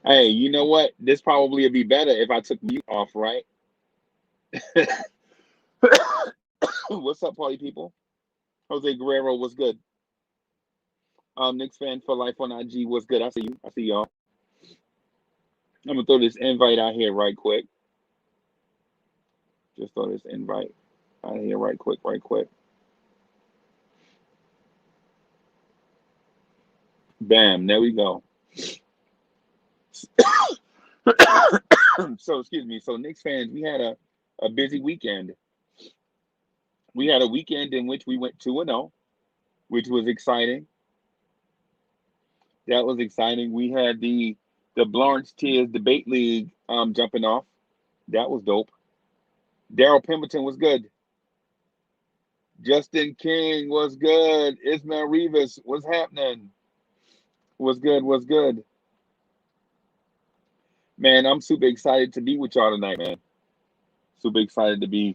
Hey, you know what? This probably would be better if I took mute off, right? What's up, party people? Jose Guerrero, what's good? Knicks fan for life on IG, what's good? I see you. I see y'all. I'm gonna throw this invite out here right quick. Just throw this invite out here right quick, right quick. Bam, there we go. So excuse me. So Knicks fans, we had a busy weekend. We had a weekend in which we went 2-0, which was exciting. That was exciting. We had the Lawrence Tears Debate League jumping off. That was dope. Daryl Pemberton was good. Justin King was good. Ismail Rivas was happening. Was good. Was good. Man, I'm super excited to be with y'all tonight, man. Super excited to be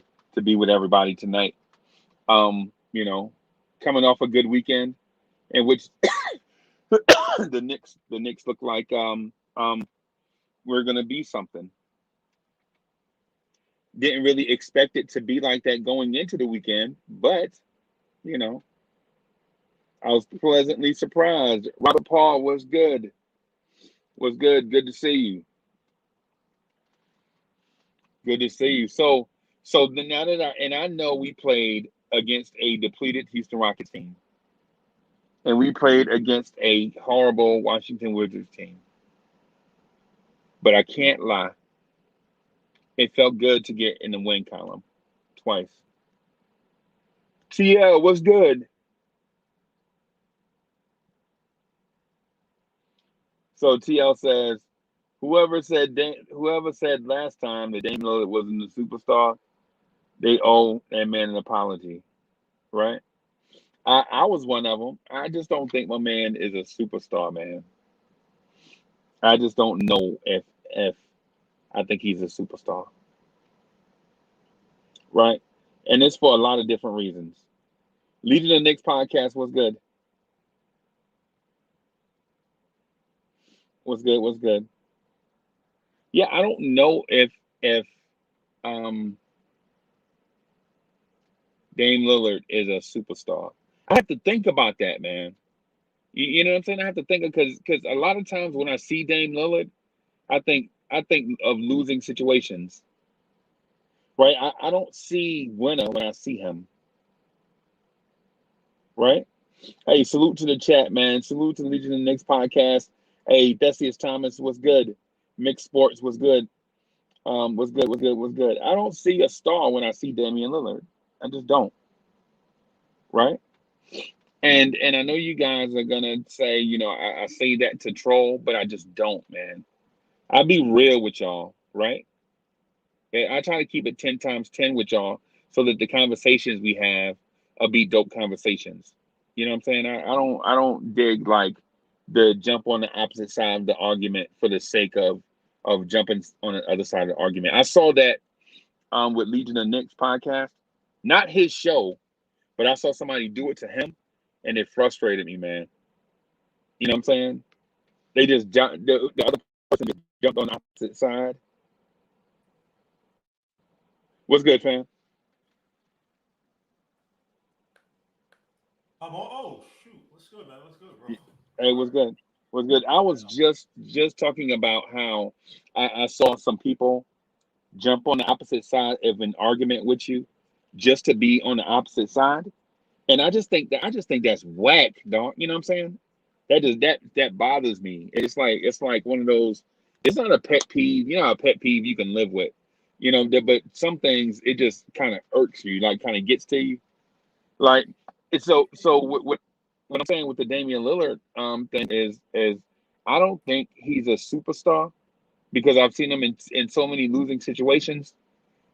with everybody tonight. You know, coming off a good weekend in which the Knicks look like we're gonna be something. Didn't really expect it to be like that going into the weekend, but you know, I was pleasantly surprised. Robert Paul was good. Was good. Good to see you. Good to see you. So now that I know we played against a depleted Houston Rockets team, and we played against a horrible Washington Wizards team. But I can't lie, it felt good to get in the win column twice. TL, what's good? So TL says, whoever said last time that Damian Lillard wasn't a superstar, they owe that man an apology, right? I was one of them. I just don't think my man is a superstar, man. I just don't know if I think he's a superstar, right? And it's for a lot of different reasons. Leading the Knicks podcast was good. Was good. Was good. Yeah, I don't know if um Dame Lillard is a superstar. I have to think about that, man. You know what I'm saying? I have to think because a lot of times when I see Dame Lillard, I think of losing situations, right? I don't see winner when I see him, right? Hey, salute to the chat, man. Salute to the Legion of the Knicks podcast. Hey, Thessius Thomas was good. Mixed Sports was good. Was good. Was good. Was good. I don't see a star when I see Damian Lillard. I just don't, right? And I know you guys are gonna say, I say that to troll, but I just don't, man. I'll be real with y'all, right? Yeah, I try to keep it 10 times 10 with y'all so that the conversations we have will be dope conversations. You know what I'm saying? I don't dig like the jump on the opposite side of the argument for the sake of jumping on the other side of the argument. I saw that with Legion of Knicks podcast. Not his show, but I saw somebody do it to him and it frustrated me, man. You know what I'm saying? They just jumped the other person just jumped on the opposite side. What's good, fam? I'm on. Oh shoot, what's good, man? What's good, bro? Hey, what's good? What's good? I was just talking about how I saw some people jump on the opposite side of an argument with you just to be on the opposite side. And I just think that's whack, dog. You know what I'm saying? That bothers me. It's like one of those. It's not a pet peeve. You know, a pet peeve you can live with. But some things it just kind of irks you, like kind of gets to you. Like it's so what I'm saying with the Damian Lillard thing is I don't think he's a superstar because I've seen him in so many losing situations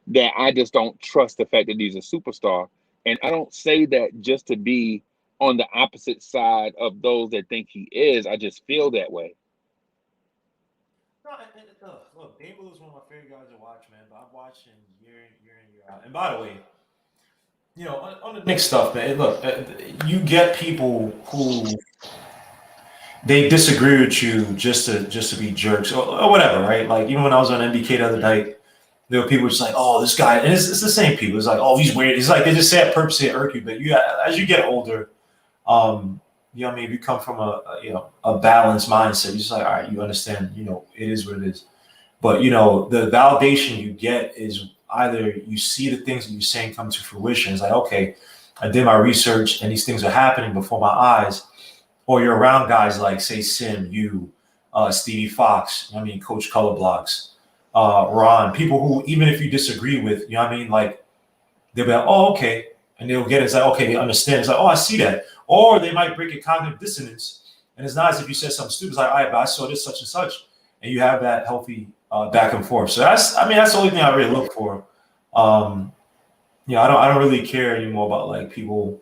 that I just don't trust the fact that he's a superstar. And I don't say that just to be on the opposite side of those that think he is. I just feel that way. No, look, Dame Lillard's one of my favorite guys to watch, man. But I've watched him year in, year out. And by the way, on the Knicks stuff, man. Look, you get people who they disagree with you just to be jerks or whatever, right? Like even when I was on MBK the other night, there were people just like, oh, this guy, and it's the same people. It's like, oh, he's weird. It's like they just say it purposely to irk you. But as you get older, you know what I mean, if you come from a balanced mindset, you're just like, all right, you understand, it is what it is. But the validation you get is either you see the things that you're saying come to fruition. It's like, okay, I did my research and these things are happening before my eyes. Or you're around guys like, say, Sim, you, Stevie Fox, Coach Color Blocks, Ron, people who, even if you disagree with, like, they'll be like, oh, okay. And they'll get it. It's like, okay, they understand. It's like, oh, I see that. Or they might break a cognitive dissonance. And it's not as if you said something stupid. It's like, all right, but I saw this, such and such. And you have that healthy back and forth. So that's the only thing I really look for. I don't really care anymore about like people,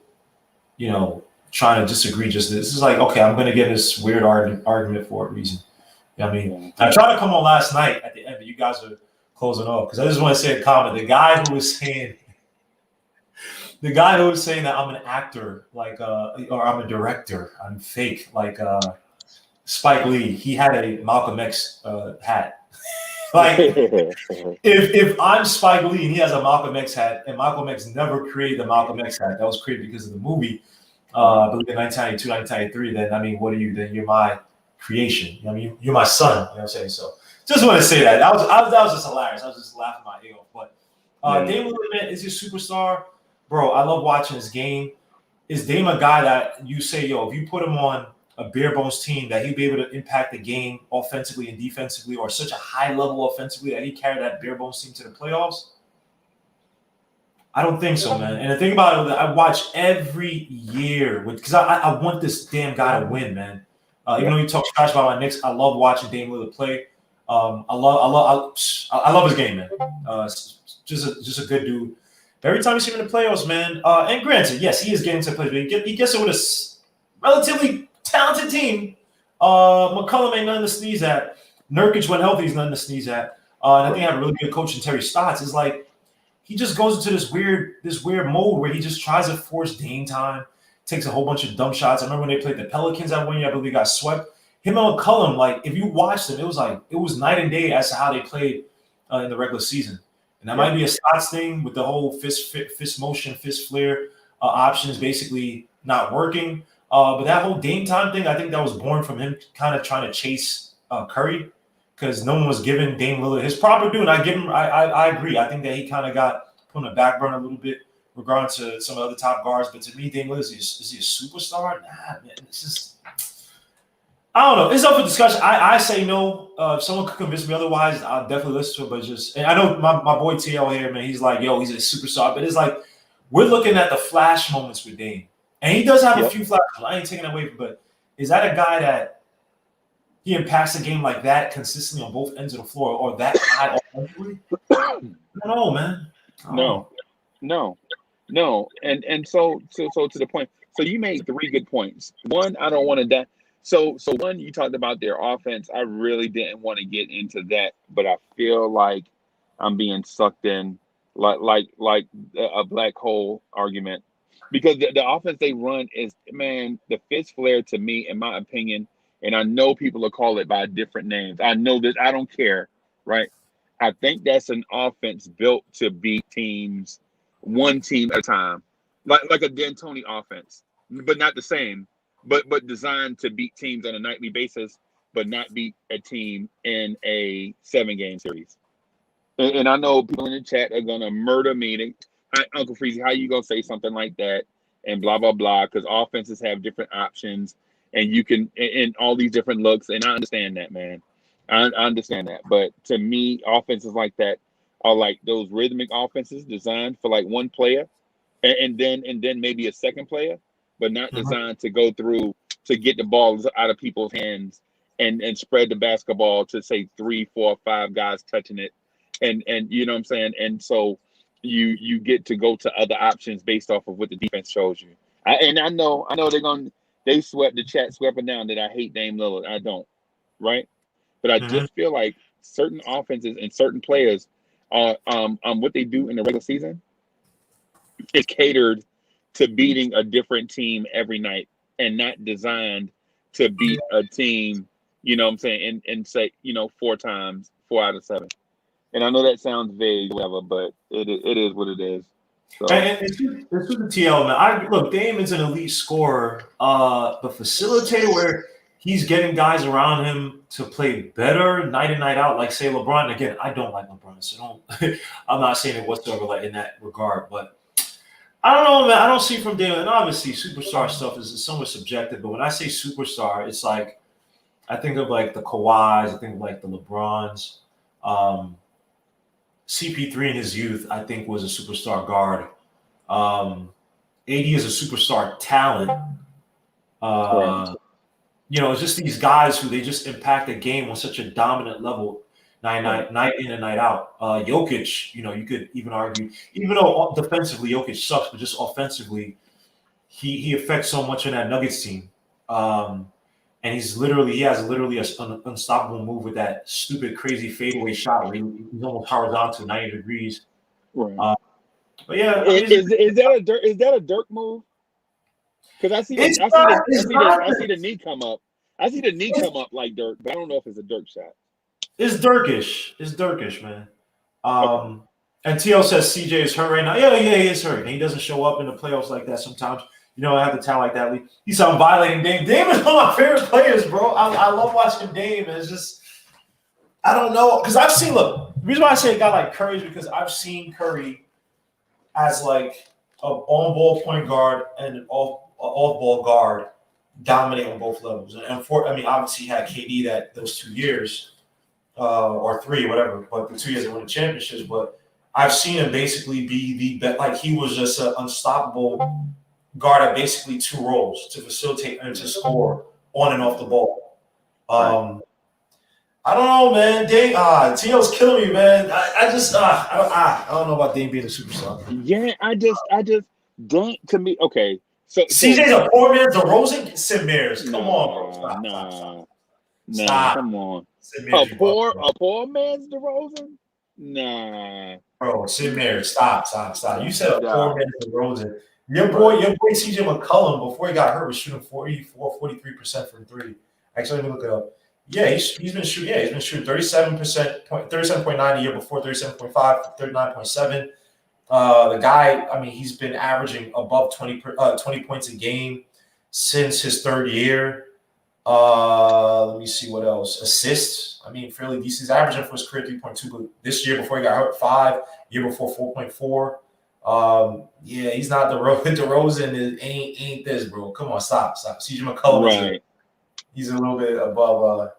trying to disagree. Just this is like, okay, I'm going to get this weird argument for a reason. I tried to come on last night at the end, but you guys are closing off because I just want to say a comment. The guy who was saying that I'm an actor, like, or I'm a director, I'm fake, like Spike Lee. He had a Malcolm X hat. Like, if I'm Spike Lee and he has a Malcolm X hat, and Malcolm X never created the Malcolm X hat, that was created because of the movie, I believe in 1992, 1993, then, what are you? Then you're my creation. You're my son. You know what I'm saying? So just want to say that. That was just hilarious. I was just laughing my ear off. But Dame Lillard, man, is your superstar. Bro, I love watching his game. Is Dame a guy that you say, yo, if you put him on a bare bones team, that he'd be able to impact the game offensively and defensively, or such a high level offensively that he carried that bare bones team to the playoffs? I don't think so, man. And the thing about it, I watch every year because I want this damn guy to win, man. Even though you talk trash about my Knicks, I love watching Dame Lillard play. I love his game, man. Just a good dude. Every time you see him in the playoffs, man. And granted, yes, he is getting to play, but he gets it with a relatively talented team. McCollum ain't nothing to sneeze at. Nurkic, when healthy, is nothing to sneeze at. And I think I have a really good coach in Terry Stotts. Is like he just goes into this weird mode where he just tries to force Dame time, takes a whole bunch of dumb shots. I remember when they played the Pelicans that one year, I believe they got swept. Him and McCollum, like if you watched them, it was night and day as to how they played in the regular season. And that might be a Stotts thing with the whole fist motion, fist flare options basically not working. But that whole Dame time thing, I think that was born from him kind of trying to chase Curry because no one was giving Dame Lillard his proper due. And I agree. I think that he kind of got put on the back burner a little bit regarding to some of the other top guards. But to me, Dame Lillard, is he a superstar? Nah, man. It's just I don't know. It's up for discussion. I say no. If someone could convince me otherwise, I'll definitely listen to it. But and I know my boy TL here, man, he's like, yo, he's a superstar. But it's like we're looking at the flash moments with Dame. And he does have a few flashes. I ain't taking that away from, but is that a guy that he impacts the game like that consistently on both ends of the floor or that high offensively? I don't know, man. No. And so to the point. So you made 3 good points. One, I don't want to die. So one, you talked about their offense. I really didn't want to get into that, but I feel like I'm being sucked in like a black hole argument. Because the offense they run is, man, the fist flare to me, in my opinion, and I know people will call it by different names. I know that I don't care, right? I think that's an offense built to beat teams one team at a time, like a D'Antoni offense, but not the same, but designed to beat teams on a nightly basis, but not beat a team in a 7-game series. And I know people in the chat are gonna murder me. Uncle Freezy, how you gonna say something like that? And blah blah blah, because offenses have different options, and you can in all these different looks. And I understand that, man. I understand that. But to me, offenses like that are like those rhythmic offenses designed for like one player, and then maybe a second player, but not designed to go through to get the balls out of people's hands and spread the basketball to say 3, 4, 5 guys touching it, and you know what I'm saying. And so you get to go to other options based off of what the defense shows you. I know they swept the chat, swept down that I hate Dame Lillard. I don't, right? But I just feel like certain offenses and certain players are what they do in the regular season is catered to beating a different team every night and not designed to beat a team, you know what I'm saying, and say, 4 times, 4 out of 7. And I know that sounds vague, whatever, but it is what it is. So And it's with the TL, man. Look, Damon's an elite scorer, but facilitator where he's getting guys around him to play better night in, night out, like say LeBron. Again, I don't like LeBron, so don't. I'm not saying it whatsoever like in that regard, but I don't know, man. I don't see from Damon, and obviously superstar stuff is somewhat subjective. But when I say superstar, it's like I think of like the Kawhis, I think of like the LeBrons. CP3 in his youth, I think, was a superstar guard. AD is a superstar talent. It's just these guys who they just impact the game on such a dominant level, night in and night out. Jokic, you could even argue, even though defensively Jokic sucks, but just offensively, he affects so much in that Nuggets team. And he has literally an unstoppable move with that stupid, crazy fadeaway shot where he's almost horizontal 90 degrees. right. But yeah, is that a Dirk move? Because I see the knee come up. I see the knee come up like Dirk, but I don't know if it's a Dirk shot. It's Dirkish, man. And TL says CJ is hurt right now. Yeah, he is hurt. And he doesn't show up in the playoffs like that sometimes. I have the talent like that. He's violating Dame. Dame is one of my favorite players, bro. I love watching Dame. It's just, I don't know. Because I've seen, the reason why I say a guy like Curry is because I've seen Curry as like an on-ball point guard and an off-ball guard dominate on both levels. And obviously he had KD those 2 years or 3, whatever. But the 2 years they won the championships. But I've seen him basically be the best. Like he was just an unstoppable guard at basically 2 roles to facilitate and to score on and off the ball. I don't know, man. Tio's killing me, man. I don't know about Dame being a superstar. Yeah, I just Dame to me. Okay, so CJ's a poor man's DeRozan. Sid Mears, come on, bro. Stop. Come on. A poor man's DeRozan. Nah, bro. Sid Mears, stop. You said a poor man's DeRozan. Your boy CJ McCollum before he got hurt was shooting 43% from 3. Actually, let me look it up. Yeah, he's been shooting. Yeah, he's been shooting 37.9 a year before, 37.5, 39.7. The guy, he's been averaging above 20 points a game since his 3rd year. Let me see what else. Assists. Fairly decent. He's averaging for his career 3.2, but this year before he got hurt 5. Year before 4.4. Yeah, he's not DeRozan. Ain't this, bro? Come on, stop. CJ McCollum. Right. He's a little bit above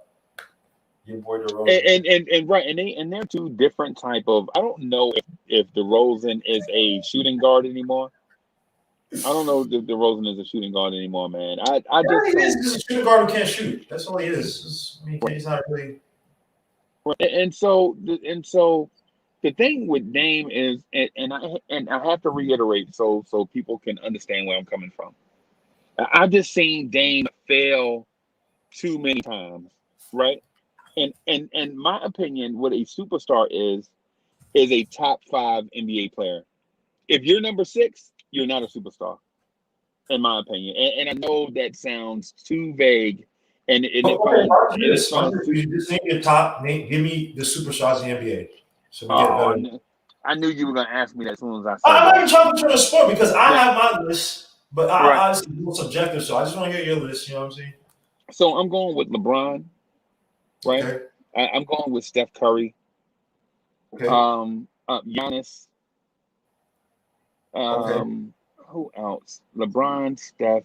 your boy DeRozan. And they're 2 different type of. I don't know if DeRozan is a shooting guard anymore. I don't know if DeRozan is a shooting guard anymore, man. He's a shooting guard who can't shoot. That's all he is. He's not really. And so the thing with Dame is, and I have to reiterate so people can understand where I'm coming from. I've just seen Dame fail too many times, right? And my opinion, what a superstar is a top 5 NBA player. If you're number 6, you're not a superstar, in my opinion. And I know that sounds too vague. And give me your top name. Give me the superstars in the NBA. So we get better. I knew you were going to ask me that as soon as I said I'm not even trying to turn a sport because I have my list, but obviously it's a little subjective. So I just want to hear your list. You know what I'm saying? So I'm going with LeBron, right? Okay. I'm going with Steph Curry. Okay. Giannis. Who else? LeBron, Steph,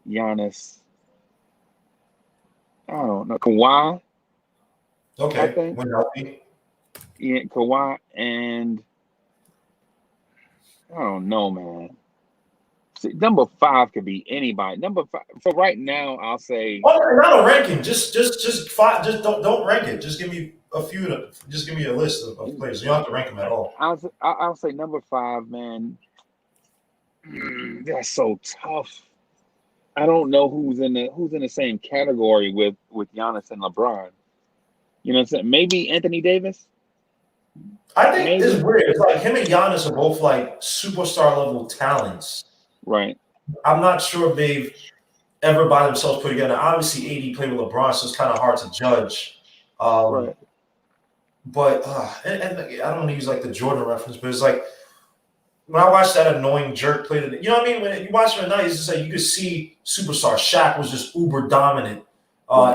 Giannis. I don't know. Kawhi. Okay. I think. Yeah, Kawhi and I don't know, man. See, number 5 could be anybody. Number 5. So right now, I'll say. Oh, not a ranking. Just 5. Just don't rank it. Just give me a few. Just give me a list of players. You don't have to rank them at all. I'll say number 5, man. That's so tough. I don't know who's in the same category with Giannis and LeBron. You know what I'm saying? Maybe Anthony Davis. I think it's weird. It's like him and Giannis are both like superstar level talents. Right. I'm not sure if they've ever by themselves put together. Obviously, AD played with LeBron, so it's kind of hard to judge. Right. But and I don't want to use like the Jordan reference, but it's like when I watched that annoying jerk play, you know what I mean? When you watch him at night, it's just like you could see superstar. Shaq was just uber dominant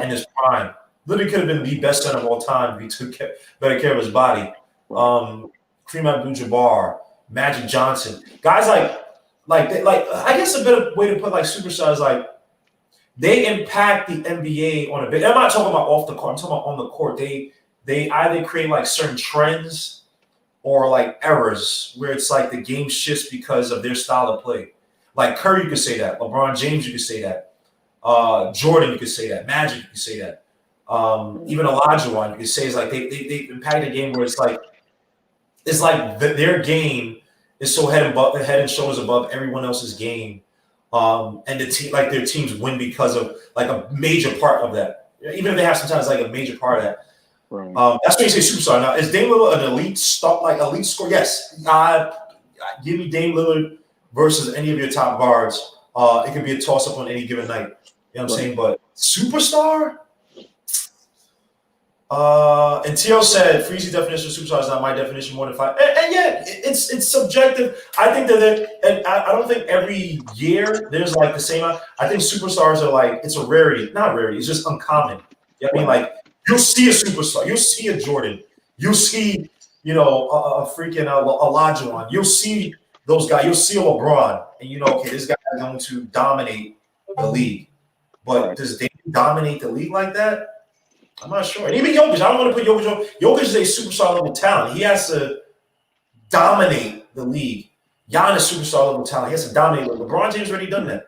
in his prime. Literally could have been the best center of all time if he took better care of his body. Kareem Abdul-Jabbar, Magic Johnson, guys like I guess a better way to put like superstars like they impact the NBA on a bit. I'm not talking about off the court. I'm talking about on the court. They either create like certain trends or like errors where it's like the game shifts because of their style of play. Like Curry, you could say that. LeBron James, you could say that. Jordan, you could say that. Magic, you could say that. Even Olajuwon, you could say is like they impact the game where it's like their game is so head and shoulders above everyone else's game. And the team, like their teams win because of like a major part of that. Even if they have sometimes like a major part of that. Right. That's when you say superstar. Now, is Dame Lillard an elite elite scorer? Yes. Give me Dame Lillard versus any of your top guards. It could be a toss up on any given night. You know what I'm saying? But superstar? And TL said, Freezy's definition of superstar is not my definition, more than 5. And yeah, it's subjective. I think that I don't think every year there's like the same. I think superstars are like, it's a rarity. Not rarity, it's just uncommon. You know what I mean? Like, you'll see a superstar. You'll see a Jordan. You'll see, a freaking Olajuwon. You'll see those guys. You'll see a LeBron. And okay, this guy is going to dominate the league. But does Dame dominate the league like that? I'm not sure. And even Jokic, I don't want to put Jokic on. Jokic is a superstar level talent. He has to dominate the league. Giannis superstar level talent. He has to dominate. LeBron James already done that.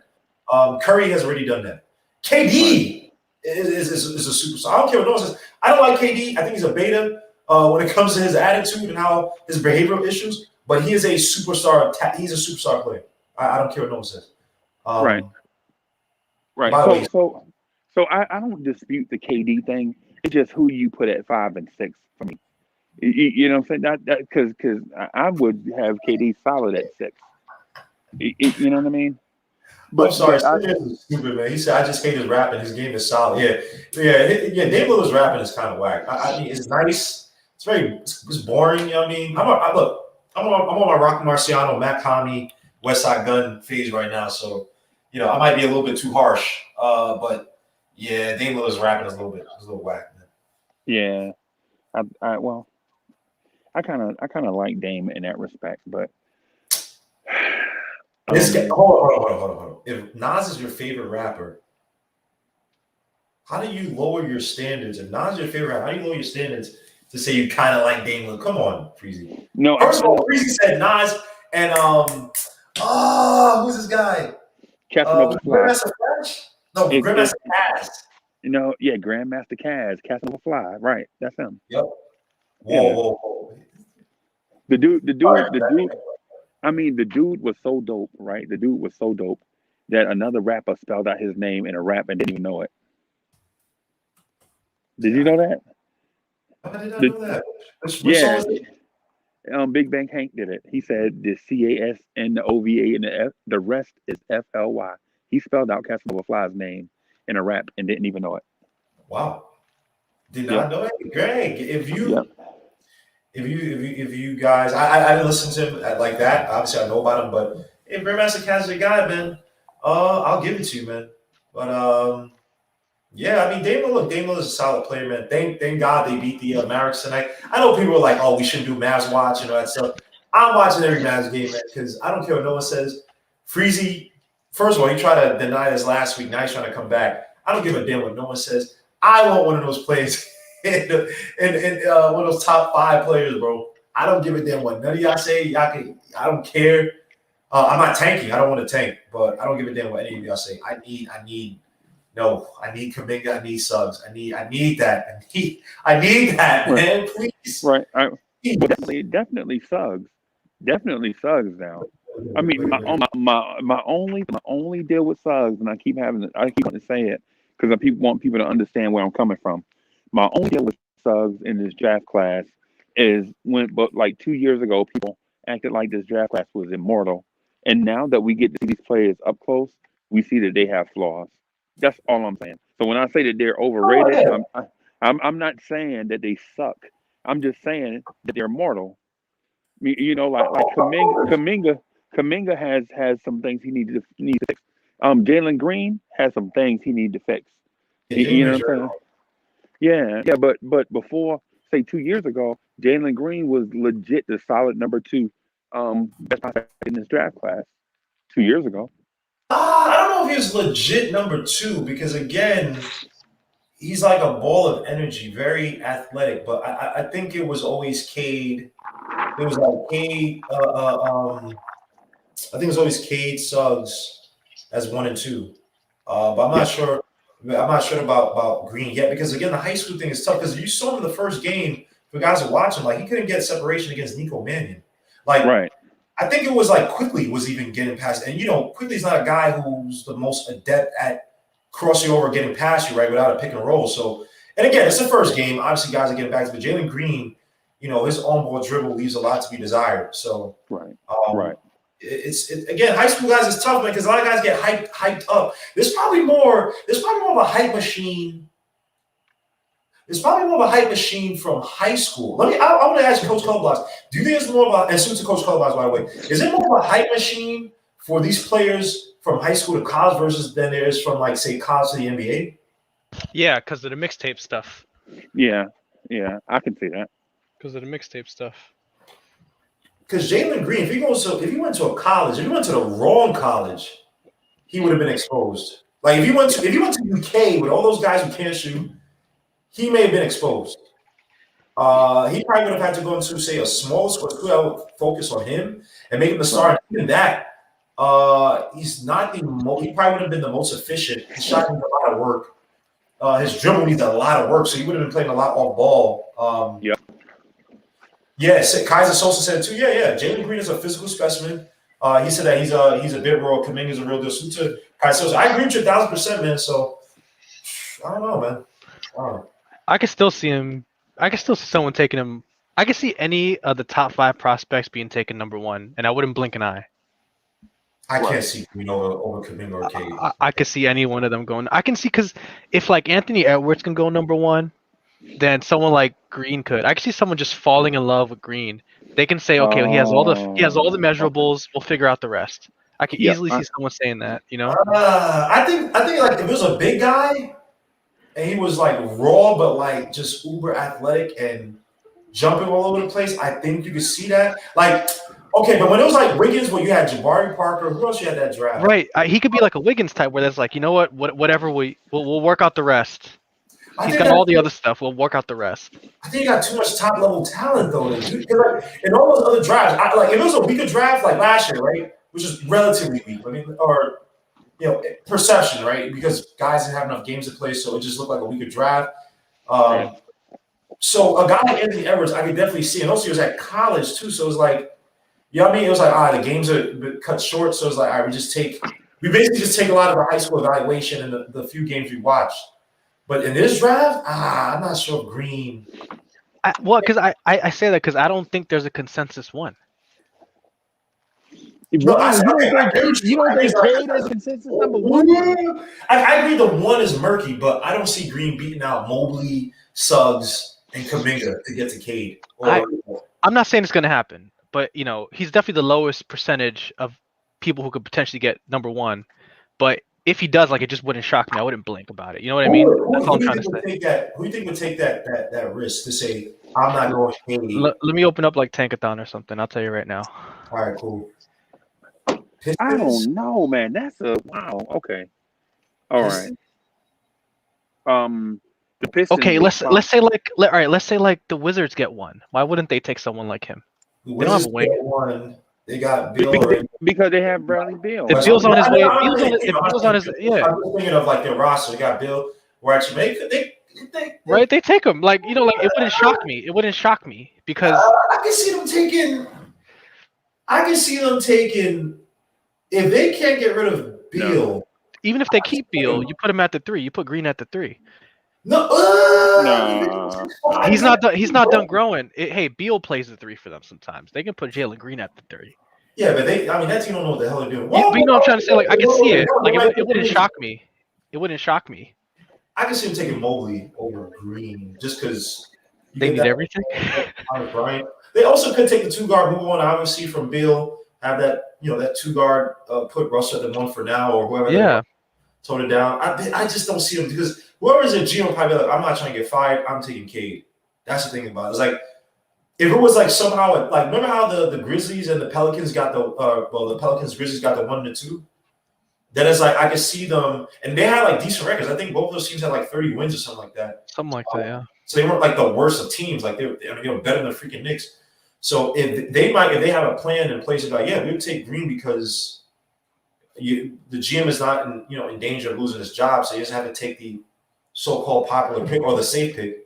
Curry has already done that. KD is a superstar. I don't care what no one says. I don't like KD. I think he's a beta when it comes to his attitude and how his behavioral issues. But he is a superstar. He's a superstar player. I don't care what no one says. Right. So I don't dispute the KD thing. It's just who you put at 5 and 6 for me. You know what I'm saying? That because I would have KD solid at 6. You know what I mean? But I'm sorry, stupid man. He said, "I just hate his rapping. His game is solid." Yeah. Dame Lillard's rapping is kind of whack. I mean, it's nice. It's boring. You know what I mean? I'm on my Rock Marciano, Matt Conley, West Side Gun phase right now. So, I might be a little bit too harsh. But yeah, Dame Lillard's rapping is a little whack, man. Yeah, I kind of like Dame in that respect, but this guy, hold on. If Nas is your favorite rapper, how do you lower your standards? If Nas is your favorite rapper, how do you lower your standards to say you kind of like Dame Lillard? Come on, Freezy. No, first of all, Freezy said Nas and who's this guy? Grandmaster Flash? No, Grandmaster Caz. Grandmaster Caz, Casanova Fly, right? That's him. Yep. Whoa. The dude. I mean, the dude was so dope, right? The dude was so dope that another rapper spelled out his name in a rap and didn't even know it. Did you know that? I did not know that. Which song is it? Big Bang Hank did it. He said the CAS and the OVA and the F, the rest is FLY. He spelled out Casanova Fly's name in a rap and didn't even know it. Wow. Did not know it. Greg, if you guys, I didn't listen to him like that. Obviously, I know about him, but if Grandmaster Caz is a guy, man, I'll give it to you, man. But yeah, I mean, Dame Lillard is a solid player, man. Thank God they beat the Mavericks tonight. I know people are like, "Oh, we shouldn't do Mavs watch and all that stuff." I'm watching every Mavs game, man, because I don't care what no one says. Freezy, first of all, he tried to deny this last week. Now he's trying to come back. I don't give a damn what no one says. I want one of those players in one of those top 5 players, bro. I don't give a damn what none of y'all say. I don't care. I'm not tanking. I don't want to tank, but I don't give a damn what any of y'all say. I need Kuminga. I need Suggs. I need that. I need that, man. Please. Right. Definitely Suggs. Definitely Suggs now. I mean, my only deal with Suggs, and I keep wanting to say it because I want people to understand where I'm coming from. My only deal with Suggs in this draft class is like 2 years ago, people acted like this draft class was immortal, and now that we get to see these players up close, we see that they have flaws. That's all I'm saying. So when I say that they're Oh overrated, yeah, I'm not saying that they suck. I'm just saying that they're mortal. Like Kaminga has some things he needs to fix. Jalen Green has some things he needs to fix. yeah, You Jalen know Green's what I'm very saying? Yeah. But before, say 2 years ago, Jalen Green was legit the solid number two best prospect in this draft class 2 years ago. I don't know if he was legit number two because again, he's like a ball of energy, very athletic. But I think it was always Cade. It was like Cade. I think it was always Cade Suggs as one and two. But I'm Yeah, not sure. I'm not sure about Green yet because again, the high school thing is tough because you saw him in the first game. For guys that watch him, like he couldn't get separation against Nico Mannion. Like right. I think it was like Quickly was even getting past, and Quickly's not a guy who's the most adept at crossing over, getting past you right without a pick and roll. So, and again, it's the first game. Obviously, guys are getting back to, but Jalen Green, his on ball dribble leaves a lot to be desired. So, Right. um, Right. again, high school guys is tough, man, because a lot of guys get hyped up. There's probably more. There's probably more of a hype machine. There's probably more of a hype machine from high school. I want to ask you, Coach Colblas, do you think it's more of a, and soon to Coach Colblas, by the way, is it more of a hype machine for these players from high school to college versus than there is from, like, say, college to the NBA? Yeah, because of the mixtape stuff. Yeah. I can see that. Because of the mixtape stuff. Because Jalen Green, if he went to a college, if he went to the wrong college, he would have been exposed. Like if he went to UK with all those guys who can't shoot, he may have been exposed. He probably would have had to go into, say, a smaller school that would focus on him and make him the star. Even that, he's not the most. He probably would have been the most efficient. His shot needs a lot of work. His dribble needs a lot of work, so he would have been playing a lot off ball. Yep. Yeah, Kaiser Sosa said too. Yeah. Jalen Green is a physical specimen. He said that he's a bit raw. Kaminga is a real deal. So to Kaiser Sosa, I agree with you 1,000%, man. So I don't know, man. I don't know. I can still see him. I can still see someone taking him. I can see any of the top 5 prospects being taken number 1, and I wouldn't blink an eye. I can't see Green over Kaminga or Cade. I could see any one of them going. I can see because if like Anthony Edwards can go number 1, then someone like Green could. I can see someone just falling in love with Green. They can say, okay, he has all the measurables. We'll figure out the rest. I can easily see someone saying that. I think like if it was a big guy and he was like raw but like just uber athletic and jumping all over the place, I think you could see that. Like, okay, but when it was like Wiggins, where you had Jabari Parker, who else you had that draft? Right, he could be like a Wiggins type, where that's like, you know what, whatever we'll work out the rest. He's got all the other stuff. We'll work out the rest. I think he got too much top level talent though. Like, in all those other drafts, like if it was a weaker draft like last year, right, which is relatively weak. I mean, or perception, right? Because guys didn't have enough games to play, so it just looked like a weaker draft. So a guy like Anthony Edwards, I could definitely see, and also he was at college too, so it was like, you know what I mean? It was like, the games are cut short, so it's like, all right, we basically just take a lot of our high school evaluation and the few games we watched. But in this draft, I'm not sure if Green. Because I say that because I don't think there's a consensus one. No, you don't think Cade is consensus number 1? I agree the 1 is murky, but I don't see Green beating out Mobley, Suggs, and Kaminga to get to Cade. I'm not saying it's going to happen, but he's definitely the lowest percentage of people who could potentially get number 1. But if he does, like, it just wouldn't shock me. I wouldn't blink about it. You know what I mean? That's all I'm trying to say. Who do you think would take that risk to say, I'm not going Cade? Let me open up like Tankathon or something. I'll tell you right now. All right, cool. Pistons? I don't know, man. That's wow. Okay. All right. The Pistons. Okay, let's say like the Wizards get 1. Why wouldn't they take someone like him? They don't have a wing. They got Bill because they have Bradley Beal. If Bill's on his way, Bill's on his I'm thinking of like their roster. They got Bill. Where actually right, they take him. Like it wouldn't shock me. It wouldn't shock me because I can see them taking. If they can't get rid of Beal, even if they keep Beal, you put him at the 3. You put Green at the 3. No, he's not done growing. Hey, Beal plays the 3 for them sometimes. They can put Jalen Green at the 3. Yeah, but that team don't know what the hell they're doing. But you know what I'm trying to say? Like, I can see it. Like, it wouldn't shock me It wouldn't shock me. I can see him taking Mobley over Green just because They need everything. Bryant. They also could take the 2-guard, move on obviously from Beal, have that that 2-guard, put Russell at the 1 for now or whoever. Yeah. Tone it down. I just don't see him because whoever's a GM probably like, I'm not trying to get fired. I'm taking Cade. That's the thing about it. It's like if it was like somehow like remember how the Grizzlies and the Pelicans got the Pelicans Grizzlies got the 1 and 2. Then it's like I could see them, and they had like decent records. I think both of those teams had like 30 wins or something like that. Something like that, yeah. So they weren't like the worst of teams. Like they were better than the freaking Knicks. So if they have a plan in place, like we would take Green because the GM is not in danger of losing his job, so he doesn't have to take the so-called popular pick or the safe pick.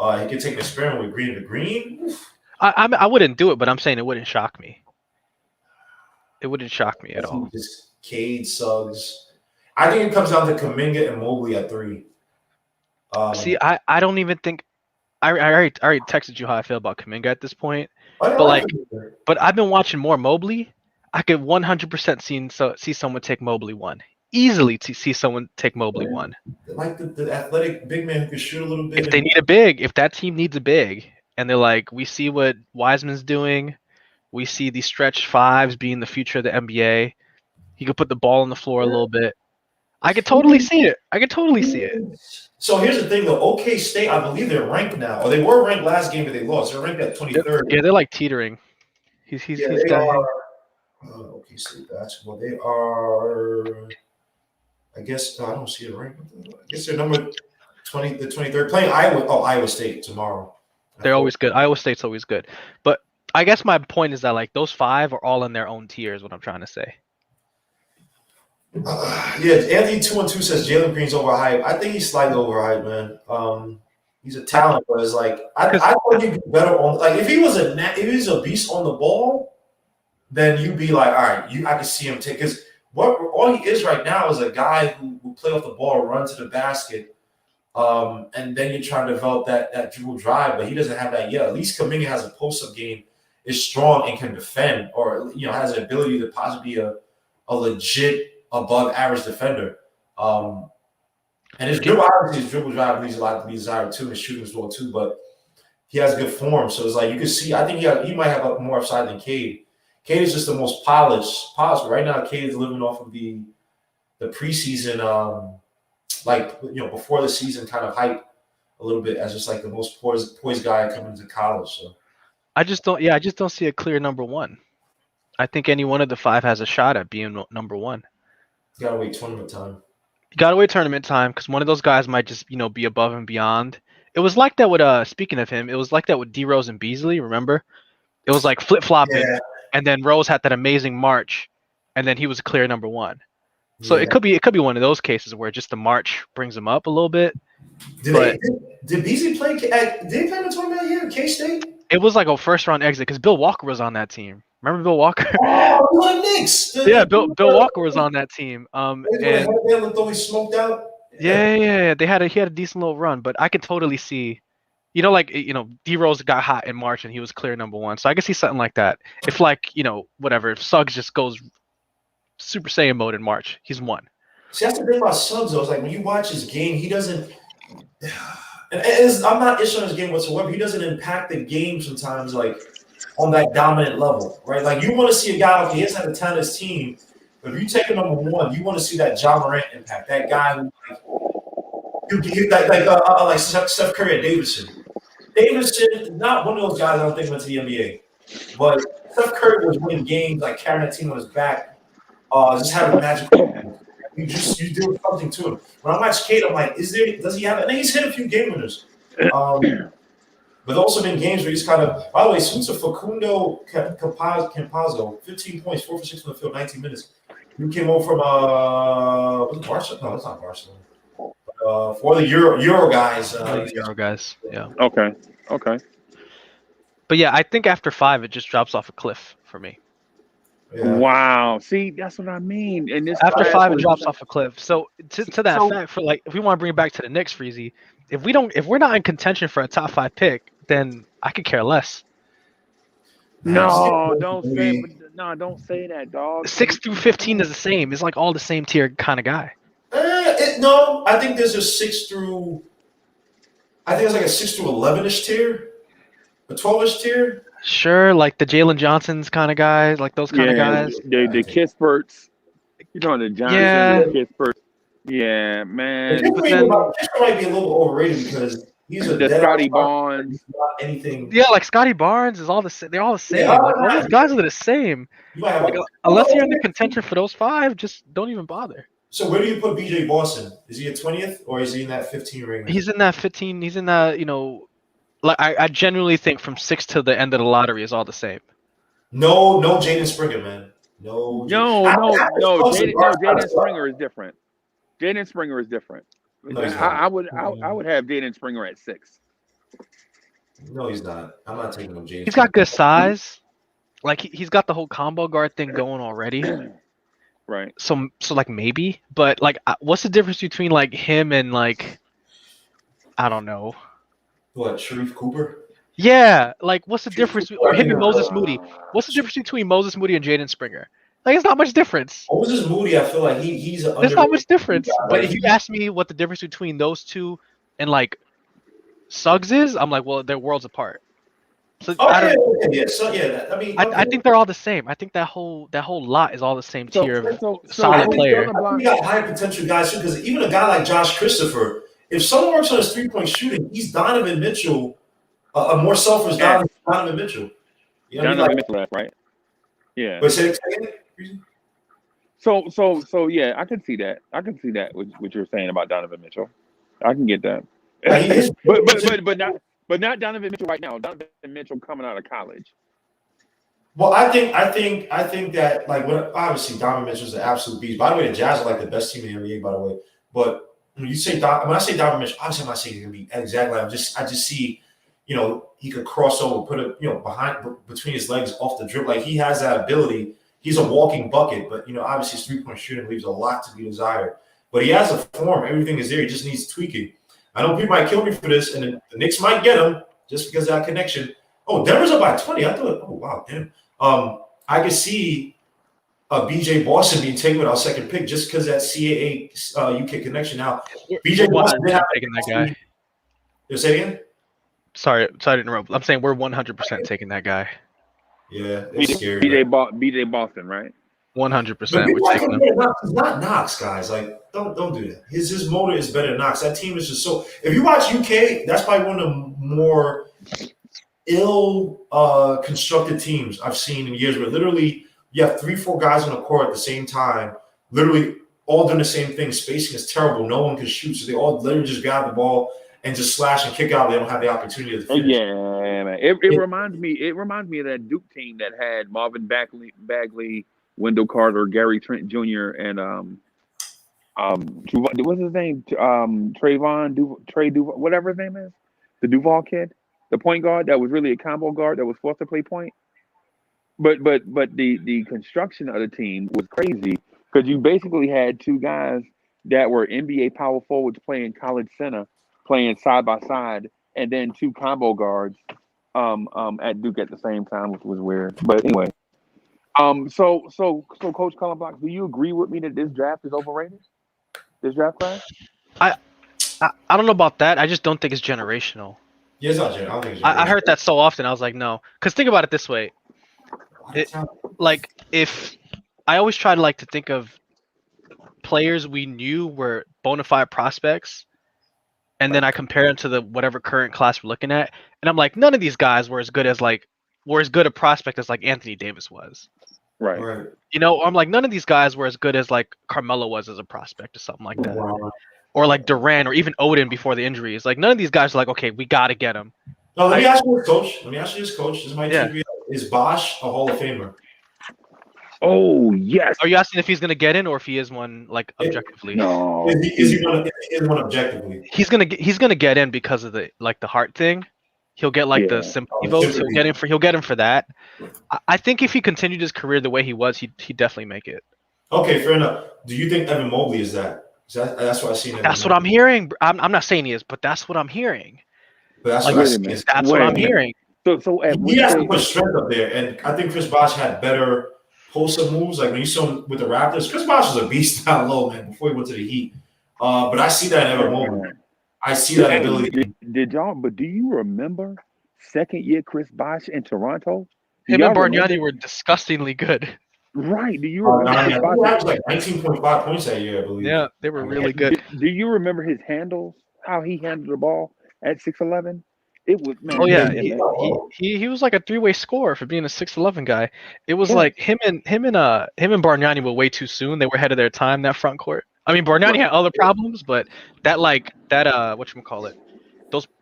He could take an experiment with Green to Green. I wouldn't do it, but I'm saying it wouldn't shock me. It wouldn't shock me at all. Just Cade, Suggs. I think it comes down to Kuminga and Mobley at 3. See, I don't even think I already texted you how I feel about Kuminga at this point. But I've been watching more Mobley. I could 100% see someone take Mobley 1. Easily to see someone take Mobley 1. Like the athletic big man who can shoot a little bit. If they need a big, if that team needs a big, and they're like, we see what Wiseman's doing, we see these stretch 5s being the future of the NBA. He could put the ball on the floor a little bit. I could totally see it. So here's the thing, though. OK State, I believe they're ranked now, or they were ranked last game, but they lost. They're ranked at 23rd. Yeah, they're like teetering. They are. OK State basketball. They are. I guess I don't see a rank. I guess they're number 20, the 23rd, playing Iowa State tomorrow. They're always good. Iowa State's always good, but I guess my point is that like those 5 are all in their own tier. Is what I'm trying to say. Anthony 212 says Jalen Green's overhyped. I think he's slightly overhyped, man. He's a talent, but it's like I thought he'd be better on. Like if he was a beast on the ball, then you'd be like, all right, I can see him take because all he is right now is a guy who play off the ball, run to the basket, and then you're trying to develop that dribble drive, but he doesn't have that yet. At least Kuminga has a post-up game, is strong and can defend, or has the ability to possibly be a legit above average defender. And his dribble drive leaves a lot to be desired too, his shooting as well too, but he has good form. So it's like you can see, I think he might have more upside than Cade. Cade is just the most polished. Right now, Cade is living off of the preseason, before the season kind of hype a little bit as just like the most poised guy coming into college. So I just don't see a clear number 1. I think any one of the 5 has a shot at being number 1. You gotta wait tournament time. You gotta wait tournament time because one of those guys might just be above and beyond. It was like that with speaking of him, it was like that with D Rose and Beasley. Remember, it was like flip flopping. Yeah. And then Rose had that amazing March, and then he was a clear number 1. So it could be one of those cases where just the March brings him up a little bit. Did Beasley play? Did he play in the tournament here at K-State? It was like a first-round exit because Bill Walker was on that team. Remember Bill Walker? Oh, Knicks. Yeah, Bill Walker was on that team. And though he smoked out. Yeah. He had a decent little run, but I could totally see. D Rose got hot in March and he was clear number 1. So I could see something like that. If if Suggs just goes Super Saiyan mode in March, he's 1. See, that's the thing about Suggs though. Is like when you watch his game, he doesn't. I'm not issuing his game whatsoever. He doesn't impact the game sometimes like on that dominant level, right? Like you want to see a guy he doesn't have a talent his team, but if you take him number 1, you want to see that Ja Morant impact. That guy who like Steph Curry at Davidson. Davidson, not one of those guys I don't think went to the NBA. But Steph Curry was winning games, like carrying that team on his back, just having magical. You do something to him. When I watch Cade, I'm like, does he have it? And he's hit a few game winners. But also been games where he's kind of, by the way, since Facundo Campazzo, 15 points, 4 for 6 from the field, 19 minutes. He came over from was it Barcelona? No, it's not Barcelona. For the Euro guys. Euro guys, yeah. Okay. But yeah, I think after 5, it just drops off a cliff for me. Yeah. Wow. See, that's what I mean. And this after 5, it drops off a cliff. So to that fact, for like, if we want to bring it back to the Knicks, Freezy, if we're not in contention for a top 5 pick, then I could care less. No, don't say that, dog. 6 through 15 is the same. It's like all the same tier kind of guy. No, I think there's a 6 through. I think it's like a 6 through 11ish tier, a 12ish tier. Sure, like the Jalen Johnsons kind of guys, like those kind of Yeah, guys. the Kisperts. You know the Johnson, Yeah. the Kisperts. Yeah, man. But then- Kisper might be a little overrated because he's a The dead Scotty out Barnes. not anything. Yeah, like Scotty Barnes is all the same. They're all the same. Yeah, Like all those guys are the same. You might have Like, unless you're in the contention for those 5, just don't even bother. So where do you put BJ Boston? Is he a 20th or is he in that 15 ring? He's in that 15. He's in that, like I genuinely think from 6 to the end of the lottery is all the same. No Jaden Springer, man. No. Jaden Springer is different. Jaden Springer is different. No, he's not. I would have Jaden Springer at 6. No, he's not. I'm not taking him, Jaden. He's got good size. Like he's got the whole combo guard thing going already. Right. So like maybe, but like what's the difference between like him and like I don't know. What, Sharif Cooper? Yeah, like what's the difference? Or him and Moses Moody. What's the difference between Moses Moody and Jaden Springer? Like it's not much difference. Moses Moody, I feel like he's an There's not much difference. guy, But right? if you ask me what the difference between those two and like Suggs is, I'm like, well, they're worlds apart. So Oh, I don't. I mean, I think they're all the same. I think that whole lot is all the same tier of So solid we player. talking we got high potential guys too, because even a guy like Josh Christopher, if someone works on his 3-point shooting, he's Donovan Mitchell, a more selfish Donovan Mitchell. You know what I mean? Donovan Like, Mitchell, right? Yeah. but say it again? So yeah, I can see that. I can see that what you're saying about Donovan Mitchell. I can get that. Like, he is- but not Donovan Mitchell right now. Donovan Mitchell coming out of college. Well, I think that like obviously Donovan Mitchell's an absolute beast. By the way, the Jazz are like the best team in the NBA, by the way. But when I say Donovan Mitchell, obviously I'm not saying he's gonna be exactly. I just see, he could cross over, put it, between his legs off the dribble. Like he has that ability. He's a walking bucket, but obviously his 3-point shooting leaves a lot to be desired. But he has a form. Everything is there. He just needs tweaking. I know people might kill me for this, and the Knicks might get him just because of that connection. Oh, Denver's up by 20. I thought, oh wow, damn. I could see BJ Boston being taken with our second pick just because that CAA UK connection. Now, BJ Boston taking that guy. You say again? Sorry to interrupt. I'm saying we're 100% taking that guy. Yeah, it's scary. BJ Boston, right? 100%. We're taking him. It's not Knox, guys. Like, don't do that. His motor is better than Knox. That team is just so. If you watch UK, that's probably one of the more ill constructed teams I've seen in years. Where literally you have 3-4 guys on the court at the same time, literally all doing the same thing. Spacing is terrible. No one can shoot, so they all literally just grab the ball and just slash and kick out. They don't have the opportunity to finish. Yeah, man. It reminds me. It reminds me of that Duke team that had Marvin Bagley, Wendell Carter, Gary Trent Jr. and what's his name? Trey Duval, whatever his name is, the Duval kid, the point guard that was really a combo guard that was forced to play point. But the construction of the team was crazy because you basically had 2 guys that were NBA power forwards playing college center, playing side by side, and then 2 combo guards at Duke at the same time, which was weird. But anyway, so Coach Cullenblock, do you agree with me that this draft is overrated? This draft class? I don't know about that. I just don't think it's generational. Yeah, it's not generational. I don't think it's I heard that so often. I was like, no, because think about it this way. Like if I always try to think of players we knew were bona fide prospects, and then I compare them to the whatever current class we're looking at, and I'm like, none of these guys were as good a prospect as like Anthony Davis was. Right. I'm like, none of these guys were as good as like Carmelo was as a prospect or something like that. Wow. Or like Durant or even Odin before the injuries. Like none of these guys are like, okay, we got to get him. No, let me ask you this, coach. This might be is Bosch a Hall of Famer? Oh yes. Are you asking if he's gonna get in or if he is one like objectively? No. Is he one objectively? He's gonna get in because of the heart thing. He'll get the sympathy votes. He'll get him for that. I think if he continued his career the way he was, he'd definitely make it. Okay, fair enough. Do you think Evan Mobley is that? That's what I seen. That's what I'm hearing. I'm not saying he is, but that's what I'm hearing. But that's what I see. That's what I'm hearing. So he has to put strength up there, and I think Chris Bosh had better post-up moves. Like when you saw him with the Raptors, Chris Bosh was a beast down low, man. Before he went to the Heat, But I see that in every moment. I see that ability. Did y'all? But do you remember second year Chris Bosh in Toronto? Do Him and y'all remember? Bargnani were disgustingly good. Right. Do you remember I Chris think Bosh? he averaged like 19.5 points that year, I believe. Yeah, they were really good. Do you remember his handles? How he handled the ball at 6'11"? It was Oh man. yeah, Man, he was like a three-way scorer for being a 6'11" guy. It was yeah. like him and Bargnani were way too soon. They were ahead of their time that front court. I mean, Bargnani had other problems, but that whatchamacallit,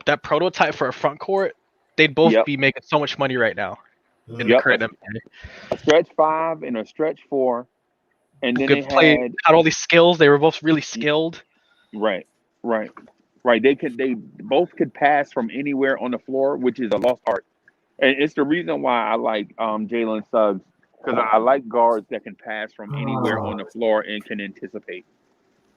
that prototype for a front court, they'd both Yep. be making so much money right now in the Yep. current NBA. A stretch 5 and a stretch 4, and Who then could they play, had had all these skills. They were both really skilled. right, right, right. They both could pass from anywhere on the floor, which is a lost art. And it's the reason why I like Jalen Suggs, because I like guards that can pass from anywhere on the floor and can anticipate.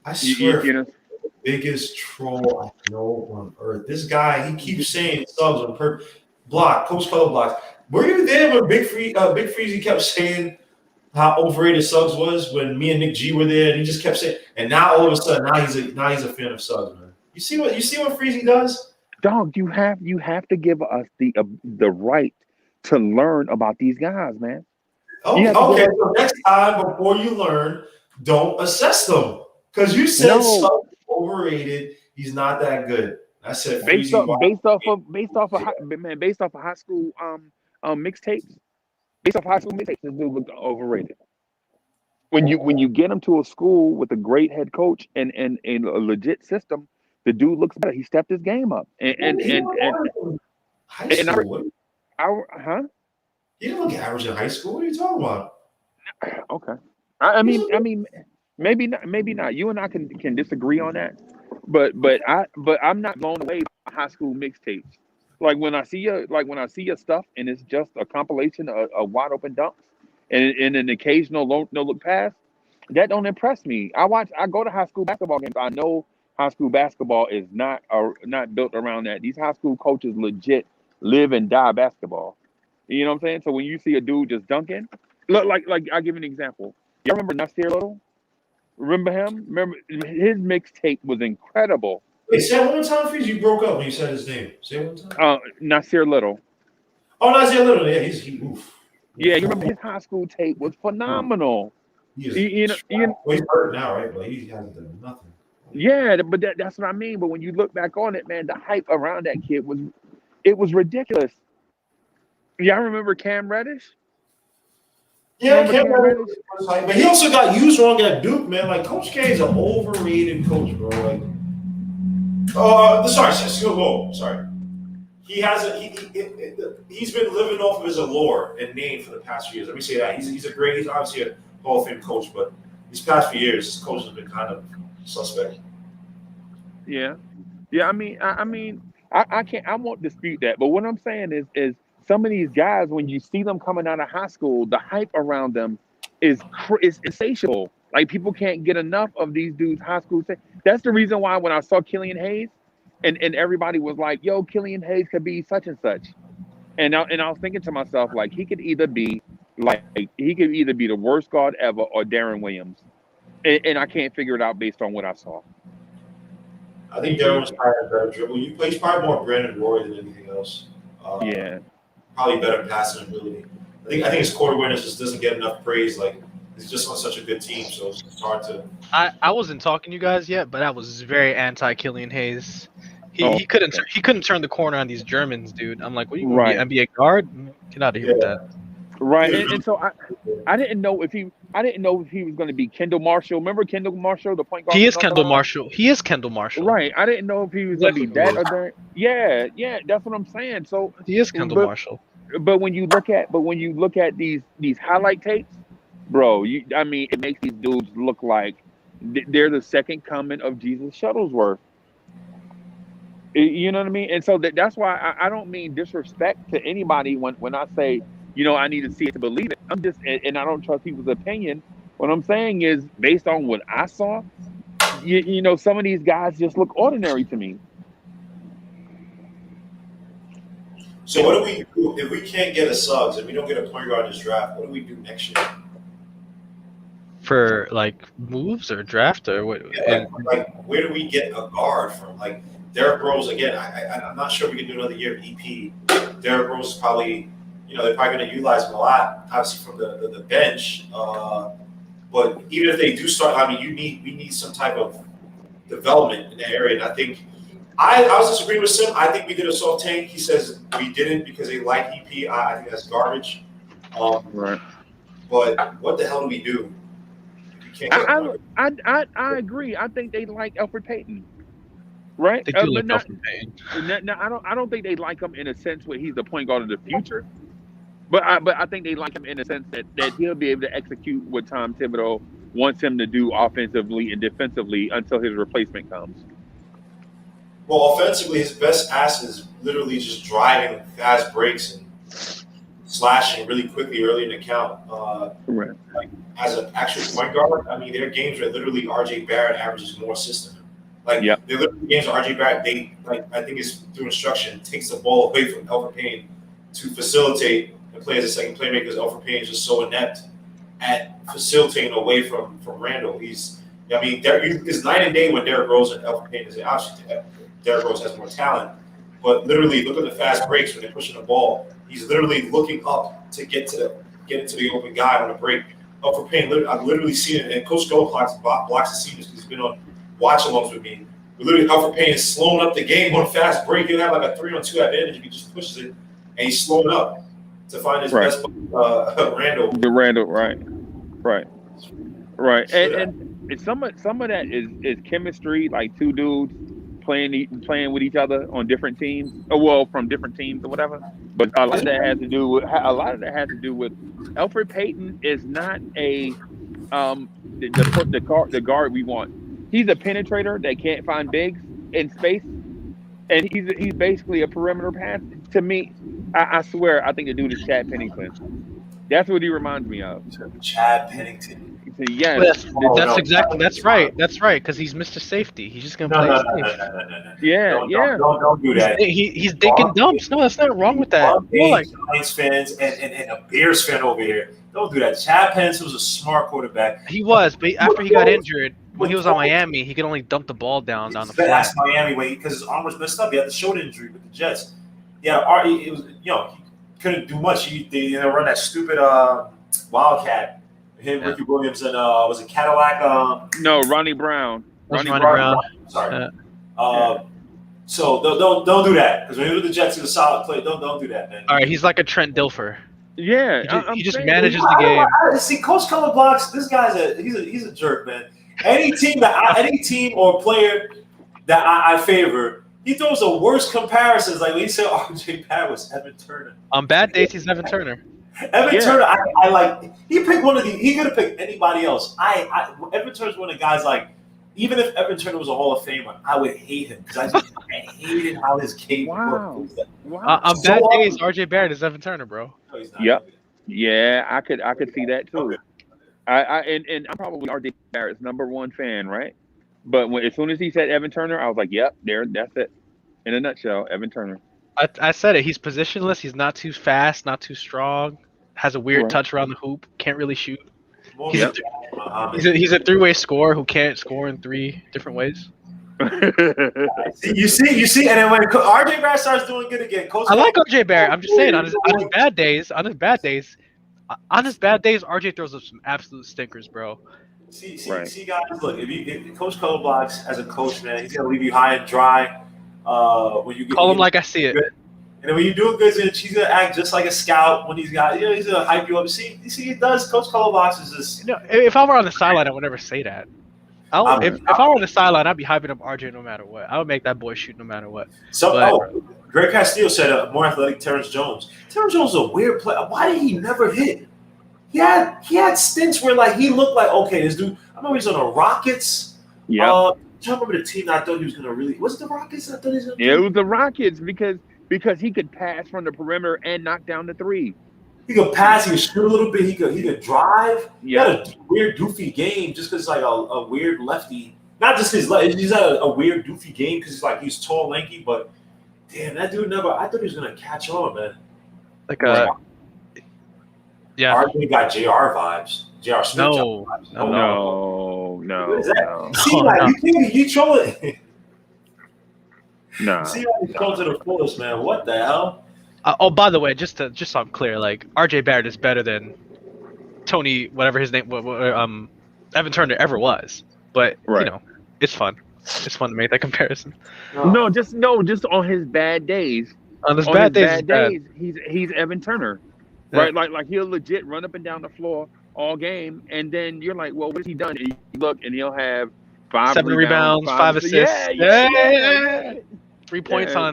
I swear, You know, the biggest troll I know on earth. This guy, he keeps saying subs on purpose. Block, Coach Color blocks. Were you there when Big Freezy kept saying how overrated Suggs was when me and Nick G were there, and he just kept saying, and now all of a sudden, now he's a fan of Suggs, man. You see what Freezy does? dog, you have to give us the right to learn about these guys, man. Okay, so next time before you learn, don't assess them. Because you said Suggs is overrated, he's not that good. I said based Freezy, off of high school mixtapes. Based off high school mixtapes, this dude looked overrated. When you get him to a school with a great head coach and a legit system, the dude looks better. He stepped his game up. High school. Huh? He didn't look average in high school. What are you talking about? Okay. I mean, maybe not. You and I can disagree on that, but I'm not blown away by high school mixtapes. Like when I see your stuff and it's just a compilation of wide open dunks and an occasional no look pass, that don't impress me. I go to high school basketball games. I know high school basketball is not built around that. These high school coaches legit live and die basketball. You know what I'm saying? So when you see a dude just dunking, look like I'll give you an example. You remember Nasir Little? Remember him? Remember his mixtape was incredible. Wait, say it one more time, Freeze. You broke up when you said his name. Say it one time. Nasir Little. Oh, Nasir Little. Yeah, oof. Yeah, you remember his high school tape was phenomenal. He's hurt now, right? But he hasn't done nothing. Yeah, but that's what I mean. But when you look back on it, man, the hype around that kid was ridiculous. Y'all remember Cam Reddish? Yeah, Cam Reddish. But he also got used wrong at Duke, man. Like Coach K is an overrated coach, bro. Like, sorry. He hasn't. He's been living off of his allure and name for the past few years. Let me say that he's obviously a Hall of Fame coach, but these past few years, his coach has been kind of suspect. Yeah. I mean, I can't. I won't dispute that. But what I'm saying is some of these guys, when you see them coming out of high school, the hype around them is insatiable. Like people can't get enough of these dudes' high school. That's the reason why when I saw Killian Hayes, and everybody was like, "Yo, Killian Hayes could be such and such," and I was thinking to myself, like he could either be the worst guard ever or Darren Williams, and I can't figure it out based on what I saw. I think Darren was probably a better dribble. He's probably more Brandon Roy than anything else. Yeah. Probably better passing ability. I think his court awareness just doesn't get enough praise. Like he's just on such a good team, so it's hard to. I wasn't talking to you guys yet, but I was very anti Killian Hayes. He couldn't turn the corner on these Germans, dude. I'm like, what are you going to be, NBA guard? Get out of here with that. Right, and so I didn't know if he was going to be Kendall Marshall. Remember Kendall Marshall, the point guard? He is Kendall Marshall. Right, I didn't know if he was going to be that or that. Yeah, that's what I'm saying. So he is Kendall Marshall. But when you look at these highlight tapes, bro, it makes these dudes look like they're the second coming of Jesus Shuttlesworth. You know what I mean? And so that's why I don't mean disrespect to anybody when I say, I need to see it to believe it. I'm just, and I don't trust people's opinion. What I'm saying is based on what I saw, some of these guys just look ordinary to me. So what do we do if we can't get a Suggs, if we don't get a point guard in this draft? What do we do next year? for like moves or draft or what? Yeah, like where do we get a guard from? Like Derrick Rose again. I'm not sure we can do another year of EP. Derrick Rose is probably, they're probably going to utilize him a lot, obviously from the bench. But even if they do start, I mean, we need some type of development in that area. And I think I was disagreeing with Sim. I think we did a soft tank. He says we didn't because they like EP. I think that's garbage. Right. But what the hell do we do? I agree. I think they like Elfrid Payton. Right? They do like not, Elfrid Payton. no, I don't think they like him in a sense where he's the point guard of the future. But I think they like him in a sense that he'll be able to execute what Tom Thibodeau wants him to do offensively and defensively until his replacement comes. Well, offensively, his best asset is literally just driving fast breaks and slashing really quickly early in the count. Right. Like as an actual point guard, I mean, there are games where literally RJ Barrett averages more assists than him. Like there are literally games where RJ Barrett, I think it's through instruction, takes the ball away from Elfrid Payton to facilitate and play as a second playmaker because Elfrid Payton is just so inept at facilitating away from Randall. It's night and day when Derrick Rose and Elfrid Payton is obviously Derrick Rose has more talent, but literally look at the fast breaks when they're pushing the ball. He's literally looking up to get into the open guy on a break. Elfrid Payton, I've literally seen it, and Coach Go blocks the seniors because he's been on watch-alongs with me. But literally, Elfrid Payton is slowing up the game on fast break. He'll have like a 3-on-2 advantage if he just pushes it, and he's slowing up to find his best Randall. The Randall, right. And some of that is chemistry, like two dudes playing with each other on different teams, from different teams or whatever. But a lot of that has to do with Elfrid Payton is not the guard we want. He's a penetrator that can't find bigs in space, and he's basically a perimeter pass. To me, I swear, I think the dude is Chad Pennington. That's what he reminds me of. Chad Pennington. Yes. That's right. Because he's Mr. Safety. He's just gonna play safe. No. Yeah, Don't do that. He's digging dumps. No, that's not wrong with that. Giants fans and a Bears fan over here. Don't do that. Chad Pennington was a smart quarterback. He was, but after he got injured, when he was on Miami, he could only dump the ball down the flat. That's Miami because his arm was messed up. He had the shoulder injury with the Jets. Yeah, it was he couldn't do much. They run that stupid Wildcat. Him, Ricky Williams, and was it Cadillac? No, Ronnie Brown. Ronnie Brown. Sorry. So don't do that because when you're with the Jets, he's a solid play. Don't do that, man. All right, he's like a Trent Dilfer. Yeah, he just manages the game. See, Coach Color Blocks. This guy's he's a jerk, man. Any team or player that I favor, he throws the worst comparisons. Like when he said RJ Barrett was Evan Turner. On bad days, he's Evan Turner. Turner, I like. He picked one of these. He could have picked anybody else. Evan Turner's one of the guys. Like, even if Evan Turner was a Hall of Famer, I would hate him because I hated how his game worked. Wow. On bad days, RJ Barrett is Evan Turner, bro. No, he's not. Yep. Yeah, I could see that too. And I'm probably RJ Barrett's #1 fan, right? But as soon as he said Evan Turner, I was like, yep, that's it. In a nutshell, Evan Turner. I said it. He's positionless. He's not too fast, not too strong. Has a weird touch around the hoop. Can't really shoot. He's a three-way scorer who can't score in 3 different ways. You see, and then when RJ Barrett starts doing good again, I like RJ Barrett. I'm just saying, on his bad days, RJ throws up some absolute stinkers, bro. See, guys, look, if Coach Color Blocks as a coach, man, he's gonna leave you high and dry. When you call him like I see it. And then when you do good, he's gonna act just like a scout. When he's gonna hype you up. See, he does. Coach Color Blocks is just. If I were on the sideline, I would never say that. If I were on the sideline, I'd be hyping up RJ no matter what. I would make that boy shoot no matter what. Greg Castillo said a more athletic Terrence Jones. Terrence Jones is a weird player. Why did he never hit? He had stints where like he looked like this dude. I remember he was on the Rockets. Yeah. I remember the team that I thought he was gonna really. Was it the Rockets? I thought he was gonna. Yeah, it was the Rockets because he could pass from the perimeter and knock down the 3. He could pass. He could shoot a little bit. He could drive. Yeah. He had a weird, doofy game just because like a weird lefty. Not just his left. He's had a weird, doofy game because he's tall, lanky. But damn, that dude never. I thought he was gonna catch on, man. Yeah. RJ got JR vibes. J.R. Smith. No. What is that? No. See, like, you trolling. Nah. See, like, you troll to the fullest, man. What the hell? By the way, just so I'm clear, like RJ Barrett is better than Tony, whatever his name, Evan Turner ever was. But Right. it's fun. It's fun to make that comparison. No, just on his bad days. On his On bad his days, bad days, he's Evan Turner, Yeah. right? Like he'll legit run up and down the floor all game, and then you're like, well, what has he done? And you look, and he'll have 7 rebounds, 5 assists. Yeah. 3 points Yeah.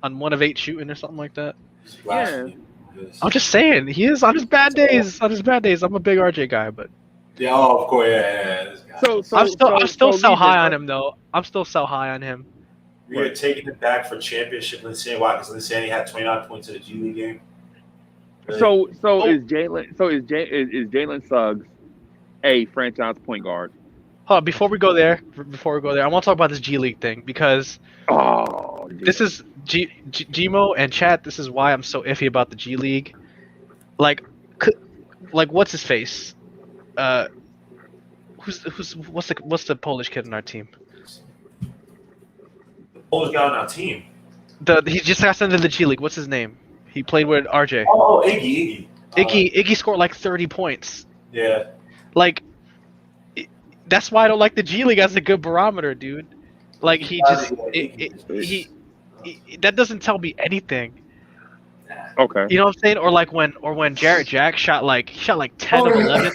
on 1 of 8 shooting or something like that. I'm Yeah. just saying, he is on his bad days. On his bad days, I'm a big RJ guy, but Yeah, of course, yeah. This guy. I'm still so high on him though. I'm still so high on him. We are taking it back for championship. Linsanity. Why? Because Linsanity had 29 points in the G League game. So is Jalen Suggs a franchise point guard? Hold on, before we go there, I want to talk about this G League thing because this is Gmo and chat. This is why I'm so iffy about the G League. Like what's his face? What's the Polish kid in our team? Polish guy on our team. He just got sent into the G League. What's his name? He played with RJ. Oh, Iggy. Iggy scored like 30 points. Yeah. Like, that's why I don't like the G League as a good barometer, dude. Like he just that doesn't tell me anything. Okay. You know what I'm saying? Or when Jarrett Jack shot like 10 of 11.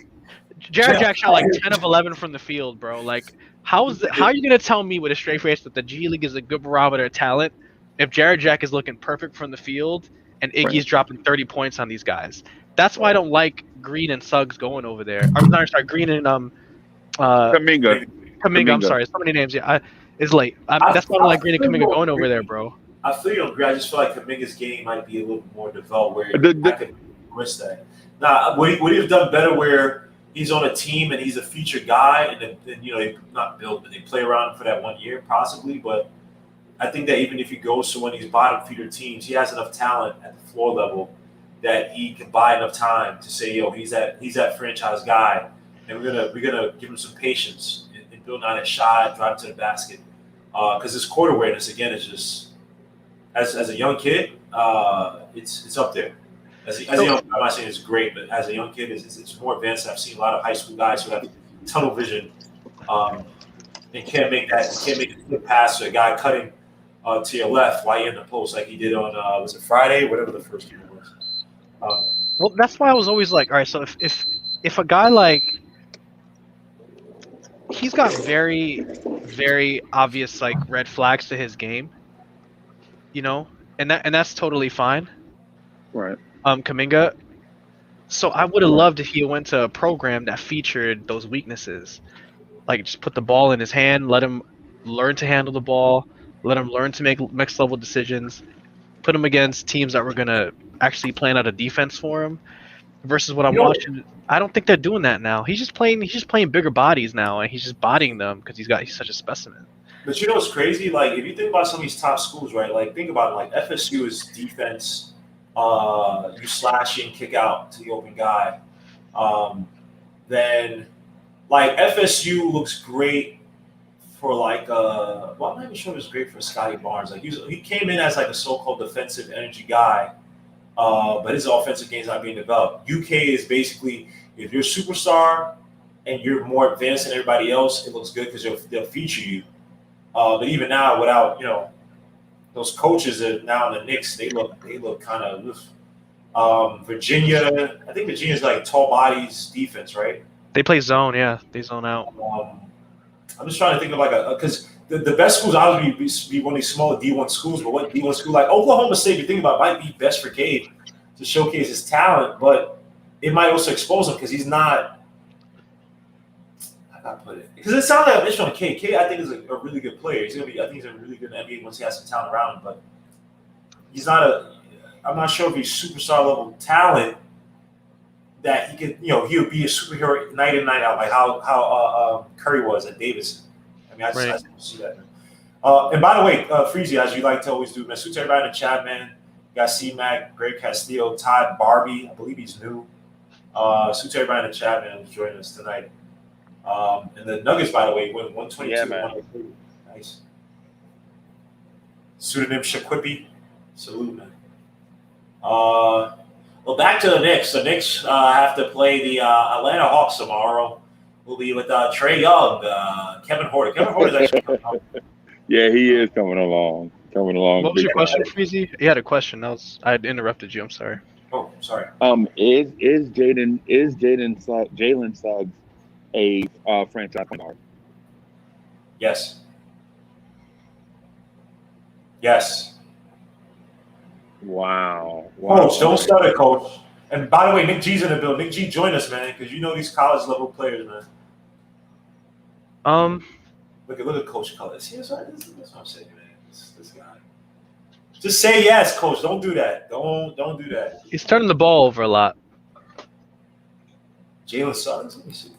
Jarrett Jack shot like 10 of 11 from the field, bro. Like how are you gonna tell me with a straight face that the G League is a good barometer of talent if Jarrett Jack is looking perfect from the field and Iggy's dropping 30 points on these guys? That's why I don't like Green and Suggs going over there. I'm sorry, Green and Kuminga. I'm sorry, so many names. Yeah, it's late. That's why I don't like Green and Kuminga going over there, bro. I feel you agree. I just feel like Kuminga's game might be a little more developed where I could risk that. Now, would he have done better where he's on a team and he's a featured guy and then they not build, but they play around him for that 1 year possibly. But I think that even if he goes to one of these bottom feeder teams, he has enough talent at the floor level that he can buy enough time to say, he's that franchise guy, and we're gonna give him some patience and build on his shot, drive to the basket. Because his court awareness again is just as a young kid, it's up there. As a young, I'm not saying it's great, but as a young kid, it's more advanced. I've seen a lot of high school guys who have tunnel vision and can't make a good pass to a guy cutting to your left while you're in the post like he did on was it Friday, whatever the first game was. Well, that's why I was always like, all right, so if a guy like he's got very, very obvious like red flags to his game, and that's totally fine. Right. Kuminga. So I would have loved if he went to a program that featured those weaknesses. Like just put the ball in his hand, let him learn to handle the ball, let him learn to make next level decisions, put him against teams that were gonna actually plan out a defense for him. Versus what I'm watching, I don't think they're doing that now. He's just playing bigger bodies now, and he's just bodying them because he's such a specimen. But you know what's crazy? Like if you think about some of these top schools, right? Like think about it. Like FSU is defense. You slash in, kick out to the open guy. Then, like FSU looks great for like I'm not even sure it was great for Scotty Barnes. Like he came in as like a so-called defensive energy guy, but his offensive game is not being developed. UK is basically if you're a superstar and you're more advanced than everybody else, it looks good because they'll feature you. But even now, without those coaches that now in the Knicks, they look kind of Virginia. I think Virginia's like tall bodies defense, right? They play zone, yeah. They zone out. I'm just trying to think of like because the best schools obviously be one of these smaller D1 schools, but what D1 school like Oklahoma State, you think about might be best for Gabe to showcase his talent, but it might also expose him because he's not. Put it because it sounds like I'm interested on K. K, I think is a really good player. I think he's a really good NBA once he has some talent around him. But he's not I'm not sure if he's superstar level talent that he could. He would be a superhero night in night out, like how Curry was at Davidson. I mean, I just see that. And by the way, Freezy, as you like to always do, man, suits everybody in the chat, man. You got C-Mac, Greg Castillo, Todd Barbie. I believe he's new. Salute to everybody in the chat, man, who's joining us tonight. And the Nuggets, by the way, win 122 to 103. Nice. Pseudonym Shaquippy. Salute, man. Well, back to the Knicks. The Knicks have to play the Atlanta Hawks tomorrow. We'll be with Trae Young, Kevin Porter. Kevin Porter's actually coming up. Yeah, he is coming along. What was your question, Freezy? You had a question. I had interrupted you. I'm sorry. Oh, sorry. Is Jalen Suggs a franchise point guard? Yes. Yes. Wow. Coach, don't start it, Coach. And by the way, Nick G's in the building. Nick G, join us, man, because you know these college level players, man. Look at Coach Color. See, that's what I'm saying, man. This guy. Just say yes, Coach. Don't do that. Don't do that. He's turning the ball over a lot. Jalen Suggs. Let me see.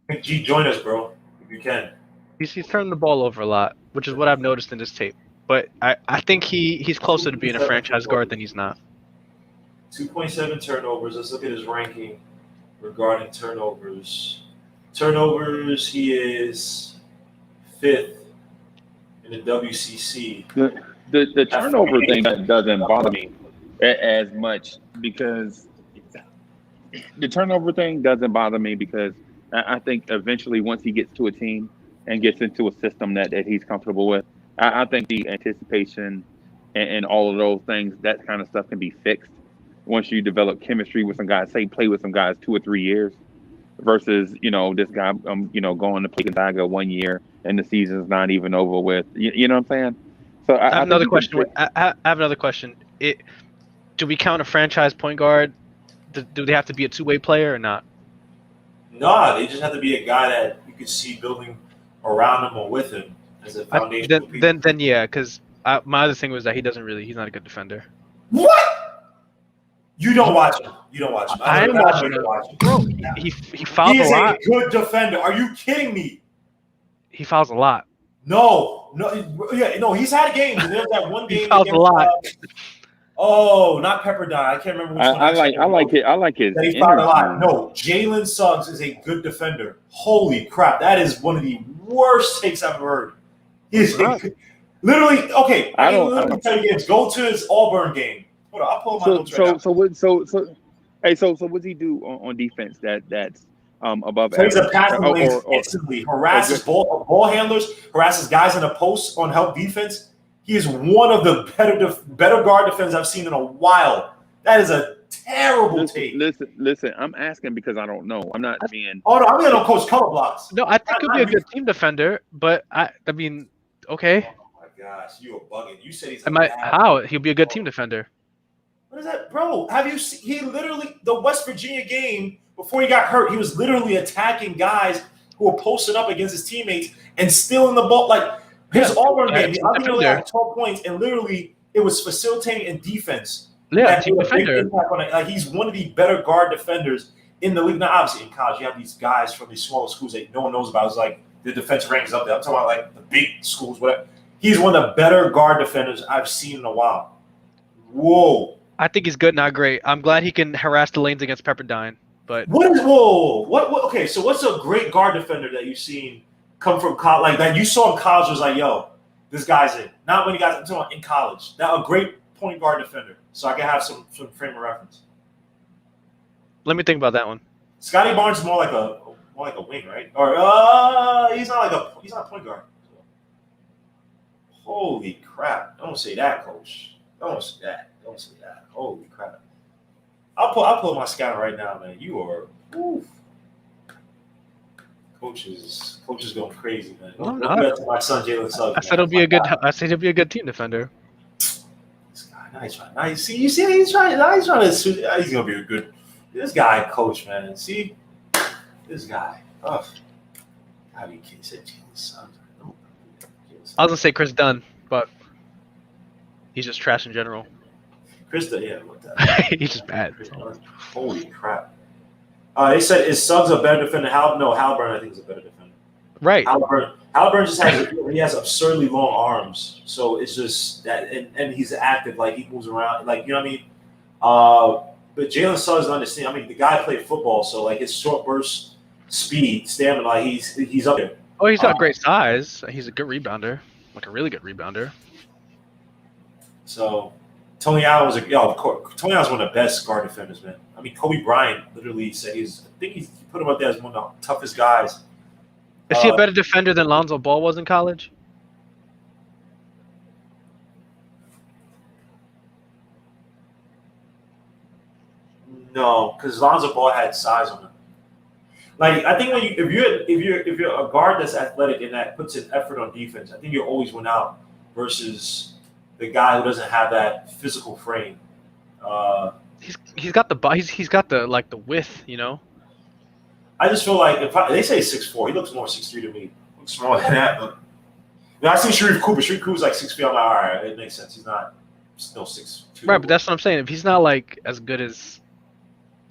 Nick G, join us, bro, if you can. He's turning the ball over a lot, which is what I've noticed in this tape. But I think he's closer to being a franchise guard than he's not. 2.7 turnovers. Let's look at his ranking regarding turnovers. Turnovers, he is 5th in the WCC. The turnover thing doesn't bother me as much because the turnover thing doesn't bother me because I think eventually once he gets to a team and gets into a system that he's comfortable with, I think the anticipation and all of those things, that kind of stuff can be fixed once you develop chemistry with some guys, say play with some guys 2 or 3 years versus, this guy, going to play Gonzaga 1 year and the season's not even over with. You know what I'm saying? So I have another question. I have another question. Do we count a franchise point guard? Do they have to be a two-way player or not? No, they just have to be a guy that you could see building around him or with him as a foundation. Then yeah, because my other thing was that he's not a good defender. What? You don't watch him. I am watching him. Bro, he fouls a lot. He is a good defender. Are you kidding me? He fouls a lot. No, he's had games. There's that one game. He fouls a lot. Not Pepperdine. I can't remember which one. I like his. He fouled a lot. No, Jalen Suggs is a good defender. Holy crap! That is one of the worst takes I've ever heard. He's literally okay. I don't tell you games. Go to his Auburn game. Hold on, I'll pull my notes right now. So what does he do on defense that's above average? He's a passing lane instantly, harasses ball handlers, harasses guys in the post on help defense. He is one of the better guard defenders I've seen in a while. That is a terrible take. Listen. I'm asking because I don't know. I'm not being. Oh no, I'm going to coach color blocks. No, I think he'll be a good team defender, but I mean, okay. Oh my gosh, you are bugging. You said he's. How he'll be a good team defender? What is that, bro? Have you seen? He literally the West Virginia game before he got hurt. He was literally attacking guys who were posting up against his teammates and stealing the ball. Like his Auburn game, I think he had 12 points, and literally it was facilitating and defense. Yeah, team defender. Like he's one of the better guard defenders in the league. Now, obviously, in college, you have these guys from these smaller schools that no one knows about. It's like the defensive rankings up there. I'm talking about like the big schools, whatever. He's one of the better guard defenders I've seen in a while. Whoa. I think he's good, not great. I'm glad he can harass the lanes against Pepperdine. But what? Okay, so what's a great guard defender that you've seen come from college, like that you saw in college was like, yo, this guy's in. Not when you guys, I'm talking about in college. Now a great point guard defender, so I can have some frame of reference. Let me think about that one. Scotty Barnes is more like a wing, right? Or he's not a point guard. Holy crap! Don't say that, coach. Don't say that. Holy crap! I'll pull my scout right now, man. You are, oof. Coach is going crazy, man. No, to my son Jalen Suggs. I said he'll be a good team defender. This guy, now he's trying. Now you see, he's trying to. He's gonna be a good. This guy, coach, man. See, this guy. Oh, how you can't say Jalen Suggs? I was gonna say Chris Dunn, but he's just trash in general. Chris Dunn, yeah, what that? He's just bad. Holy crap! They said, is Suggs a better defender? No, Halburn, I think, is a better defender. Right. Halliburton just has absurdly long arms, so it's just that, and he's active, like he moves around, like you know what I mean. But Jalen Suggs understand. I mean, the guy played football, so like his short burst speed, stamina, like he's up there. Oh, he's got great size. He's a good rebounder, like a really good rebounder. So Tony Allen was of course. Tony Allen's one of the best guard defenders, man. I mean, Kobe Bryant literally said he put him up there as one of the toughest guys. Is he a better defender than Lonzo Ball was in college? No, because Lonzo Ball had size on him. Like I think if you're a guard that's athletic and that puts an effort on defense, I think you always win out versus the guy who doesn't have that physical frame. He's got the like the width, you know. I just feel like they say 6'4", he looks more 6'3" to me. He looks smaller than that, but I see Sharif Cooper. Sharif Cooper's like 6 feet. I'm like, all right, it makes sense. He's not still 6'2". Right, but that's what I'm saying. If he's not like as good as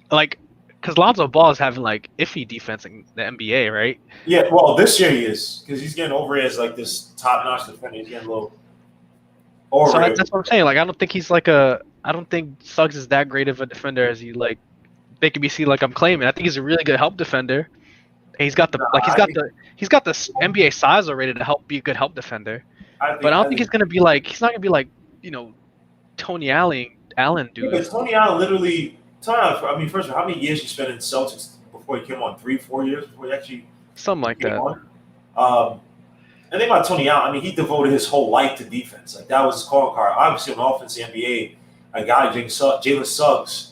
like, because Lonzo Ball is having like iffy defense in the NBA, right? Yeah, well, this year he is because he's getting over as like this top-notch defender. He's getting a little over. So that's what I'm saying. Like, I don't think Suggs is that great of a defender as you like. They could be seen like I'm claiming. I think he's a really good help defender. And he's got the NBA size already to be a good help defender. But I don't think he's gonna be like he's not gonna be like, you know, Tony Allen dude. Yeah, but Tony Allen literally. I mean, first of all, how many years you spent in Celtics before he came on? 3-4 years before he actually something like that. And think about Tony Allen. I mean, he devoted his whole life to defense. Like that was his calling card. Obviously, on offense, the NBA, a guy Jalen Suggs,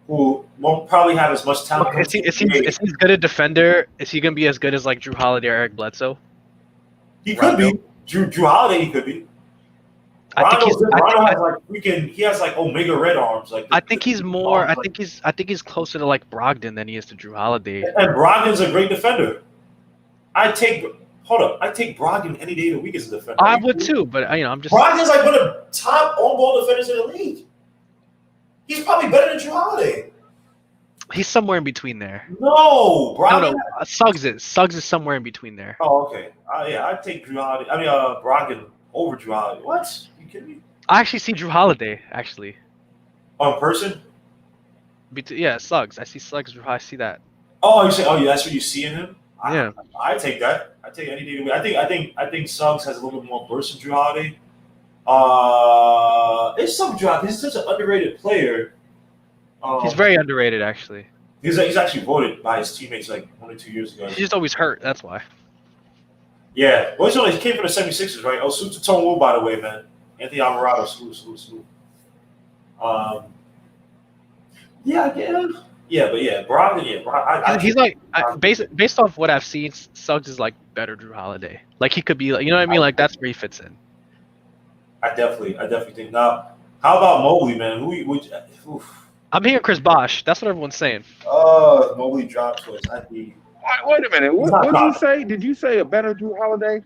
who won't probably have as much talent. Is he as good a defender? Is he gonna be as good as like Drew Holiday or Eric Bledsoe? He could be. Drew Holiday. He could be. He has like Omega Red arms. Like I think he's more. I think he's closer to like Brogdon than he is to Drew Holiday. And Brogdon's a great defender. I take Brogdon any day of the week as a defender. I would too, but I'm just. Brogdon's like one of the top on-ball defenders in the league. He's probably better than Drew Holiday. He's somewhere in between there. No, Brogdon. No. Suggs is somewhere in between there. Oh, okay. Yeah, I'd take Drew Holiday. I mean, Brogdon over Drew Holiday. What? Are you kidding me? I actually see Drew Holiday actually. Oh, in person? Yeah, Suggs. I see Suggs. I see that. Oh, you say? Oh, yeah. That's what you see in him. Yeah. I take that. I take any day of the week. I think Suggs has a little bit more burst than Drew Holiday. It's some drop. He's such an underrated player. He's very underrated, actually. He's actually voted by his teammates like 1 or 2 years ago. He's just always hurt. That's why. Yeah. Well, he came from the 76ers, right? Oh, salute to Tone Wool, by the way, man. Anthony Alvarado, salute. Brogdon, he's like based off what I've seen, Suggs is like better Drew Holiday. Like he could be, like, you know what I mean? Like that's where he fits in. I definitely think. Now, how about Mobley, man? I'm hearing Chris Bosh. That's what everyone's saying. Mobley dropped twice. Wait a minute. What did you say? Did you say a better Drew Holiday?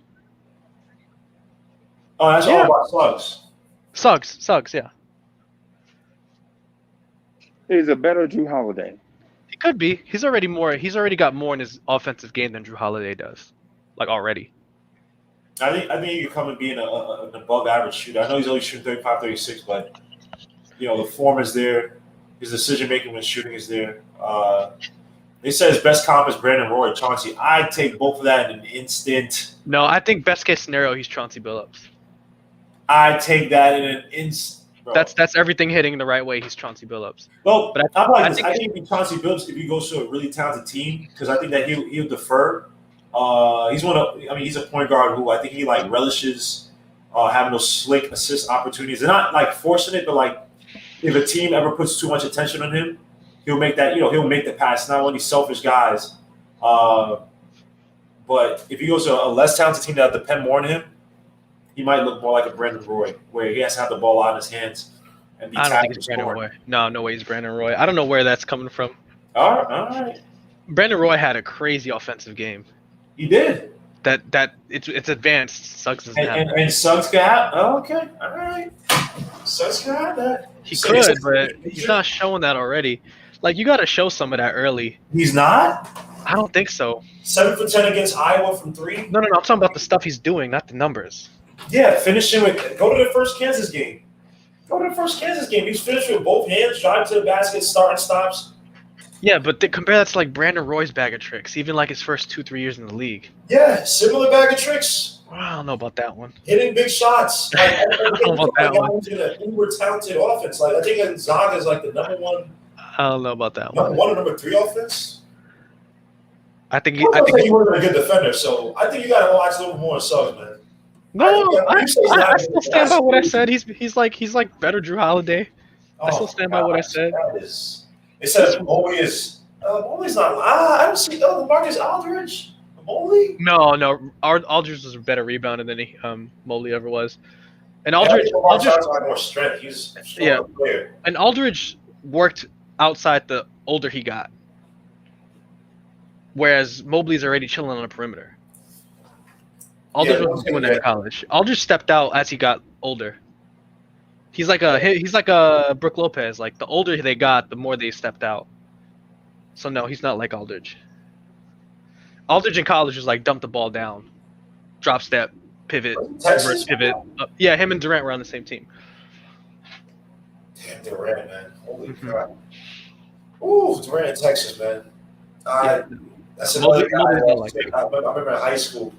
Oh, that's all about Suggs. Suggs, yeah. He's a better Drew Holiday. He could be. He's already got more in his offensive game than Drew Holiday does. Like already. I think he could come and be an above average shooter. I know he's only shooting 35, 36, but the form is there. His decision making when shooting is there. They said his best comp is Brandon Roy, Chauncey. I'd take both of that in an instant. No, I think best case scenario he's Chauncey Billups. I take that in an instant. That's everything hitting the right way. He's Chauncey Billups. Well, but I think Chauncey Billups if he goes to a really talented team because I think that he'll defer. He's a point guard who I think he like relishes having those slick assist opportunities. They're not like forcing it, but like if a team ever puts too much attention on him, he'll make that. He'll make the pass. Not one of these selfish guys. But if he goes to a less talented team that depend more on him, he might look more like a Brandon Roy, where he has to have the ball out in his hands and be I don't think it's Brandon Roy. No way he's Brandon Roy. I don't know where that's coming from. All right. Brandon Roy had a crazy offensive game. He did. That it's advanced. Suggs doesn't have and Suggs got okay. All right. Suggs got that. He could, but he's not showing that already. Like you got to show some of that early. He's not. I don't think so. 7 for 10 against Iowa from 3. No. I'm talking about the stuff he's doing, not the numbers. Yeah, finishing with. Go to the first Kansas game. He's finished with both hands, drive to the basket, starting stops. Yeah, but compare that to like Brandon Roy's bag of tricks, even like his first 2-3 years in the league. Yeah, similar bag of tricks. I don't know about that one. Hitting big shots. Like, I don't know about that one. In an uber talented offense. Like I think Gonzaga is like the number one. I don't know about that Number one. 1 or number 3 offense. I think he would have been a good defender. So I think you got to watch a little more of Suggs, man. I still stand by what I said. He's like better Drew Holiday. I still stand by what I said. It says Mobley is. Mobley's not. I don't see. Marcus Aldridge. Mobley. No. Aldridge was a better rebounder than Mobley ever was. And Aldridge has more strength. He's a strong player. And Aldridge worked outside the older he got, whereas Mobley's already chilling on the perimeter. Aldridge wasn't doing that in college. Aldridge stepped out as he got older. He's like a Brook Lopez. Like the older they got, the more they stepped out. So no, he's not like Aldridge. Aldridge in college was like dump the ball down, drop step, pivot, reverse pivot. Yeah, him and Durant were on the same team. Damn, Durant, man. Holy crap. Ooh, Durant in Texas, man. That's another guy. I remember in high school.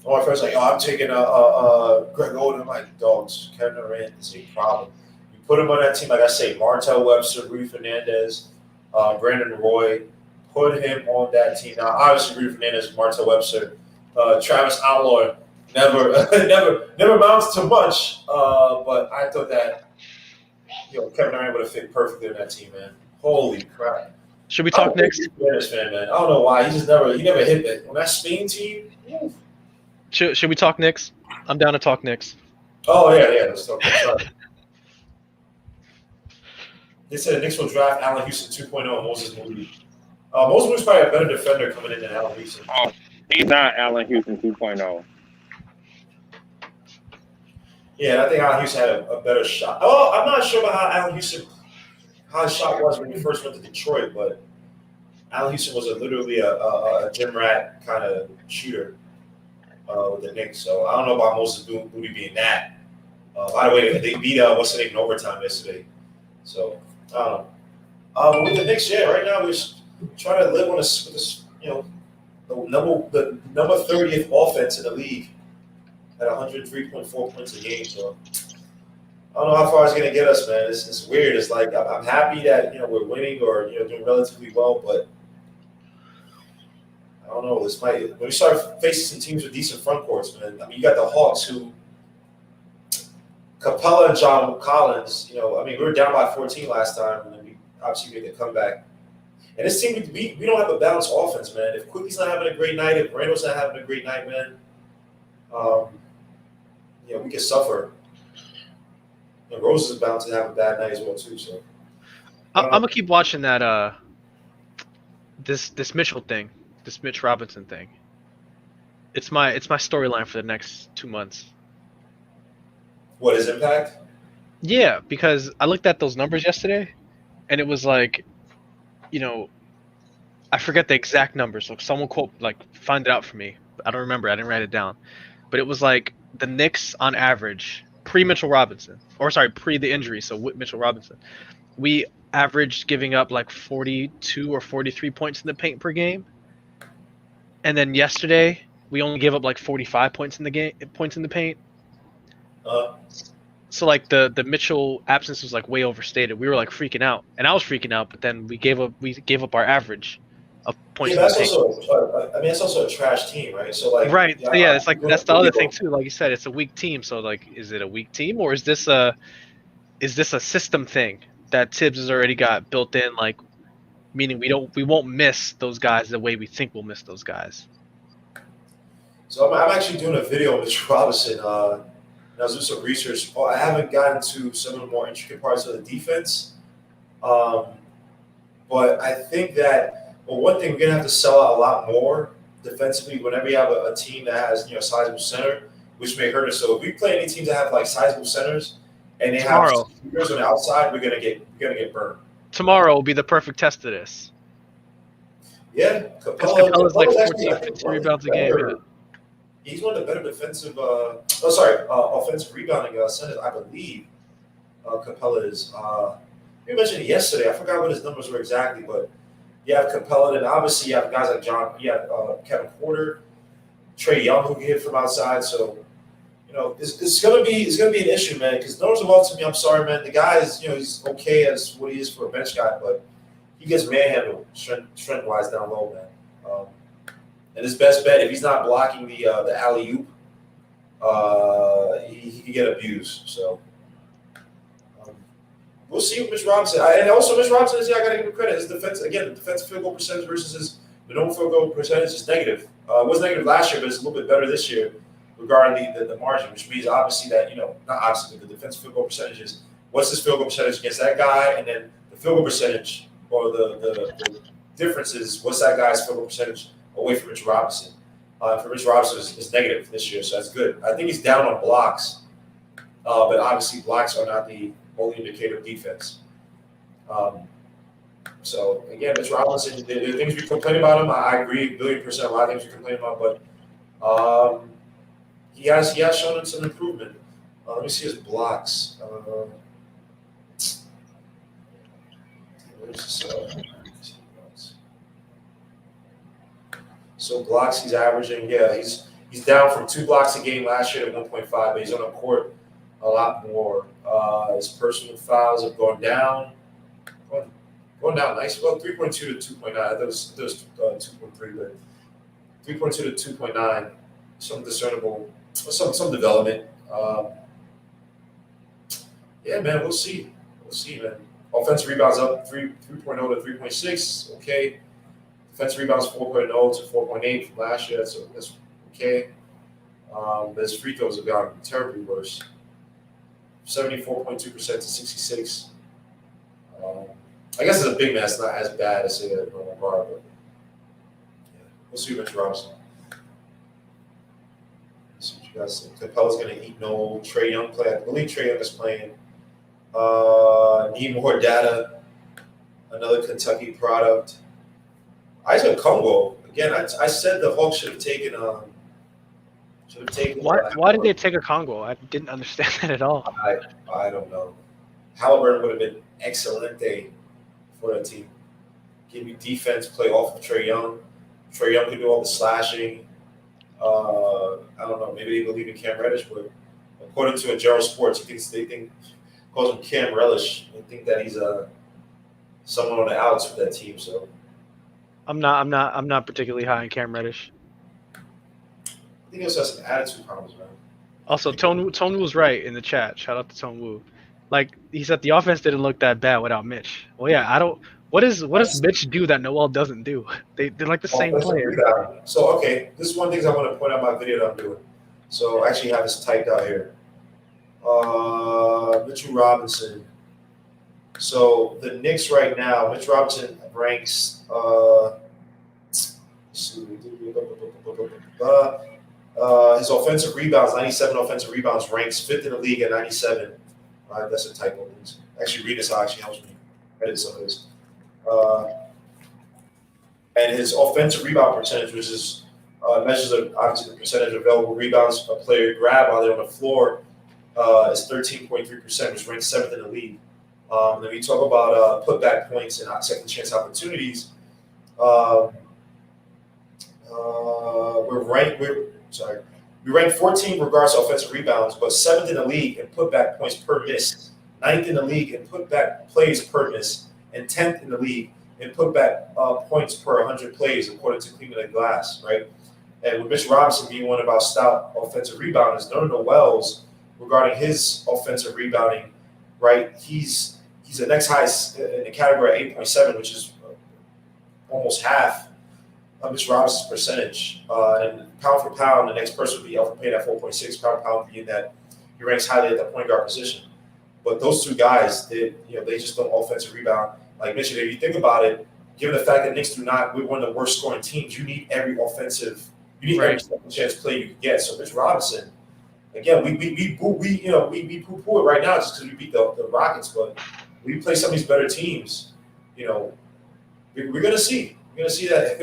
My friends like, I'm taking Greg Oden. I'm like, dogs. Kevin Durant is a problem. You put him on that team, like I say, Martel Webster, Rudy Fernandez, Brandon Roy. Put him on that team. Now, obviously, Rudy Fernandez, Martel Webster, Travis Outlaw never amounts to much. But I thought that Kevin Durant would have fit perfectly in that team, man. Holy crap! Should we talk Knicks? Fan, man. I don't know why he never hit that on that Spain team. Oof. Should we talk Knicks? I'm down to talk Knicks. Oh yeah. Let's talk. They said the Knicks will draft Allen Houston 2.0 and Moses Moody. Moses Moody's probably a better defender coming in than Allen Houston. Oh, he's not Allen Houston 2.0. Yeah, I think Allen Houston had a better shot. Oh, I'm not sure about how his shot was when he first went to Detroit, but Allen Houston was literally a gym rat kind of shooter with the Knicks. So I don't know about Moses Moody being that. By the way, they beat what's the name in overtime yesterday. So I don't know. With the Knicks, right now we're trying to live with this, the number 30th offense in the league at 103.4 points a game. So I don't know how far it's going to get us, man. It's weird. It's like I'm happy that we're winning or doing relatively well, but I don't know. This might when we start facing some teams with decent front courts, man. I mean, you got the Hawks who Capella and John Collins. We were down by 14 last time, and then we obviously made the comeback. And this team, we don't have a balanced offense, man. If Quickly's not having a great night, if Randall's not having a great night, man, we can suffer. And Rose is bound to have a bad night as well too. So I'm gonna keep watching that this Mitchell thing, this Mitch Robinson thing. It's my storyline for the next 2 months. What is impact? Yeah, because I looked at those numbers yesterday, and it was like, I forget the exact numbers. So someone find it out for me. I don't remember. I didn't write it down, but it was like the Knicks on average pre Mitchell Robinson, pre the injury. So with Mitchell Robinson, we averaged giving up like 42 or 43 points in the paint per game, and then yesterday we only gave up like 45 points in the paint. So like the Mitchell absence was like way overstated. We were like freaking out, and I was freaking out. But then we gave up our average of points. Yeah, that's also a trash team, right? So like, right. Yeah, it's like that's the other thing too. Like you said, it's a weak team. So like, is it a weak team or is this a system thing that Thibs has already got built in? Like, meaning we won't miss those guys the way we think we'll miss those guys. So I'm actually doing a video on Mitch Robinson. I was doing some research. I haven't gotten to some of the more intricate parts of the defense. But I think that, one thing, we're going to have to sell out a lot more defensively whenever you have a team that has, sizable center, which may hurt us. So if we play any teams that have, like, sizable centers and they have shooters on the outside, we're going to get burned. Tomorrow will be the perfect test of this. Yeah, Because Capella's like Capella's 14, actually, I think, 15 one of the rebounds a game. Yeah. better. He's one of the better defensive. Offensive rebounding centers, I believe. Capella is. You mentioned it yesterday. I forgot what his numbers were exactly, but you have Capella, and obviously you have guys like John. You have Kevin Porter, Trey Young, who can hit from outside. So it's gonna be an issue, man. Because Noah Jamal, to me, I'm sorry, man. The guy is, he's okay as what he is for a bench guy, but he gets manhandled strength wise down low, man. And his best bet, if he's not blocking the alley oop, he could get abused. So we'll see with Mitch Robinson. And also, Mitch Robinson I got to give him credit. His defense, again, the defensive field goal percentage versus the normal field goal percentage is negative. It was negative last year, but it's a little bit better this year regarding the margin, which means obviously that, not obviously, but the defensive field goal percentage is what's his field goal percentage against that guy, and then the field goal percentage or the difference is what's that guy's field goal percentage away from Mitch Robinson. For Mitch Robinson is negative this year, so that's good. I think he's down on blocks, but obviously blocks are not the only indicator of defense. So again, Mitch Robinson, the things we complain about him, I agree, 1,000,000,000%. A lot of things we complain about, but he has shown some improvement. Let me see his blocks. So blocks, he's averaging. Yeah, he's down from 2 blocks a game last year to 1.5, but he's on the court a lot more. His personal fouls have gone down. Going down nice. Well, 3.2 to 2.9. I thought it was 2.3, but 3.2 to 2.9. Some discernible, some development. Yeah, man, we'll see. We'll see, man. Offensive rebounds up 3.0 to 3.6. Okay. Defensive rebounds 4.0 to 4.8 from last year. That's okay. But his free throws have gone terribly worse. 74.2% to 66. I guess it's a big man. It's not as bad as say a normal guard, but yeah, we'll see Mitch Robinson. Let's see what you guys think. Capella's going to eat no Trey Young play. I believe Trey Young is playing. Need more data. Another Kentucky product. Isaac Congo. Again, I said the Hawks should have taken. Why did they take a Congo? I didn't understand that at all. I don't know. Halliburton would have been excellent for that team. Give you defense, play off of Trey Young. Trey Young could do all the slashing. I don't know. Maybe they believe in Cam Reddish, but according to a Gerald Sports, they calls him Cam Relish. They think that he's someone on the outs for that team. So I'm not particularly high on Cam Reddish. I think he also has some attitude problems, man. Also, Tone Wu's right in the chat. Shout out to Tone Wu. Like he said, the offense didn't look that bad without Mitch. Well, yeah, I don't. What does Mitch do that Noel doesn't do? They're like the same player. So okay, this is one thing I want to point out in my video that I'm doing. So I actually have this typed out here. Mitchell Robinson. So the Knicks right now, Mitch Robinson ranks. His offensive rebounds, 97 offensive rebounds, ranks 5th in the league at 97. That's a typo. Actually, read this out actually helps me edit some of this. And his offensive rebound percentage, which is measures obviously the percentage of available rebounds a player grab while they're on the floor, is 13.3%, which ranks 7th in the league. Then we talk about putback points and second chance opportunities. We rank 14 regards to offensive rebounds, but 7th in the league in putback points per miss, 9th in the league in putback plays per miss, and 10th in the league in putback points per 100 plays, according to Cleveland Glass, right? And with Mitch Robinson being one of our stout offensive rebounders, Nerlens Wells, regarding his offensive rebounding, right? He's the next highest in the category at 8.7, which is almost half of Mitch Robinson's percentage. And pound for pound, the next person would be Elfrid Payton at 4.6 pound for pound, being that he ranks highly at the point guard position. But those two guys, they just don't offensive rebound. Like Mitch, if you think about it, given the fact that Knicks we're one of the worst scoring teams, you need every second chance play you can get. So Mitch Robinson, again, we poo-poo it right now just because we beat the Rockets, but we play some of these better teams, we're gonna see. You're gonna see that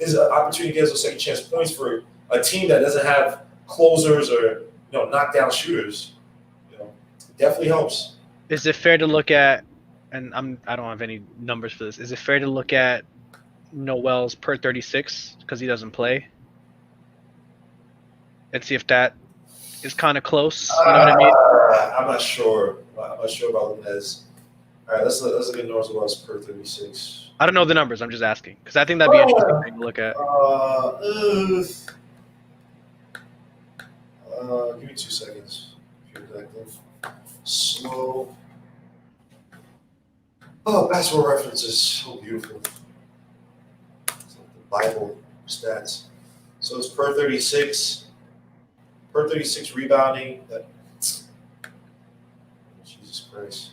his opportunity to get those second chance points for a team that doesn't have closers or knockdown shooters. Definitely helps. Is it fair to look at? And I don't have any numbers for this. Is it fair to look at Noel's per 36 because he doesn't play, and see if that is kind of close? You know what I mean? I'm not sure. I'm not sure about Linez. All right, let's look at Noel's per 36. I don't know the numbers. I'm just asking because I think that'd be an interesting thing to look at. Give me 2 seconds. Slow. Oh, basketball references, so beautiful. It's like the Bible stats. So it's per 36 rebounding. Jesus Christ.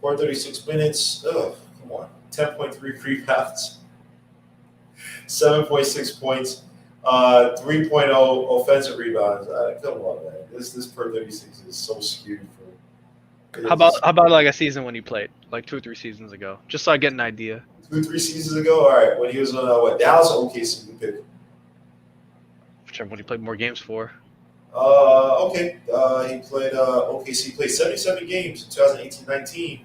Per 36 minutes. Oh, come on. 10.3 rebounds. 7.6 points. 3.0 offensive rebounds. Come on, man. This per 36 is so skewed for. How about like a season when he played, like 2 or 3 seasons ago, just so I get an idea. 2 or 3 seasons ago, all right. When he was on Dallas or OKC, you pick. Whichever one he played more games for. Okay. He played OKC. He played 77 games in 2018-19,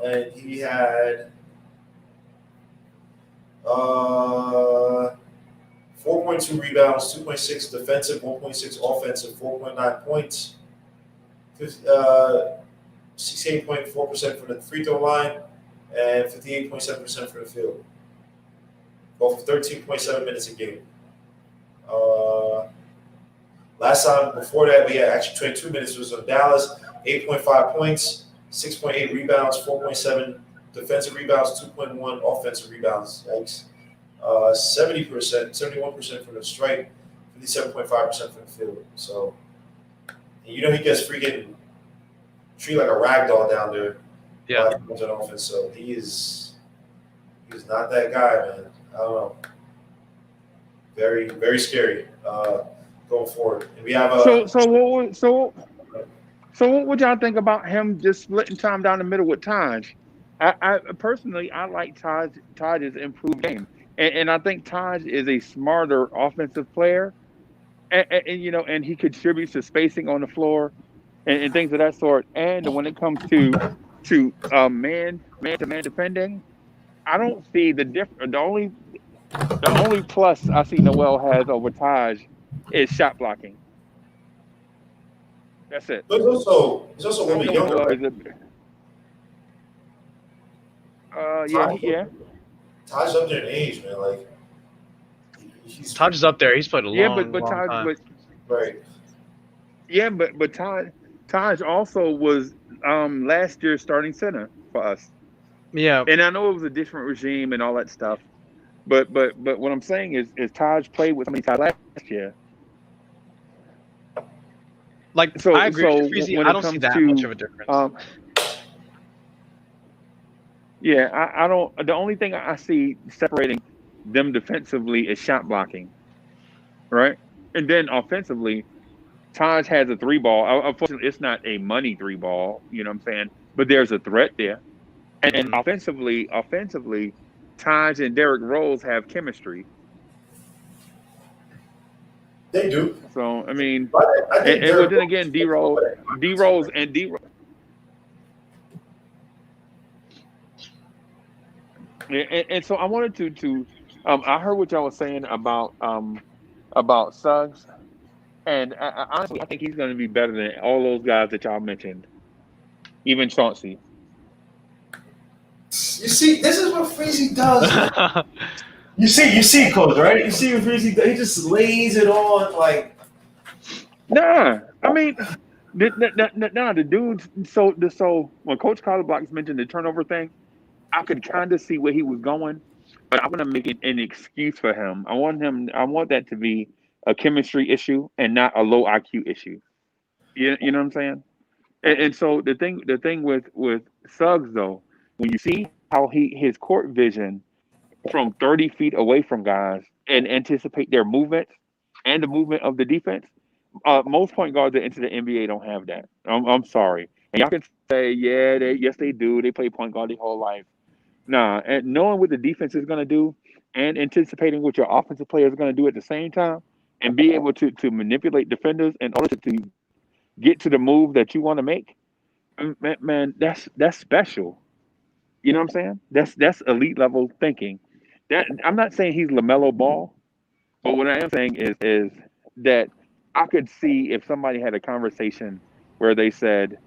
and he had 4.2 rebounds, 2.6 defensive, 1.6 offensive, 4.9 points. 68.4% from the free throw line and 58.7% from the field. Go for 13.7 minutes a game. Last time before that, we had actually 22 minutes. It was on Dallas, 8.5 points, 6.8 rebounds, 4.7 defensive rebounds, 2.1 offensive rebounds. Yikes. 70%, 71% from the strike, 57.5% from the field. So, he gets freaking treated like a rag doll down there. Yeah. On offense, so he's not that guy, man. I don't know. Very, very scary going forward. And we have So what would y'all think about him just splitting time down the middle with Taj? I personally like Taj's improved game, and I think Taj is a smarter offensive player. And he contributes to spacing on the floor and things of that sort. And when it comes to man-to-man defending, I don't see the difference. The only plus I see Noel has over Taj is shot blocking. That's it. But he's also a little bit younger. Yeah. Taj's up there in age, man. Like Taj is up there. He's played a long time. Right. Yeah, but Taj also was last year's starting center for us. Yeah. And I know it was a different regime and all that stuff. But what I'm saying is Taj played with somebody last year. Like so, I agree with Freezy. I don't see that much of a difference. I don't. The only thing I see separating them defensively is shot blocking, right? And then offensively, Taj has a 3-ball. Unfortunately, it's not a money 3-ball. You know what I'm saying? But there's a threat there. And offensively, Taj and Derrick Rose have chemistry. They do. So I mean, but then again, D Rose. And so I wanted to I heard what y'all was saying about Suggs, and honestly, I think he's going to be better than all those guys that y'all mentioned, even Chauncey. You see, this is what Freezy does. You see, Coach, right? You see what Freezy does? He just lays it on like. Nah, I mean, the dudes. So when Coach Collarblocks mentioned the turnover thing, I could kind of see where he was going, but I want to make it an excuse for him. I want that to be a chemistry issue and not a low IQ issue. You know what I'm saying? And so the thing with Suggs though, when you see how his court vision from 30 feet away from guys and anticipate their movement and the movement of the defense, most point guards that enter the NBA don't have that. I'm sorry, and y'all can say yes they do. They play point guard their whole life. Nah, and knowing what the defense is going to do and anticipating what your offensive player is going to do at the same time and be able to manipulate defenders in order to get to the move that you want to make, man, that's special. You know what I'm saying? That's elite level thinking. That I'm not saying he's LaMelo Ball, but what I am saying is that I could see if somebody had a conversation where they said,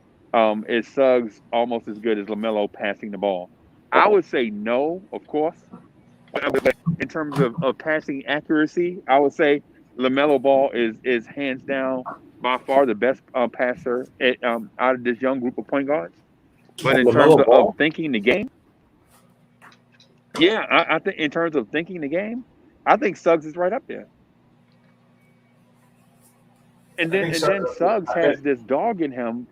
is Suggs almost as good as LaMelo passing the ball? I would say no, of course. But in terms of passing accuracy, I would say LaMelo Ball is hands down by far the best passer out of this young group of point guards. But in terms LaMelo of Ball. thinking the game, yeah, I think in terms of thinking the game, I think Suggs is right up there. And I then think and so. then Suggs has this dog in him.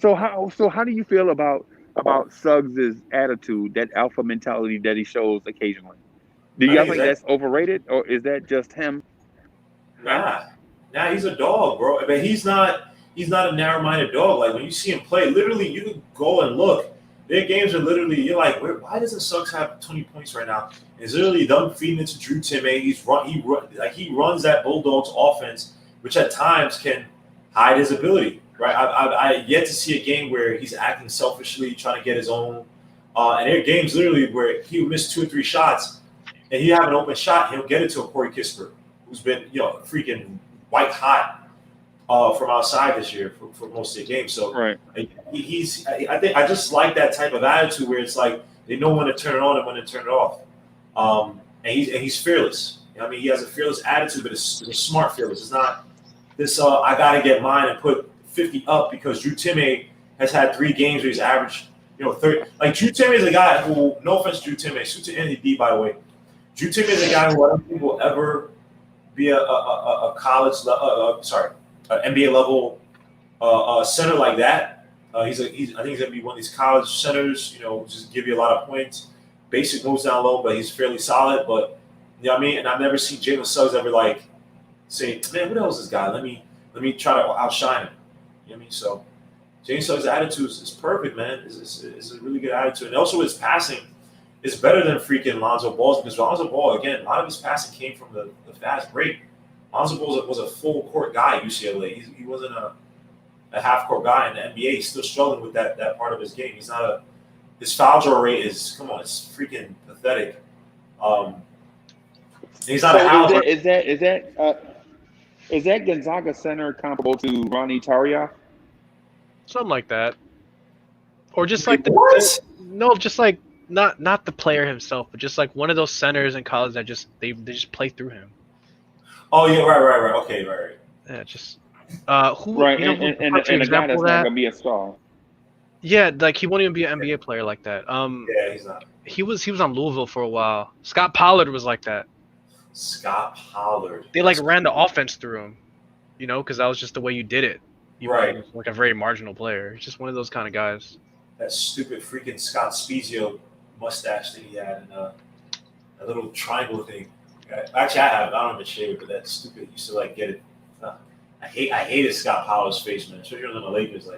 So how do you feel about Suggs's attitude, that alpha mentality that he shows occasionally? Do I y'all think think it's that's overrated, or is that just him? Huh? Nah, nah, he's a dog, bro. I mean, he's not a narrow-minded dog. Like when you see him play, literally, you can go and look. Their games are literally, you're like, why doesn't Suggs have 20 points right now? It's literally them feeding it to Drew Timme. He runs that Bulldogs offense, which at times can hide his ability. Right, I yet to see a game where he's acting selfishly, trying to get his own. And there are games literally where he'll miss 2 or 3 shots, and he have an open shot, he'll get it to a Corey Kispert, who's been, freaking white hot from outside this year for most of the game. So Right. I think I just like that type of attitude where it's like they know when to turn it on and when to turn it off. And he's fearless. You know what I mean, he has a fearless attitude, but it's a smart fearless. It's not this I got to get mine and put 50 up because Drew Timme has had 3 games where he's averaged, 30. Like Drew Timme is a guy who, no offense, Drew Timme, shoot to Anthony D, by the way. Drew Timme is a guy who I don't think will ever be a college, an NBA level center like that. I think he's gonna be one of these college centers. Just give you a lot of points, basic moves down low, but he's fairly solid. But you know what I mean. And I've never seen Jalen Suggs ever like say, "Man, what the hell is this guy? Let me try to outshine him." You know what I mean? So Jalen Suggs' attitude is perfect, man. It's a really good attitude, and also his passing is better than freaking Lonzo Ball's because Lonzo Ball, again, a lot of his passing came from the fast break. Lonzo Ball was a full court guy at UCLA. He wasn't a half court guy in the NBA. He's still struggling with that part of his game. He's not his foul draw rate is it's freaking pathetic. He's not a house. Is that Gonzaga center comparable to Ronnie Tariaf? Something like that, or just like just like not the player himself, but just like one of those centers in college that they just play through him. Oh yeah, right. Okay, right. Yeah, just who right, and a guy that's not gonna be a star. Yeah, like he won't even be an NBA player like that. Yeah, he's not. He was on Louisville for a while. Scott Pollard was like that. Scott Pollard. They ran the offense through him, because that was just the way you did it. Right. Like a very marginal player. He's just one of those kind of guys. That stupid freaking Scott Spezio mustache that he had and a little triangle thing. Actually, I have it. I don't even shave it, but that stupid used to get it. I hated Scott Pollard's face, man. Especially on the Lakers.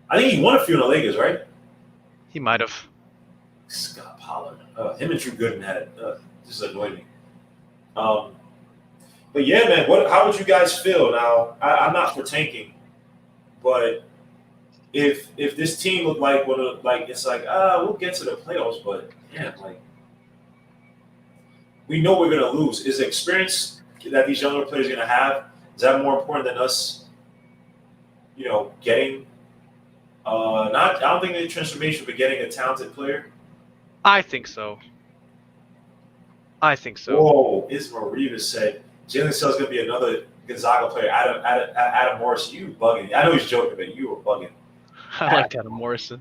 I think he won a few on the Lakers, right? He might have. Scott Pollard. Him and Drew Gooden had it. Just annoyed me. But yeah, man. How would you guys feel now? I'm not for tanking, but if this team looked like we'll get to the playoffs, but yeah, we know we're gonna lose. Is the experience that these younger players are gonna have, is that more important than us? Getting I don't think any transformation, but getting a talented player. I think so. Whoa! Ismail Rivas said Jalen Suggs is gonna be another Gonzaga player. Adam Morris, you bugging? I know he's joking, but you were bugging. I like Adam Morrison.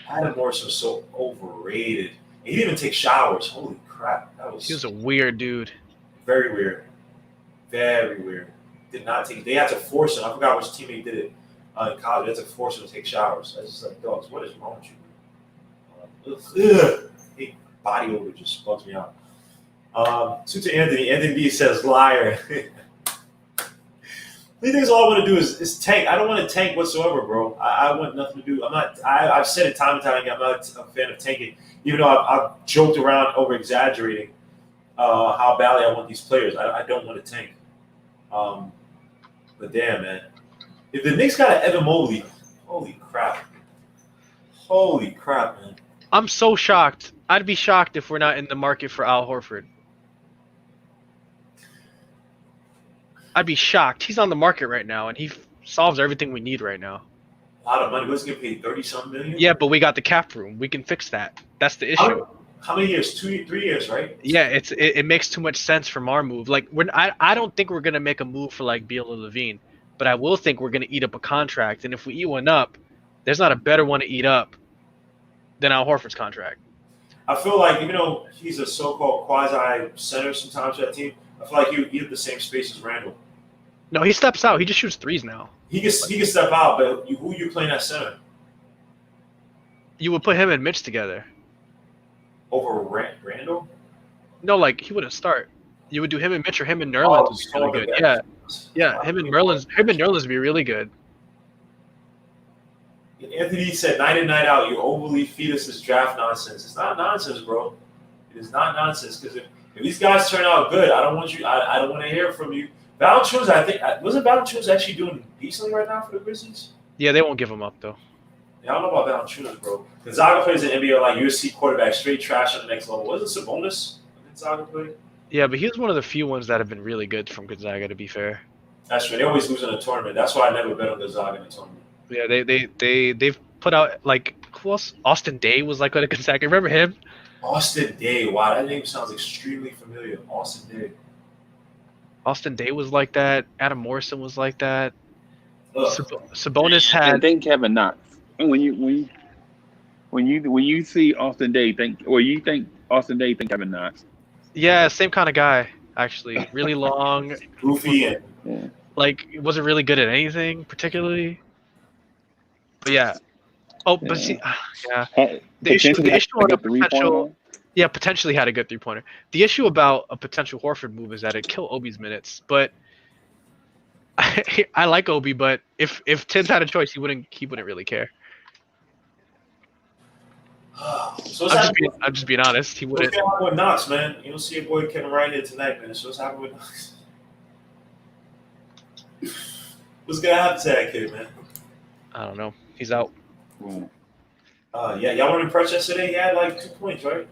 Adam Morrison was so overrated. He didn't even take showers. Holy crap! He was a weird dude. Very weird. Very weird. Did not take. They had to force him. I forgot which teammate did it in college. They had to force him to take showers. I was just like, dogs, what is wrong with you? Hey, body odor just bugs me out. To Anthony. Anthony B says liar. These things all I want to do is tank. I don't want to tank whatsoever, bro. I want nothing to do. I'm not. I've said it time and time again. I'm not a fan of tanking, even though I've joked around over exaggerating how badly I want these players. I don't want to tank. But damn, man, if the Knicks got an Evan Mobley, holy crap, man. I'm so shocked. I'd be shocked if we're not in the market for Al Horford. I'd be shocked. He's on the market right now, and he solves everything we need right now. A lot of money. What's getting paid? 30-something million? Yeah, but we got the cap room. We can fix that. That's the issue. How many years? 3 years, right? Yeah, it makes too much sense from our move. Like I don't think we're gonna make a move for like Beal or Levine, but I will think we're gonna eat up a contract. And if we eat one up, there's not a better one to eat up than Al Horford's contract. I feel like even though he's a so-called quasi center sometimes for that team, I feel like he would eat up the same space as Randall. No, he steps out. He just shoots threes now. He can step out, but who you playing at center? You would put him and Mitch together. Over Randall? No, like he wouldn't start. You would do him and Mitch or him and Nerlens would be really good. Yeah. Him and Nerlens would be really good. Anthony said, night in, night out, you overly feed us this draft nonsense. It's not nonsense, bro. It is not nonsense because if these guys turn out good, I don't want to hear from you. Valanciunas, I think wasn't Valanciunas actually doing decently right now for the Grizzlies? Yeah, they won't give him up though. Yeah, I don't know about Valanciunas, bro. Gonzaga plays in NBA like USC quarterback, straight trash on the next level. Wasn't Sabonis Gonzaga play? Yeah, but he was one of the few ones that have been really good from Gonzaga. To be fair. That's right. They always lose in a tournament. That's why I never bet on Gonzaga in a tournament. Yeah, they've put out like who else? Austin Day was like on a Gonzaga. Remember him? Austin Day. Wow, that name sounds extremely familiar. Austin Day was like that. Adam Morrison was like that. Sabonis had. And then Kevin Knox. When you see Austin Day, think Austin Day, think Kevin Knox. Yeah, same kind of guy. Actually, really long, goofy, and like wasn't really good at anything particularly. But yeah. Oh, but see, yeah. The issue on a potential. Yeah, potentially had a good 3-pointer. The issue about a potential Horford move is that it kill Obi's minutes. But I like Obi, but if Tibbs had a choice, he wouldn't really care. So I'm just being honest. He wouldn't. What's happening with Knox, man? You don't see your boy Kevin right here tonight, man. So what's happening with Knox? What's gonna happen to that kid, man? I don't know. He's out. Yeah, y'all were impressed yesterday. He had like 2 points, right?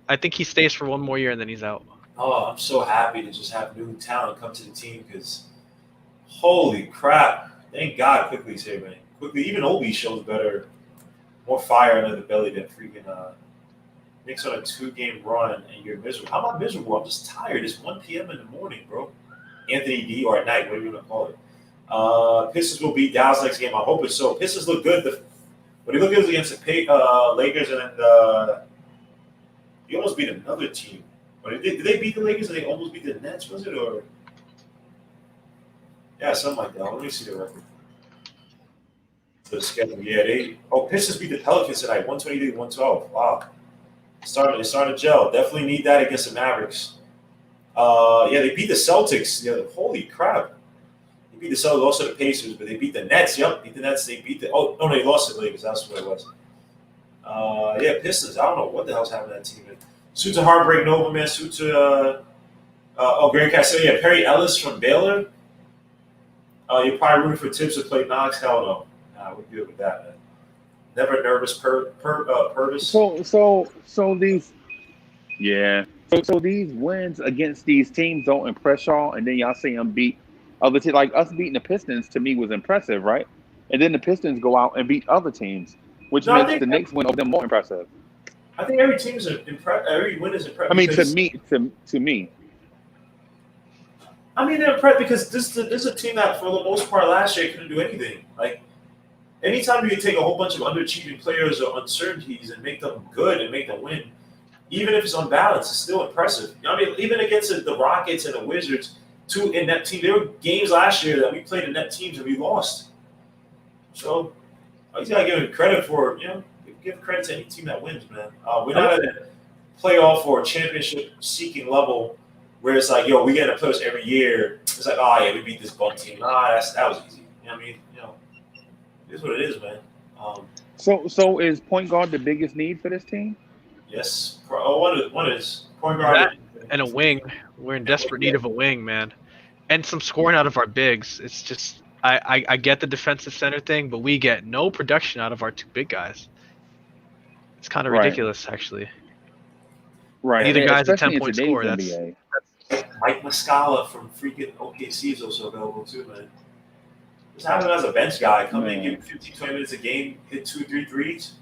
I think he stays for one more year and then he's out. Oh, I'm so happy to just have new talent come to the team because, holy crap! Thank God, Quickly's here, man. Quickly, even Obi shows better, more fire under the belly than freaking Knicks on a 2-game run and you're miserable. How am I miserable? I'm just tired. It's 1 p.m. in the morning, bro. Anthony D, or at night, whatever you want to call it. Pistons will beat Dallas next game. I hope it's so. Pistons look good. But they look good against the Lakers, and then they almost beat another team. But did they beat the Lakers and they almost beat the Nets, was it? Or yeah, something like that. Let me see the record. The schedule. Yeah, Pistons beat the Pelicans tonight, 128-112. Wow. It's starting to gel. Definitely need that against the Mavericks. Yeah, they beat the Celtics. Yeah, holy crap. They beat the Celtics, also the Pacers, but they beat the Nets. Yep, beat the Nets. They beat they lost to the Lakers. That's what it was. Yeah, Pistons. I don't know what the hell's happening to that team. Suits a heartbreak Nova, man. Suits a Grant Castillo. Yeah, Perry Ellis from Baylor. You're probably rooting for Thibs to play Knox. Hell no. Nah, we're good with that, man. Never nervous, Purvis. So these, yeah. So these wins against these teams don't impress y'all, and then y'all see them beat other teams. Like us beating the Pistons to me was impressive, right? And then the Pistons go out and beat other teams, which makes the Knicks win over them more impressive. I think every team is impressive. Every win is impressive. I mean, to me. I mean, they're impressed because this is a team that, for the most part, last year couldn't do anything. Like, anytime you can take a whole bunch of underachieving players or uncertainties and make them good and make them win, even if it's unbalanced, it's still impressive. You know what I mean? Even against the Rockets and the Wizards, two in that team, there were games last year that we played in net teams and we lost. So, I just got to give him credit for, give credit to any team that wins, man. We're not at a playoff or championship-seeking level Where it's like, yo, we get a push every year. It's like, oh yeah, we beat this bum team. Nah, that was easy. You know what I mean? It is what it is, man. So is point guard the biggest need for this team? Yes. One is point guard That and a wing. We're in desperate need of a wing, man, and some scoring out of our bigs. It's just I get the defensive center thing, but we get no production out of our two big guys. It's kind of ridiculous, actually. Right. Neither guy's a Especially in 10-point today's scorer. NBA. Mike Muscala from freaking OKC is also available too, man. Just have him as a bench guy. Come in, give him 15, 20 minutes a game, hit 2-3 threes,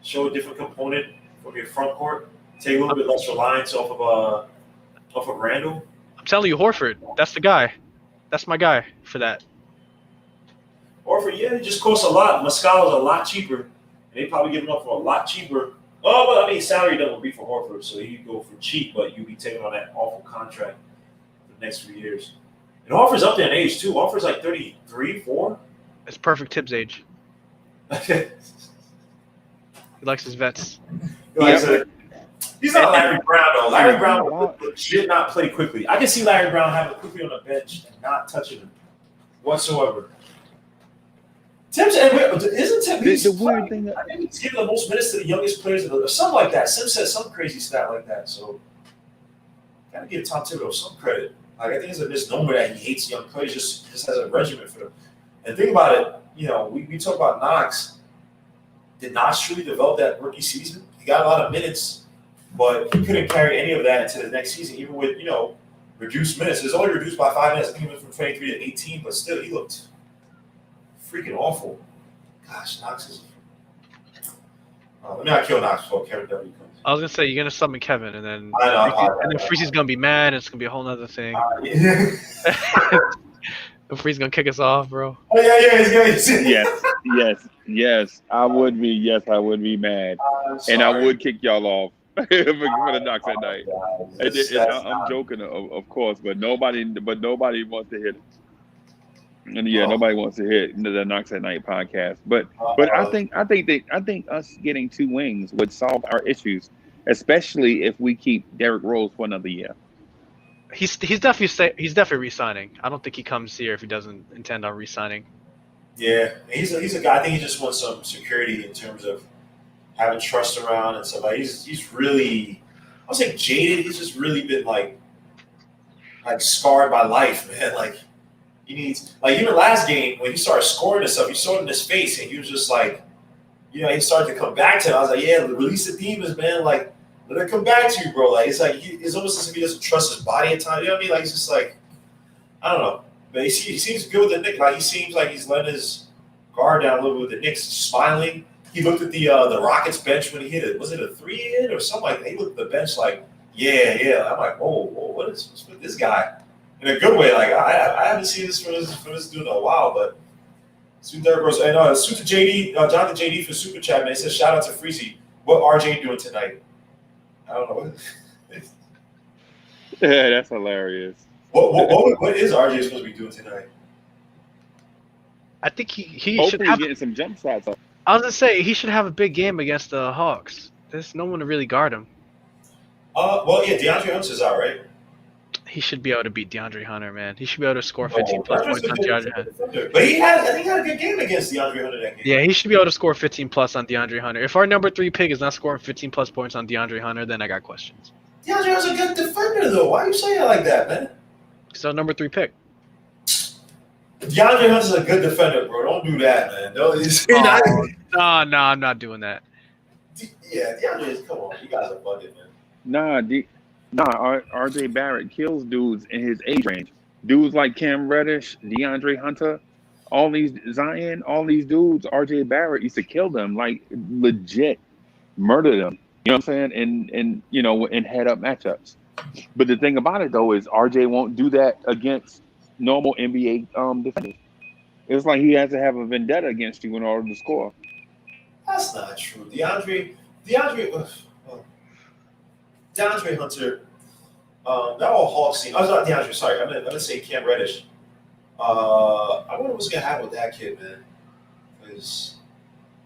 show a different component from your front court, take a little bit less reliance off of Randall. I'm telling you, Horford, that's the guy. That's my guy for that. Horford, yeah, it just costs a lot. Muscala's a lot cheaper, and they probably give him up for a lot cheaper. Oh, well, I mean, salary double be for Horford, so you go for cheap, but you'll be taking on that awful contract for the next few years. And Horford's up there in age, too. Horford's like 33, 4. It's perfect Thibs age. He likes his vets. He's not Larry Brown, though. Larry Brown should not play quickly. I can see Larry Brown having quickly on the bench and not touching him whatsoever. Thibs, isn't Thibs? The weird thing I think he's giving the most minutes to the youngest players, or something like that. Sim said some crazy stat like that. So, gotta give Tom Thibodeau some credit. Like, I think it's a misnomer that he hates young players, just has a regimen for them. And think about it, we talk about Knox. Did Knox truly develop that rookie season? He got a lot of minutes, but he couldn't carry any of that into the next season, even with, reduced minutes. It was only reduced by 5 minutes. I think he went from 23 to 18, but still, he looked freaking awful. Gosh, Knox is. Let me not kill Knox before Kevin W. comes. I was gonna say you're gonna summon Kevin, and then Freezy's gonna be mad, and it's gonna be a whole nother thing. Freezy's gonna kick us off, bro. Oh yeah, he's Yes. I would be mad, and I would kick y'all off for the Knox at night. I'm joking, of course, but nobody wants to hit it. And nobody wants to hit the Knox at Night podcast. But I think us getting two wings would solve our issues, especially if we keep Derrick Rose for another year. He's definitely re-signing. I don't think he comes here if he doesn't intend on re-signing. Yeah, he's a guy. I think he just wants some security in terms of having trust around and stuff. Like he's really, I would say jaded. He's just really been like scarred by life, man. Like. He needs, even last game when he started scoring and stuff, you saw it in his face, and he was just like, he started to come back to him. I was like, yeah, release the demons, man. Like, let it come back to you, bro. Like, it's almost as if he doesn't trust his body at times. You know what I mean? Like, he's just like, I don't know. But he seems good with the Knicks. Like, he seems like he's letting his guard down a little bit with the Knicks, smiling. He looked at the Rockets bench when he hit it. Was it a 3-in or something like that? He looked at the bench like, yeah. I'm like, whoa, what's with this guy? In a good way, like I haven't seen this from this dude in a while, but Suit Derrick Rose and Suit to JD, Jonathan JD for Super Chat, man. He says shout out to Freezy. What RJ doing tonight? I don't know. Yeah, that's hilarious. What is RJ supposed to be doing tonight? I think he hopefully should have getting some jump shots up. I was gonna say he should have a big game against the Hawks. There's no one to really guard him. DeAndre Hunter's out, right? He should be able to beat DeAndre Hunter, man. He should be able to score 15 plus points on DeAndre Hunter. But I think he had a good game against DeAndre Hunter that game. Yeah, he should be able to score 15 plus on DeAndre Hunter. If our number 3 pick is not scoring 15 plus points on DeAndre Hunter, then I got questions. DeAndre Hunter's a good defender, though. Why are you saying it like that, man? So number 3 pick. DeAndre Hunter's a good defender, bro. Don't do that, man. No, I'm not doing that. Yeah, DeAndre, come on. You guys are bugging, man. RJ Barrett kills dudes in his age range. Dudes like Cam Reddish, DeAndre Hunter, all these dudes, RJ Barrett used to kill them, like legit murder them. You know what I'm saying? And in head up matchups. But the thing about it though is RJ won't do that against normal NBA defenders. It's like he has to have a vendetta against you in order to score. That's not true. DeAndre Hunter, that whole Hawks team. I was not DeAndre. Sorry, I'm gonna say Cam Reddish. I wonder what's gonna happen with that kid, man. Because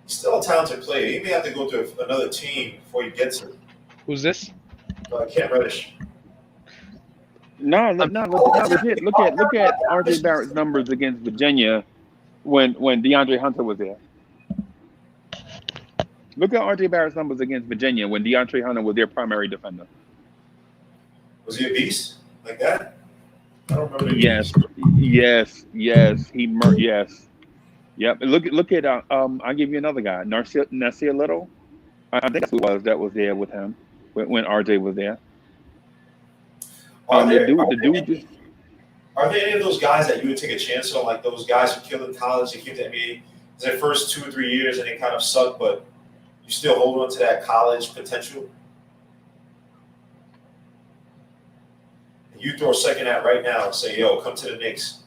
he's still a talented player. He may have to go to another team before he gets him. Who's this? Cam Reddish. Legit. Look at RJ Barrett's numbers against Virginia when DeAndre Hunter was there. Look at RJ Barrett's numbers against Virginia when DeAndre Hunter was their primary defender. Was he a beast like that? I don't remember. Yes. Yes. Yep. Look at I'll give you another guy, Nasir Little. I think that's who it was that was there with him when RJ was there. Are there any of those guys that you would take a chance on, like those guys who killed in college and came to NBA in their first 2 or 3 years and they kind of sucked, but you still hold on to that college potential? You throw a second at right now and say, yo, come to the Knicks.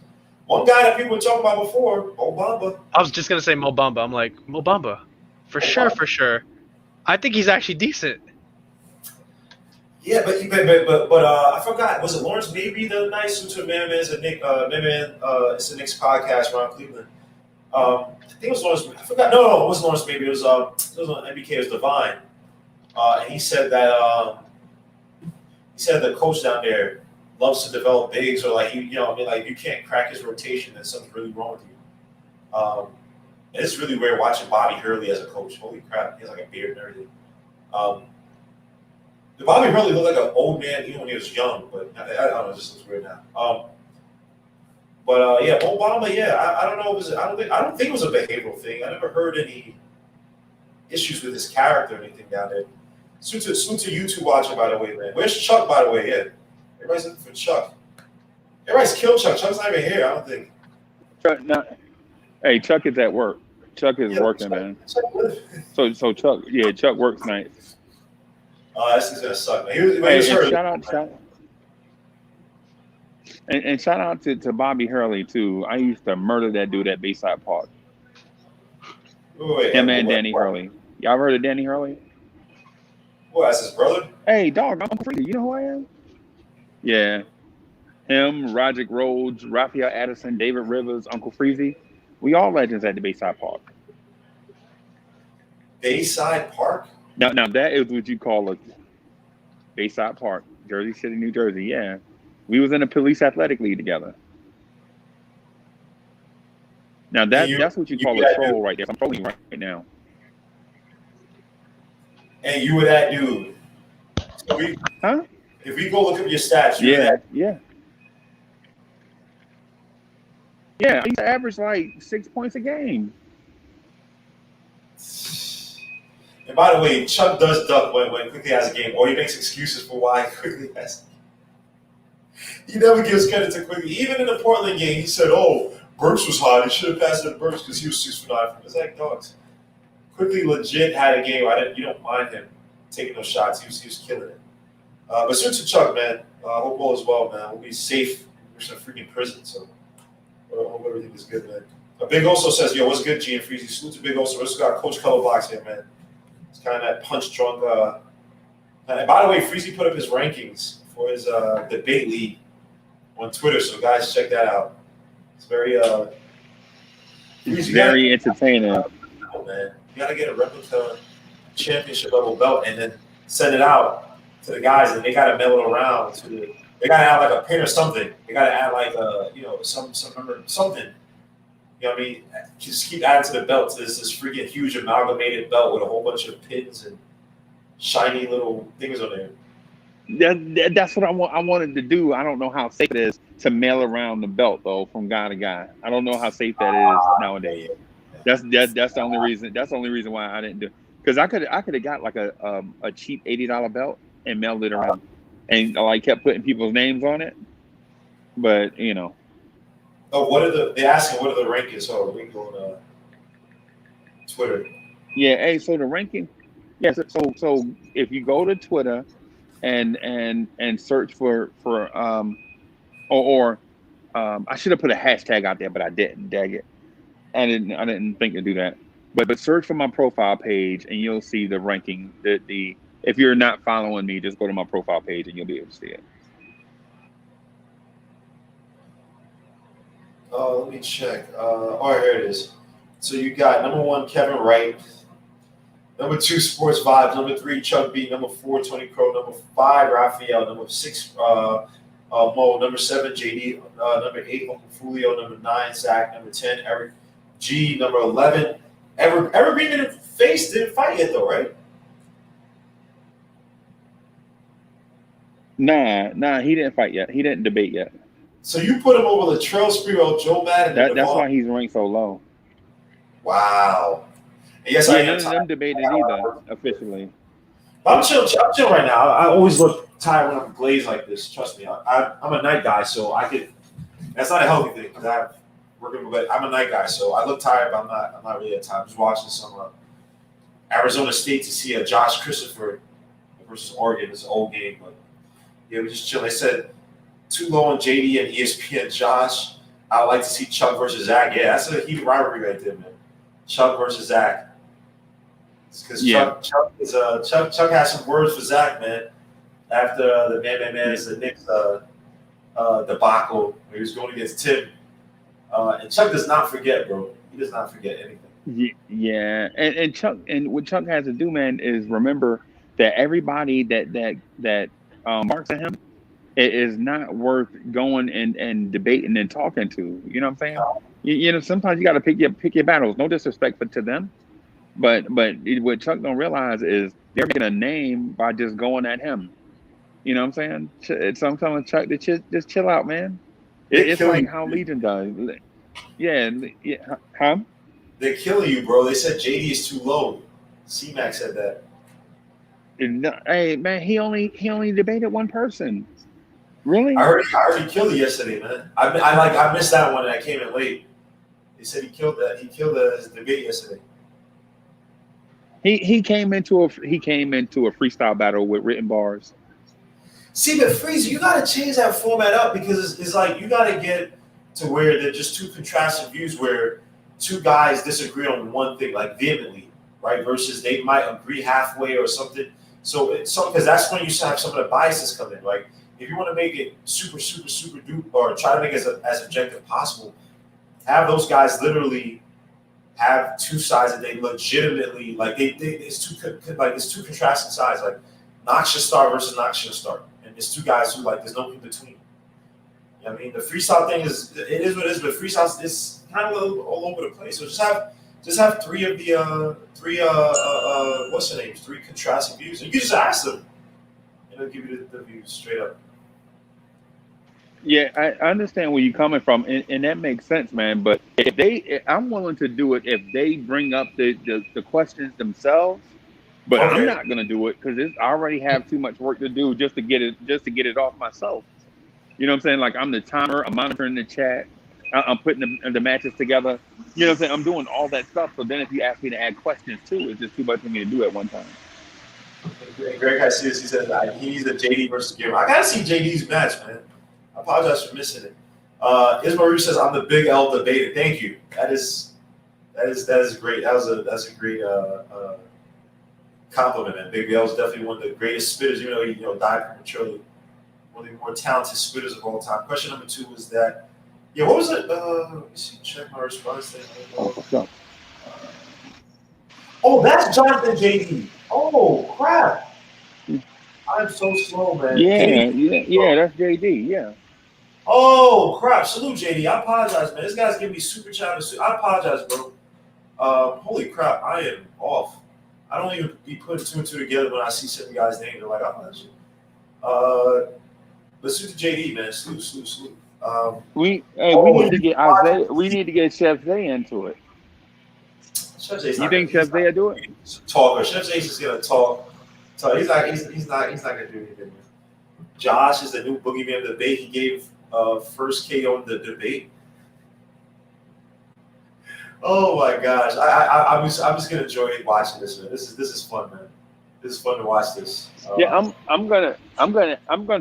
One guy that people were talking about before, Mo Bamba. I was just gonna say Mo Bamba. I'm like, Mo Bamba. For sure. I think he's actually decent. Yeah, but I forgot. Was it Lawrence Maybe the night? It's a Knicks podcast around Cleveland. I think it was Lawrence. I forgot. No, it wasn't Lawrence Maybe. It was on NBK. It was Divine, and he said that the coach down there loves to develop bigs, or like you can't crack his rotation, then something's really wrong with you. It's really weird watching Bobby Hurley as a coach. Holy crap, he has like a beard and everything. Bobby Hurley looked like an old man even when he was young, but I don't know, it just looks weird now. Mo Bamba, I don't know. I don't think it was a behavioral thing. I never heard any issues with his character or anything down there. Salute to YouTube watching, by the way, man. Where's Chuck, by the way? Yeah, everybody's looking for Chuck. Everybody's killed Chuck. Chuck's not even here. I don't think. Hey, Chuck is at work. Chuck is working, man. So Chuck, Chuck works nights. This is gonna suck, man. Shout out to Bobby Hurley too. I used to murder that dude at Bayside Park. Him and Danny Hurley. Y'all heard of Danny Hurley? Well, that's his brother. Hey, dog, I'm Freaky. You know who I am? Yeah. Him, Roderick Rhodes, Raphael Addison, David Rivers, Uncle Freezy. We all legends at the Bayside Park. Bayside Park? Now that is what you call a Bayside Park, Jersey City, New Jersey. Yeah. We was in a police athletic league together. Now that's what you call a troll right there. I'm trolling right now. And you were that dude. So if we go look up your stats, Yeah. I used to average like 6 points a game. And by the way, Chuck does duck when Quickly has a game, or he makes excuses for why Quickly has. He never gives credit to Quickly. Even in the Portland game, he said, "Oh, Burks was hot. He should have passed it to Burks because he was 6 for 9 from his dogs." Quickly legit had a game. You don't mind him taking those shots. He was killing it. But salute to Chuck, man. Hope all is well, man. We'll be safe. We're in a freaking prison, so I hope everything is good, man. Big also says, "Yo, what's good, G and Freezy?" Salute to Big also. We just got Coach Colorbox here, man. It's kind of that punch drunk. And by the way, Freezy put up his rankings for his debate league on Twitter, so guys, check that out. It's very entertaining. Man, you gotta get a replica championship level belt and then send it out to the guys, and they gotta mail it around to the. They gotta add like a pin or something. They gotta add like something. You know what I mean? Just keep adding to the belt. There's this freaking huge amalgamated belt with a whole bunch of pins and shiny little things on there. That's what I wanted to do. I don't know how safe it is to mail around the belt though, from guy to guy. I don't know how safe that is nowadays. That's the only reason. That's the only reason why I didn't do. Because I could have got like a cheap $80 belt and mailed it around, and like kept putting people's names on it. But you know. Oh, they asking what are the rankings? Oh, we go on Twitter. Yeah, hey, so the ranking. Yeah, so if you go to Twitter and search for I should have put a hashtag out there, but I didn't. Dag it. I didn't think to do that. But search for my profile page and you'll see the ranking. If you're not following me, just go to my profile page and you'll be able to see it. Let me check. All right, here it is. So you got number 1, Kevin Wright. Number 2, Sports Vibes. Number 3, Chuck B. Number 4, Tony Crow. Number 5, Raphael. Number 6, Mo, number 7, JD, number 8, Uncle Fulio, number 9, Zach, number 10, Eric G, number 11. Evergreen didn't fight yet though, right? Nah, he didn't fight yet. He didn't debate yet. So you put him over Latrell Sprewell, Joe Madden, and That's why he's ranked so low. Wow. And yes, Yeah, I none am of them debated either officially. I'm chill right now. I always look tired when I'm glazed like this. Trust me, I'm a night guy, so I could. That's not a healthy thing because I'm working, but I'm a night guy, so I look tired, but I'm not really at time. Just watching some Arizona State to see a Josh Christopher versus Oregon. It's an old game, but yeah, we just chill. They said too low on JD and ESPN. Josh, I'd like to see Chuck versus Zach. Yeah, that's a heated rivalry right there, man. Chuck versus Zach. Because Chuck has some words for Zach, man. After the the Knicks debacle, where he was going against Tim, and Chuck does not forget, bro. He does not forget anything. Yeah, and Chuck, and what Chuck has to do, man, is remember that everybody that marks at him, it is not worth going and debating and talking to. You know what I'm saying? You know, sometimes you got to pick your battles. No disrespect to them. But what Chuck don't realize is they're making a name by just going at him. You know what I'm saying? Sometimes Chuck, just chill out, man. It's like how Legion does. Yeah, huh? They're killing you, bro. They said JD is too low. C-Mac said that. Hey, man, he only debated one person. Really? I heard he killed it yesterday, man. I missed that one and I came in late. They said he killed his debate yesterday. He came into a freestyle battle with written bars. See, but Freeze, you got to change that format up because it's like you got to get to where they're just two contrasting views where two guys disagree on one thing, like vehemently, right? Versus they might agree halfway or something. So because that's when you have some of the biases come in. Like if you want to make it super dupe or try to make it as objective possible, have those guys literally have two sides that they legitimately like. It's two contrasting sides. Like Knox should start versus Knox should start, and it's two guys who like there's no in between. You know what I mean, the freestyle thing is what it is, but freestyle is kind of all over the place. So just have three of the what's the name? 3 contrasting views, and you can just ask them, and they'll give you the views straight up. Yeah, I understand where you're coming from, and that makes sense, man. But I'm willing to do it if they bring up the questions themselves. But okay. I'm not gonna do it because I already have too much work to do just to get it off myself. You know what I'm saying? Like I'm the timer, I'm monitoring the chat, I'm putting the matches together. You know what I'm saying? I'm doing all that stuff. So then if you ask me to add questions too, it's just too much for me to do at one time. Greg has he said he needs a JD versus Gamer. I gotta see JD's match, man. I apologize for missing it. Ismaru says I'm the Big L debater. Thank you. That is great. That's a great compliment, man. Big L is definitely one of the greatest spitters, even though he died prematurely. One of the more talented spitters of all time. Question number 2 was that. Yeah, what was it? Let me see. Check my response there. Oh, that's Jonathan JD. Oh crap. I'm so slow, man. Yeah, that's JD. Yeah. Oh crap! Salute, JD. I apologize, man. This guy's giving me super chat. I apologize, bro. Holy crap! I am off. I don't even be putting 2 and 2 together when I see certain guys' names. They're like, oh, that's shit. But salute to JD, man. Salute. We need to get Isaiah. We need to get Chef Zay into it. You think Chef Zay will do it? Talk. Chef Zay's just gonna talk. So he's not gonna do anything. Josh is the new boogeyman debate. He gave first KO in the debate. Oh my gosh, I'm just gonna enjoy watching this, man. This is fun, man. This is fun to watch this. Yeah, I'm gonna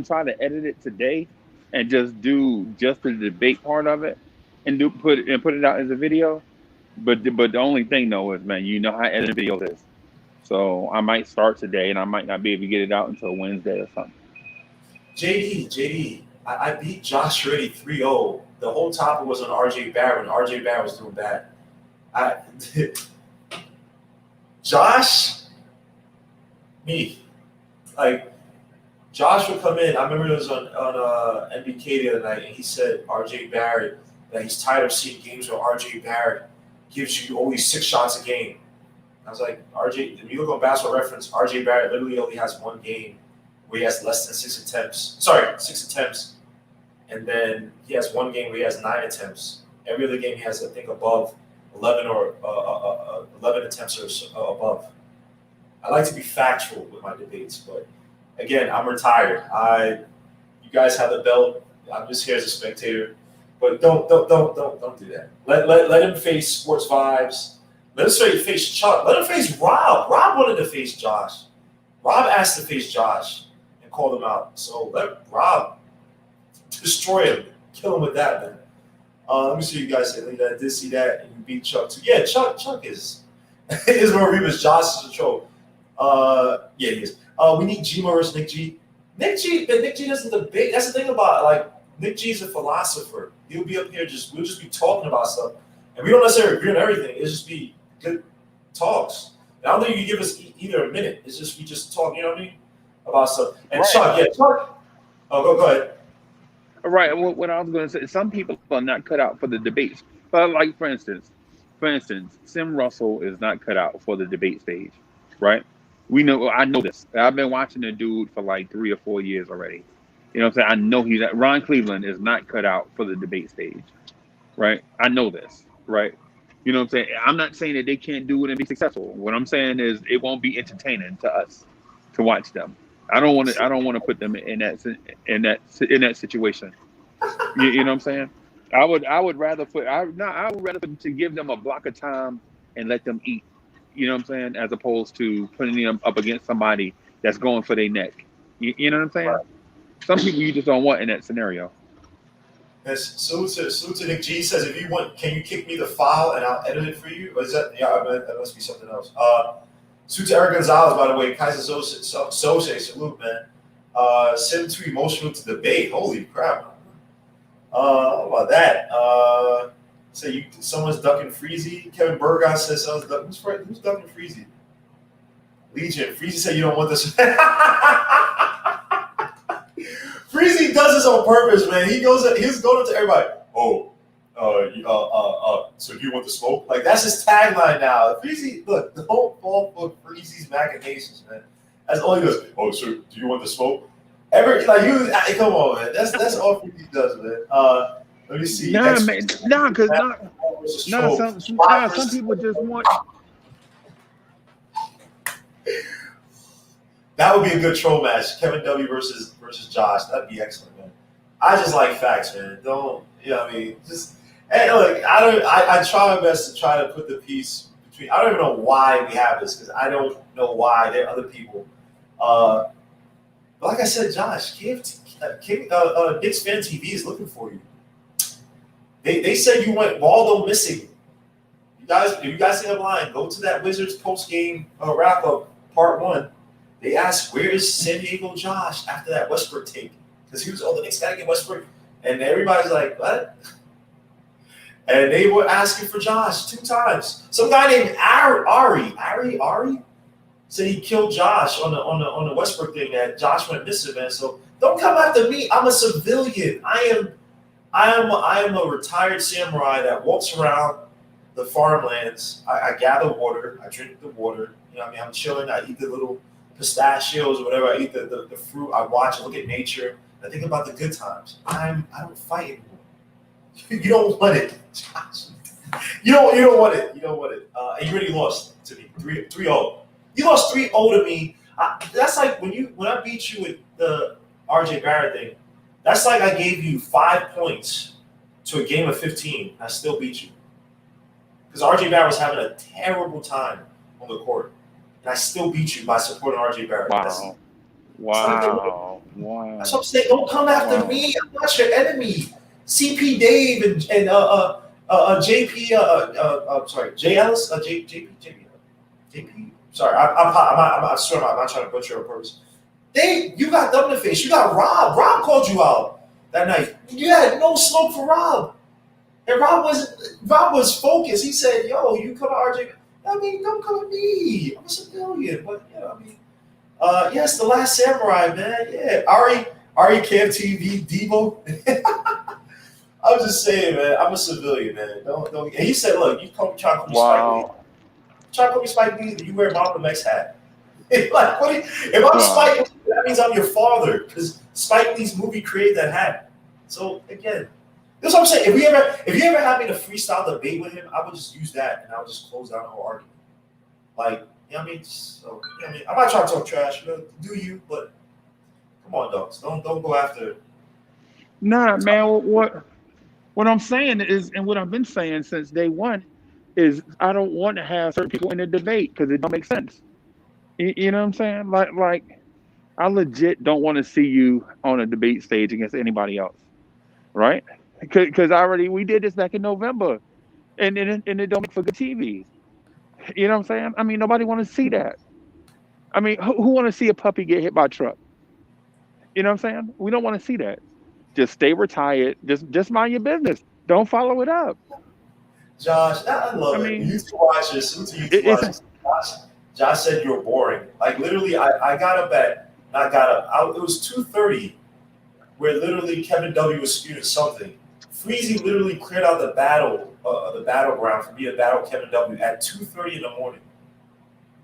try to edit it today, and just do the debate part of it, and put it out as a video. But the only thing though is, man, you know how editing videos is. So I might start today, and I might not be able to get it out until Wednesday or something. JD, I beat Josh Reddy 3-0. The whole topic was on RJ Barrett, and RJ Barrett was doing bad. Josh, me, like Josh would come in. I remember it was on NBK the other night, and he said R.J. Barrett, that he's tired of seeing games where R.J. Barrett gives you only 6 shots a game. I was like, RJ, if you look on Basketball Reference, RJ Barrett literally only has one game where he has less than 6 attempts. Sorry, 6 attempts. And then he has one game where he has 9 attempts. Every other game he has, I think, above 11 or 11 attempts or so, above. I like to be factual with my debates, but again, I'm retired. You guys have the belt. I'm just here as a spectator. But don't do that. Let him face Sports Vibes. Let him face Chuck. Let him face Rob. Rob wanted to face Josh. Rob asked to face Josh and called him out. So let Rob destroy him. Kill him with that, man. Let me see you guys say. I did see that, and you beat Chuck too. Yeah, Chuck is more Reeves. Josh is a troll. Yeah, he is. We need G versus Nick G. Nick G doesn't debate. That's the thing about like Nick G's a philosopher. He'll be up here we'll just be talking about stuff, and we don't necessarily agree on everything. It'll just be good talks. And I don't think you give us either a minute. It's just we just talk, you know what I mean, about stuff. And right. Chuck. Oh, go ahead. Right. Well, what I was going to say, some people are not cut out for the debates. But like, for instance, Sim Russell is not cut out for the debate stage, right? I know this. I've been watching the dude for like 3 or 4 years already. You know what I'm saying? I know Ron Cleveland is not cut out for the debate stage, right? I know this, right? You know what I'm saying? I'm not saying that they can't do it and be successful. What I'm saying is it won't be entertaining to us to watch them. I don't want to put them in that situation. You know what I'm saying? I would rather to give them a block of time and let them eat. You know what I'm saying? As opposed to putting them up against somebody that's going for their neck. You know what I'm saying? Right. Some people you just don't want in that scenario. Yes, salute to Nick G says, if you want, can you kick me the file and I'll edit it for you? Or is that, that must be something else. Salute to Eric Gonzalez, by the way. Kaiser Sose, salute, man. Sim too emotional to debate. Holy crap. How about that? Say someone's ducking Freezy. Kevin Burgon says someone's ducking. Who's ducking Freezy? Legion. Freezy said you don't want this. Freezy does this on purpose, man. He's going up to everybody. So you want the smoke? Like that's his tagline now. Freezy, look, don't fall for Freezy's machinations, man. That's all he does. Oh, so do you want the smoke? Come on, man. That's all Freezy does, man. Let me see. Some people just want. That would be a good troll match. Kevin W versus Josh. That'd be excellent, man. I just like facts, man. Don't, you know what I mean? Just, and look, I try my best to try to put the piece between. I don't even know why we have this because I don't know why there are other people. But like I said, Josh, Knicks Fan TV is looking for you. They said you went Waldo missing. If you guys think I'm lying, go to that Wizards post game wrap up part 1. They asked, where is San Diego Josh after that Westbrook take? Because he was, the Knicks got to get Westbrook. And everybody's like, what? And they were asking for Josh 2 times. Some guy named Ari said he killed Josh on the Westbrook thing that Josh went missing, man. So don't come after me. I'm a civilian. I am a retired samurai that walks around the farmlands. I gather water. I drink the water. You know what I mean? I'm chilling. I eat the little pistachios or whatever. I eat the fruit. I watch and look at nature. I think about the good times. I don't fight anymore. You don't want it, Josh. You don't want it. You don't want it. And you already lost to me 3-0. You lost 3-0 to me. That's like when I beat you with the RJ Barrett thing. That's like I gave you 5 points to a game of 15. I still beat you because RJ Barrett was having a terrible time on the court. And I still beat you by supporting RJ Barrett. Wow. That's what I'm saying. Don't come after me. I'm not your enemy. CP Dave and JP. Sorry, J Ellis. JP. Sorry, I swear I'm not trying to butcher on purpose. You got them in the face. You got Rob. Rob called you out that night. You had no smoke for Rob. And Rob was focused. He said, "Yo, you come to RJ." I mean, don't come at me. I'm a civilian, but I mean, Yes, The Last Samurai, man. Yeah, Ari KFTV Debo. I was just saying, man. I'm a civilian, man. Don't. And he said, "Look, you come try to call me Spike Lee. Try to call me Spike Lee. You wear Malcolm X hat. Like, what? If I'm Spike Lee, that means I'm your father, because Spike Lee's movie created that hat. So again, that's what I'm saying. If you ever had me to freestyle debate with him, I would just use that, and I would just close down the whole argument. Like, you know what I mean? So, you know what I mean? I'm not trying to talk trash, do you? But come on, dogs. Don't go after. Nah, man. What I'm saying is, and what I've been saying since day one, is I don't want to have certain people in a debate because it don't make sense. You know what I'm saying? Like I legit don't want to see you on a debate stage against anybody else, right? Because we did this back in November, and it don't make for good TV. You know what I'm saying? I mean, nobody want to see that. I mean, who want to see a puppy get hit by a truck? You know what I'm saying? We don't want to see that. Just stay retired. Just mind your business. Don't follow it up. Josh, I love it. You two watchers, Josh said you're boring. Like literally, I got up at it was 2:30, where literally Kevin W was spewing something. Freezy literally cleared out the battleground for me to battle Kevin W at 2:30 in the morning.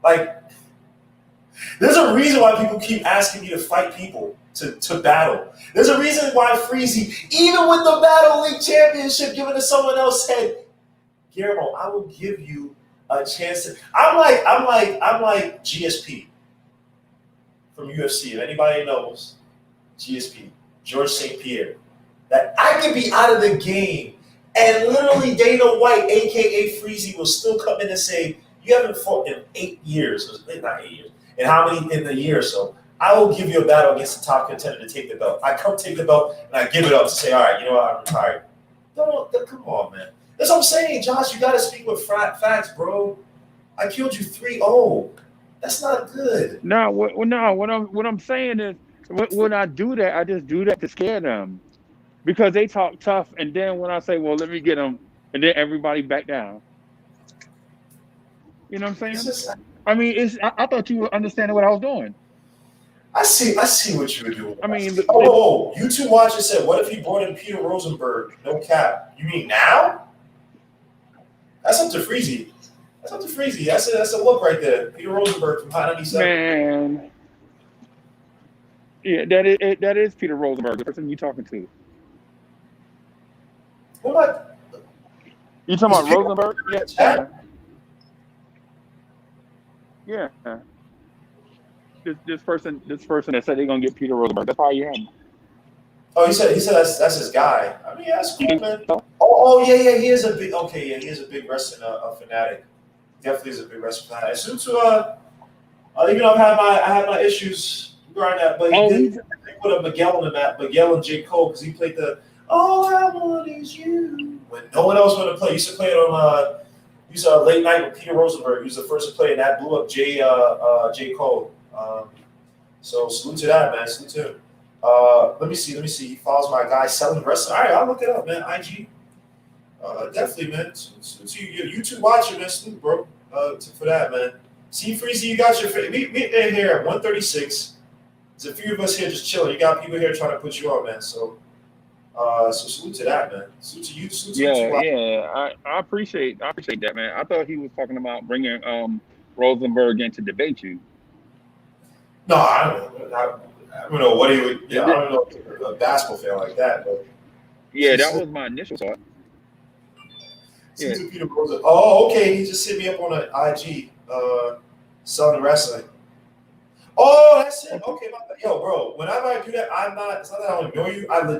Like, there's a reason why people keep asking me to fight people to battle. There's a reason why Freezy, even with the Battle League Championship given to someone else, said, Guillermo, I will give you a chance to. I'm like GSP from UFC. If anybody knows GSP, George St. Pierre, that I could be out of the game, and literally Dana White, aka Freezy, will still come in and say, "You haven't fought in 8 years, not 8 years, and how many in the year or so? I will give you a battle against the top contender to take the belt. I come take the belt and I give it up to say, all right, you know what, I'm retired." Come on, man. That's what I'm saying, Josh. You got to speak with facts, bro. I killed you 3-0. That's not good. No, what I'm saying is, when I do that, I just do that to scare them, because they talk tough, and then when I say, well, let me get them, and then everybody back down. You know what I'm saying? I mean, I thought you were understanding what I was doing. I see what you were doing. I mean, you two watchers said, what if he brought in Peter Rosenberg? No cap. You mean now? That's up to Freezy. That's a look right there. Peter Rosenberg from Hot 97. Man. Yeah, that is Peter Rosenberg, the person you're talking to. What? You talking about Rosenberg? Yeah. This person that said they're gonna get Peter Rosenberg. That's how you have him. Oh, he said that's his guy. I mean, that's cool, man. Oh yeah. He is a big wrestling fanatic. Definitely is a big wrestling fanatic. As soon as even though I had my issues regarding that, but he did put a Miguel and J. Cole, because he played the "All I Want Is You" when no one else wanted to play. He used to play it on Late Night with Peter Rosenberg. He was the first to play, and that blew up J. Cole. So salute to that, man. Salute to him. Let me see. He follows my guy selling wrestling. All right, I'll look it up, man. IG. Definitely, man. Salute to you. YouTube watcher, man. Salute, bro. For that, man. See, Freezy, you got your meet in here at 136. There's a few of us here just chilling. You got people here trying to put you on, man. So salute to that, man. Salute to you. Salute to you. I appreciate that, man. I thought he was talking about bringing Rosenberg in to debate you. No, I don't know what he would. Yeah, I don't know a basketball fan like that, but yeah, that was my initial thought. Yeah. Oh, okay. He just hit me up on an IG, selling wrestling. Oh, that's it. Okay, yo, bro. Whenever I do that, it's not that I don't ignore you. I don't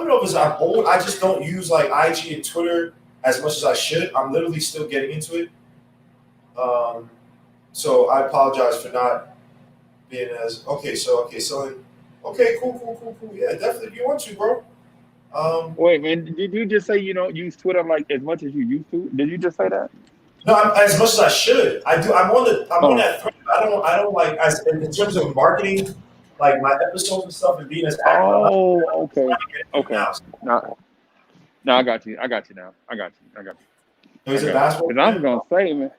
know if I'm old. I just don't use like IG and Twitter as much as I should. I'm literally still getting into it. So I apologize for not being as cool. Yeah, definitely. If you want to, bro. Wait, man, did you just say you don't use Twitter like as much as you used to? Did you just say that? No, as much as I should. I do. I'm on that thread. I don't like, as in terms of marketing, like my episodes and stuff, and being as active. Oh, okay. No, I got you now. I got you. Is it basketball? Because I was gonna say, man.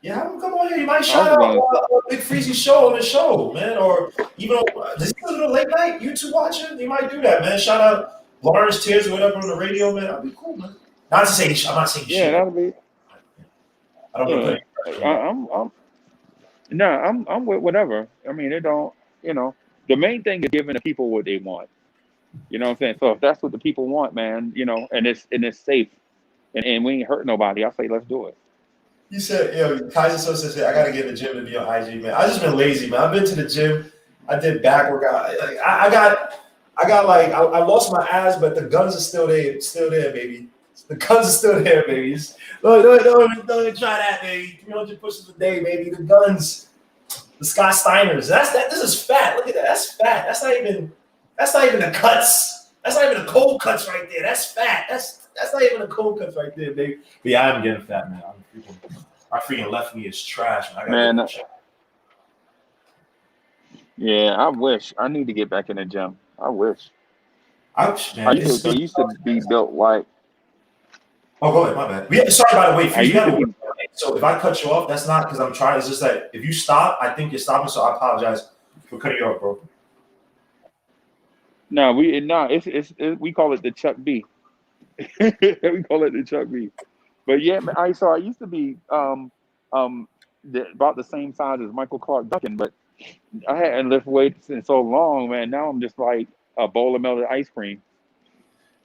Yeah, have him come on here. You might I shout was out gonna Big Freezy show on the show, man. Or even does he go to the late night YouTube watching? He might do that, man. Shout out Lawrence Tears or whatever on the radio, man. That'd be cool, man. Not to say I'm not saying yeah, shit. that'll be I don't want to yeah. put any pressure on that. I'm with whatever. I mean, it don't. The main thing is giving the people what they want. You know what I'm saying? So if that's what the people want, man, and it's safe, and we ain't hurt nobody, I say let's do it. You said, Kaiser Sosa said, I got to get in the gym to be on IG, man. I just been lazy, man. I've been to the gym. I did back workout. I lost my ass, but the guns are still there, baby. The guns are still there, baby. Don't try that, baby. 300 pushes a day, baby. The guns, the Scott Steiners. This is fat. Look at that. That's fat. That's not even the cuts. That's not even the cold cuts right there. That's fat. That's not even the cold cuts right there, baby. But yeah, I'm getting fat, man. My freaking left knee is trash, man. Yeah, I wish. I need to get back in the gym. I wish. Ouch, man. I used to be built like. Oh, go ahead. My bad. Sorry, by the way. I used to be. So if I cut you off, that's not because I'm trying. It's just that if you stop, I think you're stopping. So I apologize for cutting you off, bro. No, we call it the Chuck B. We call it the Chuck B. But yeah, man, I used to be about the same size as Michael Clark Duncan, but I hadn't lifted weights in so long, man. Now I'm just like a bowl of melted ice cream.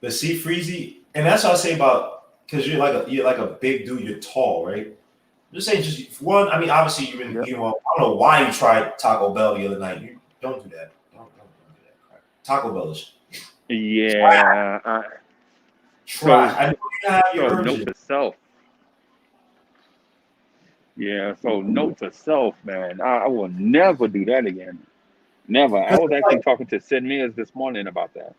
But see, Freezy, and that's what I say about because you're like a big dude. You're tall, right? I'm just saying, just one. I mean, obviously you've been. I don't know why you tried Taco Bell the other night. You don't do that. Don't do that. Crap. Taco Bell is. Yeah. Try. I know you have your so note to self. Yeah. So note to self, man. I will never do that again. Never. I was actually talking to Sid Mears this morning about that.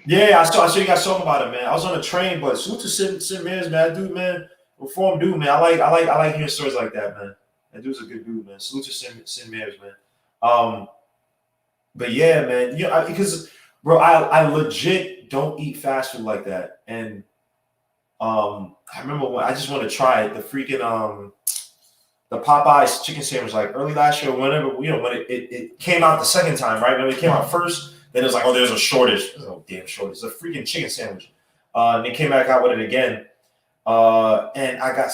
Yeah, I saw you guys talking about it, man. I was on a train, but salute to Sid Mears, man. That dude, man, reformed dude, man. I like hearing stories like that, man. That dude's a good dude, man. Salute to Sid Mears, man. But yeah, man, because bro, I legit don't eat fast food like that, and I remember when I just want to try it, the freaking the Popeyes chicken sandwich, like early last year, whenever when it came out the second time, right? When it came out first. Then it was like, there's a shortage. There's no damn shortage. It's a freaking chicken sandwich. And they came back out with it again. And I got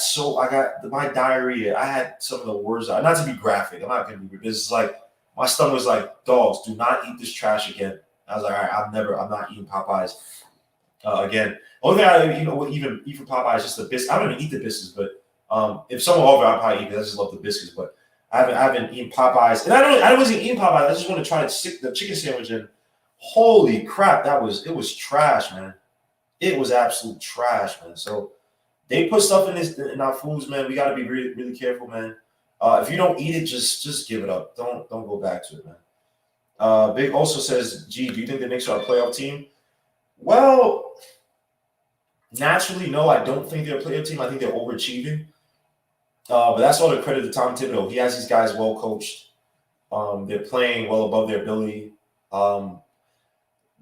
my diarrhea. I had some of the worst. Not to be graphic. I'm not going to be. This is like, my stomach was like, dogs, do not eat this trash again. I was like, all right, I'm not eating Popeyes again. Only thing I even eat from Popeyes is just the biscuits. I don't even eat the biscuits, but if someone over, I'll probably eat because I just love the biscuits. But I haven't eaten Popeyes. And I wasn't eating Popeyes. I just want to try to stick the chicken sandwich in. Holy crap, it was trash, man. It was absolute trash, man. So they put stuff in our foods, man. We gotta be really, really careful, man. If you don't eat it, just give it up. Don't go back to it, man. Big also says, do you think the Knicks are a playoff team? Well, naturally, no, I don't think they're a playoff team. I think they're overachieving. But that's all the credit to Tom Thibodeau. He has these guys well coached. They're playing well above their ability.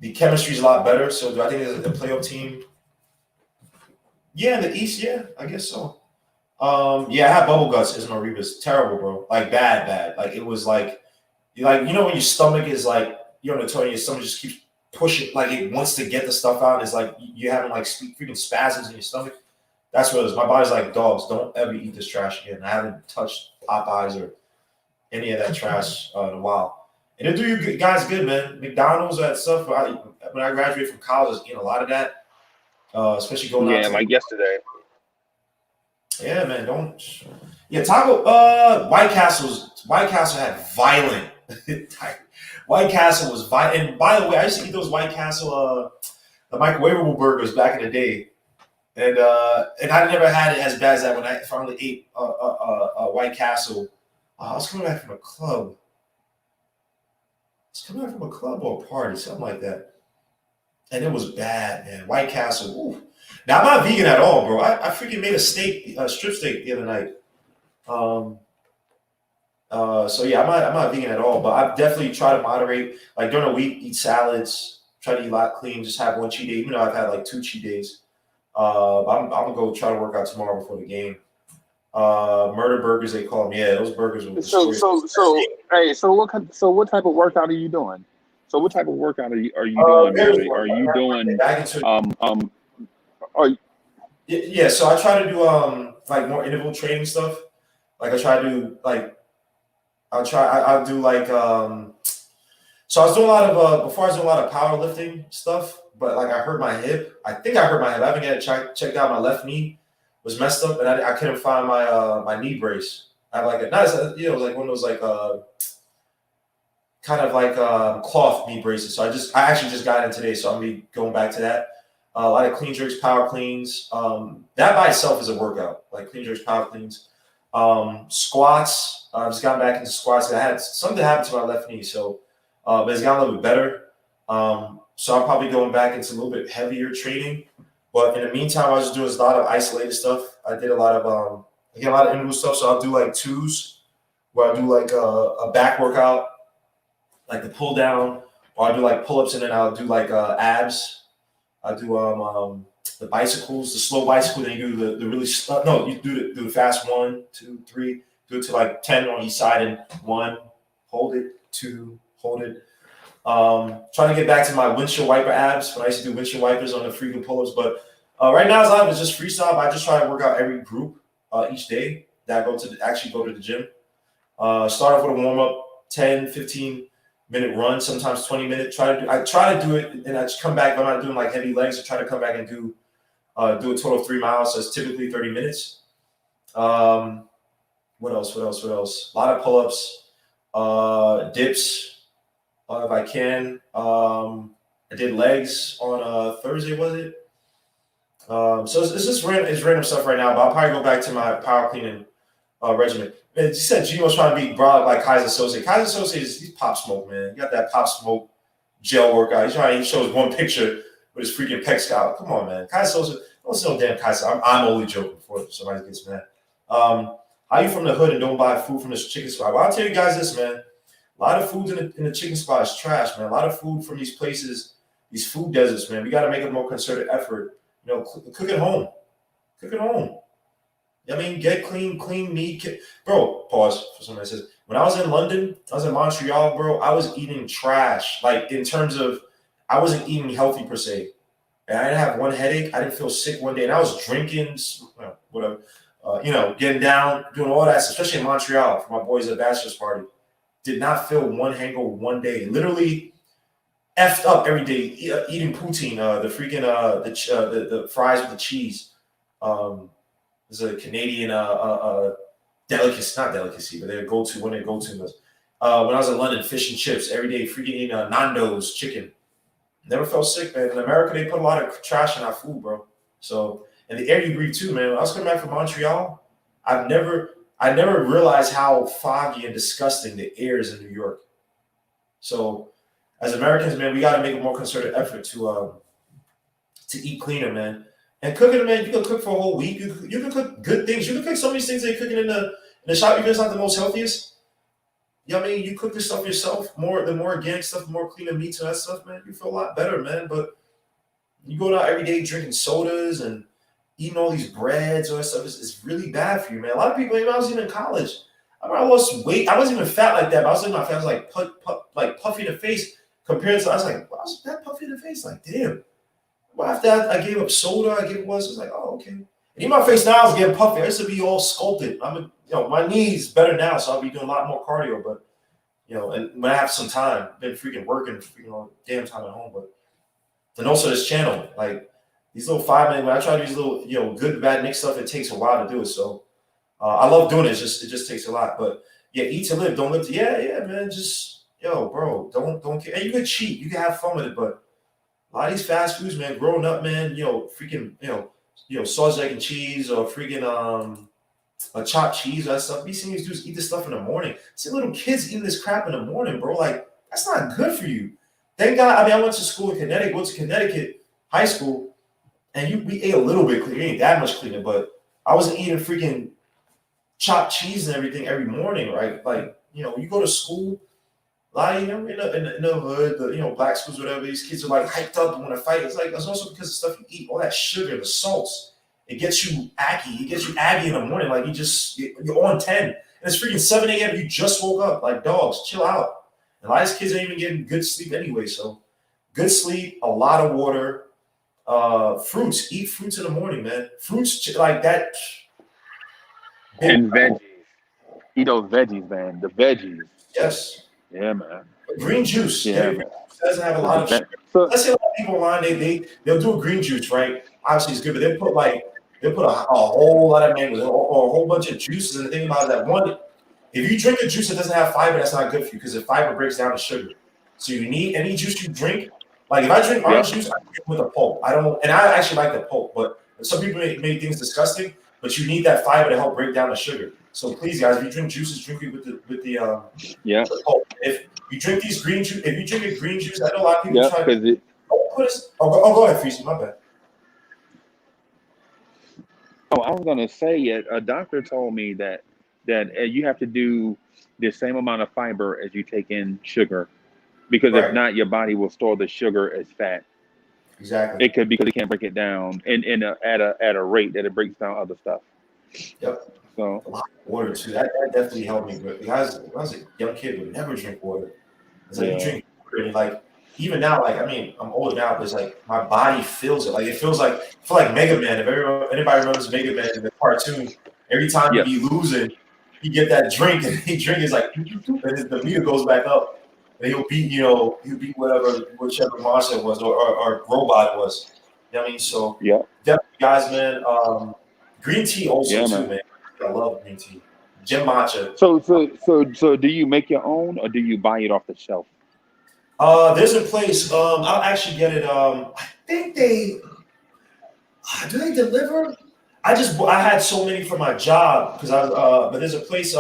The chemistry is a lot better. So do I think it's a playoff team? Yeah, in the East, yeah, I guess so. Yeah, I had bubble guts as my Revis. Terrible, bro. Like bad. Like it was like when your stomach is like you're on the toilet, your stomach just keeps pushing, like it wants to get the stuff out. And it's like you're having like freaking spasms in your stomach. That's what it is. My body's like, dogs, don't ever eat this trash again. I haven't touched Popeyes or any of that trash in a while. And it do you guys good, man. McDonald's, that stuff. When I graduated from college, I was eating a lot of that, especially going out. Yeah, like yesterday. Yeah, man. Taco. White Castle had violent. White Castle was violent. And by the way, I used to eat those White Castle, the microwavable burgers back in the day, and I never had it as bad as that when I finally ate White Castle. I was coming back from a club. It's coming out from a club or a party, something like that. And it was bad, man. White Castle. Ooh. Now, I'm not vegan at all, bro. I freaking made a strip steak the other night. So yeah, I'm not vegan at all, but I definitely try to moderate. Like during the week, eat salads, try to eat a lot clean, just have one cheat day, even though I've had like 2 cheat days. I'm gonna go try to work out tomorrow before the game. Murder burgers, they call them. Yeah, those burgers will So destroy you. so so hey, what type of workout are you doing? So what type of workout are you doing, There's man? one. Are you I got to get doing back into. um are Yeah, so I try to do like more interval training stuff. Like I try to do like I'll do like so I was doing a lot of before I was doing a lot of powerlifting stuff, but like I hurt my hip. I think I hurt my hip. I haven't got it checked out. My left knee was messed up, and I couldn't find my knee brace. I have like a not like one of those like kind of like cloth knee braces. So I actually just got in today, so I'm gonna be going back to that. A lot of clean jerks, power cleans. That by itself is a workout. Like clean jerks, power cleans, squats. I've just gotten back into squats. I had something happen to my left knee, so but it's gotten a little bit better. So I'm probably going back into a little bit heavier training. But in the meantime, I was doing a lot of isolated stuff. I did a lot of a lot of interval stuff. So I'll do like twos, where I'll do like a back workout, like the pull down, or I'll do like pull ups, and then I'll do like abs. I do the bicycles, the slow bicycle. Then you do the really no, you do the fast 1, 2, 3. Do it to like 10 on each side and 1, hold it, 2, hold it. Trying to get back to my windshield wiper abs. When I used to do windshield wipers on the freaking pull-ups, but right now it's just freestyle. I just try to work out every group each day that I go to the gym. Start off with a warm up, 10, 15-minute run, sometimes 20-minute. I try to do it, and I just come back. If I'm not doing like heavy legs, I try to come back and do a total of 3 miles. So it's typically 30 minutes. What else? A lot of pull-ups, dips. If I can. I did legs on Thursday, was it? So it's just random stuff right now, but I'll probably go back to my power cleaning regimen. Man, you said Gino's trying to be brought up like Kaiser Associate. Kaiser Associate he's pop smoke, man. You got that pop smoke gel workout. He shows one picture with his freaking pecs out. Come on, man. Kaiser Associate, don't say no damn Kaiser. I'm only joking before somebody gets mad. How you from the hood and don't buy food from this chicken spot? Well, I'll tell you guys this, man. A lot of food in the chicken spot is trash, man. A lot of food from these places, these food deserts, man. We got to make a more concerted effort. You know, cook at home. Cook at home. I mean, get clean meat. Bro, pause for somebody that says, when I was in London, I was in Montreal, bro, I was eating trash. Like, in terms of, I wasn't eating healthy per se. And I didn't have one headache. I didn't feel sick one day. And I was drinking, whatever, getting down, doing all that, especially in Montreal for my boys at bachelor's party. Did not feel one hangover one day. Literally effed up every day eating poutine, the freaking the fries with the cheese. It's a Canadian delicacy, not delicacy, but their go-to, one of their go-to was. When I was in London, fish and chips every day, freaking eating Nando's chicken. Never felt sick, man. In America, they put a lot of trash in our food, bro. So, and the air you breathe too, man. When I was coming back from Montreal, I never realized how foggy and disgusting the air is in New York. So, as Americans, man, we got to make a more concerted effort to eat cleaner, man. And cooking, man, you can cook for a whole week. You can cook good things. You can cook some of these things they're cooking in the shop, even if it's not the most healthiest. You know what I mean? You cook this stuff yourself, the more organic stuff, the more cleaner meats and that stuff, man. You feel a lot better, man. But you go out every day drinking sodas and eating all these breads, all that stuff is really bad for you, man. A lot of people, even I was even in college, I lost weight. I wasn't even fat like that, but I was looking at my face, I was like puffy in the face compared to, I was like, wow, I was that puffy in the face? Like, damn. Well, after that, I gave up soda. It was like, oh, okay. And even my face now is getting puffy. I used to be all sculpted. My knees better now, so I'll be doing a lot more cardio. But, and when I have some time, been freaking working, damn time at home. But then also this channel, like these little 5 minute, when I try to do these little, good, bad Knicks stuff, it takes a while to do it. So I love doing it. It just takes a lot. But yeah, eat to live, don't live to, yeah, man. Just, bro, don't care. And you can cheat, you can have fun with it, but a lot of these fast foods, man, growing up, man, freaking, sausage, egg, and cheese, or freaking a chopped cheese, or that stuff. We seen these dudes eat this stuff in the morning. See little kids eating this crap in the morning, bro. Like, that's not good for you. Thank God. I went to school in Connecticut, high school, and we ate a little bit cleaner. It ain't that much cleaner, but I wasn't eating freaking chopped cheese and everything every morning, right? Like, you go to school, a lot of, in the hood, the, black schools, whatever, these kids are like hyped up and want to fight. It's like, it's also because of the stuff you eat, all that sugar, the salts. it gets you aggy. It gets you aggy in the morning. Like you're on 10. And it's freaking 7 a.m. You just woke up. Like, dogs, chill out. And a lot of these kids ain't even getting good sleep anyway. So good sleep, a lot of water, fruits. Eat fruits in the morning, man. Fruits like that. And veggies. Eat those veggies, man. The veggies. Yes. Yeah, man. Green juice. Yeah, It doesn't have a lot of sugar. So, Let's say a lot of people online, they'll do a green juice, right? Obviously it's good, but they'll put a whole lot of mangoes or a whole bunch of juices. And the thing about that one, if you drink a juice that doesn't have fiber, that's not good for you because the fiber breaks down the sugar. So you need any juice you drink. Like if I drink orange juice, I drink it with a pulp. And I actually like the pulp, but some people make things disgusting. But you need that fiber to help break down the sugar. So please, guys, if you drink juices, drink it with the pulp. If you drink these green juice, if you drink a green juice, I know a lot of people try to go ahead, Feasty, my bad. Oh, I was gonna say a doctor told me that you have to do the same amount of fiber as you take in sugar, because if not, your body will store the sugar as fat. Exactly. It could because it can't break it down at a rate that it breaks down other stuff. Yep. So a lot of water too. That definitely helped me. But guys, when I was a young kid, would never drink water. It's like you drink water and like even now, like I mean, I'm old now, but it's like my body feels it. Like it feels like I feel like Mega Man. If anybody remembers Mega Man in the cartoon, every time he be losing, he get that drink and he drink is like and the meter goes back up. And he'll beat whichever monster it was or robot it was. You know what I mean? So definitely guys, man. Green tea also too, man. I love green tea. Gem matcha. So do you make your own or do you buy it off the shelf? There's a place. I'll actually get it. I think do they deliver? I had so many for my job because but there's a place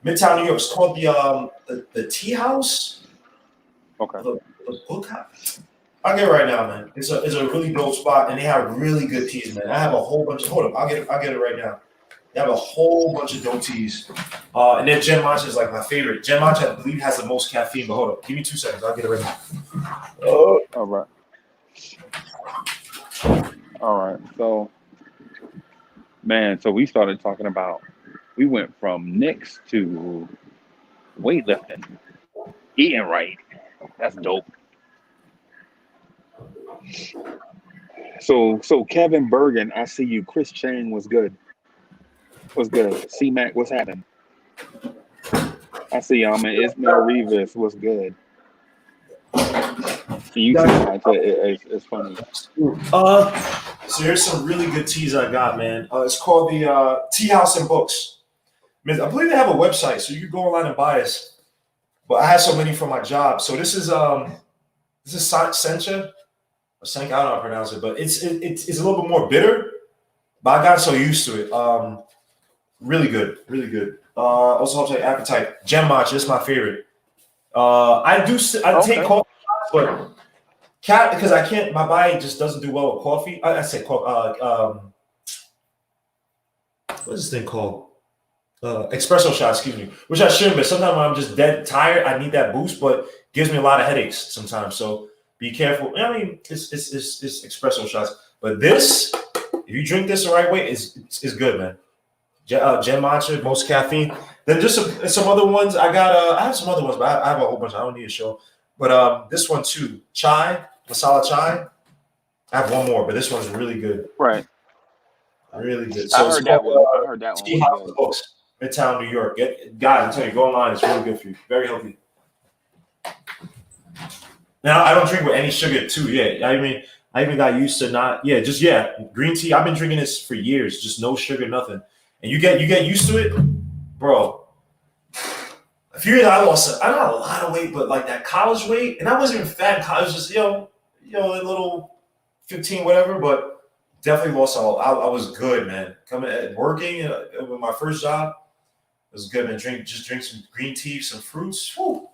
Midtown New York. It's called the Tea House. Okay. The book house. I'll get it right now, man. It's a really dope spot, and they have really good teas, man. I have a whole bunch. Hold up, I'll get it right now. They have a whole bunch of dope teas, and then Gem Matcha is like my favorite. Gem Matcha, I believe, has the most caffeine. But hold up, give me 2 seconds. I'll get it right now. All right. All right. So, man, so we started talking about. We went from Knicks to weightlifting, eating right. That's dope. So Kevin Bergen, I see you. Chris Chang was good. C-Mac, what's happening? I see y'all, man. Ismail Rivas was good. You see, it's funny. So here's some really good teas I got, man. It's called the Tea House and Books. I believe they have a website, so you can go online and buy this. But I had so many from my job. So this is Sencha. Or Sencha, I don't know how to pronounce it, but it's a little bit more bitter. But I got so used to it. Really good, really good. Also helps with appetite. Gem matcha is my favorite. I take coffee, but because I can't. My body just doesn't do well with coffee. I say coffee. What's this thing called? Espresso shot, excuse me, which I shouldn't, but sometimes when I'm just dead tired, I need that boost, but gives me a lot of headaches sometimes. So be careful. I mean, it's espresso shots, but this, if you drink this the right way, is good, man. Gem matcha, most caffeine. Then just some other ones. I have some other ones, but I have a whole bunch. I don't need to show. But this one too, chai, masala chai. I have one more, but this one's really good. Right. Really good. So I heard that one. I heard that one. Tea House Books. Midtown, New York. Guys, I'm telling you, go online. It's really good for you. Very healthy. Now, I don't drink with any sugar, too. Yeah, I mean, I even got used to not. Yeah, green tea. I've been drinking this for years. Just no sugar, nothing. And you get used to it, bro. A few years I lost. I got a lot of weight, but like that college weight, and I wasn't even fat in college. Just a little 15, whatever. But definitely lost all. I was good, man. Working with my first job. It was good, man. Drink some green tea, some fruits. Whew.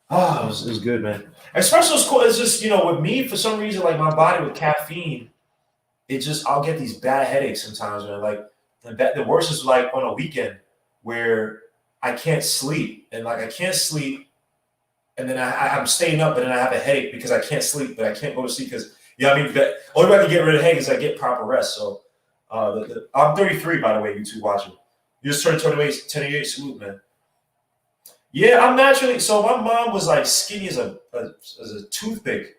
Oh, it was good, man. Espresso's cool. It's just, with me, for some reason, like my body with caffeine, I'll get these bad headaches sometimes, man. Like the worst is like on a weekend where I can't sleep. And like I can't sleep. And then I'm staying up, and then I have a headache because I can't sleep, but I can't go to sleep because, the only way I can get rid of headache is I get proper rest. So I'm 33, by the way, YouTube watching. You just turned 28, salute, man. Yeah, I'm naturally. So my mom was like skinny as a toothpick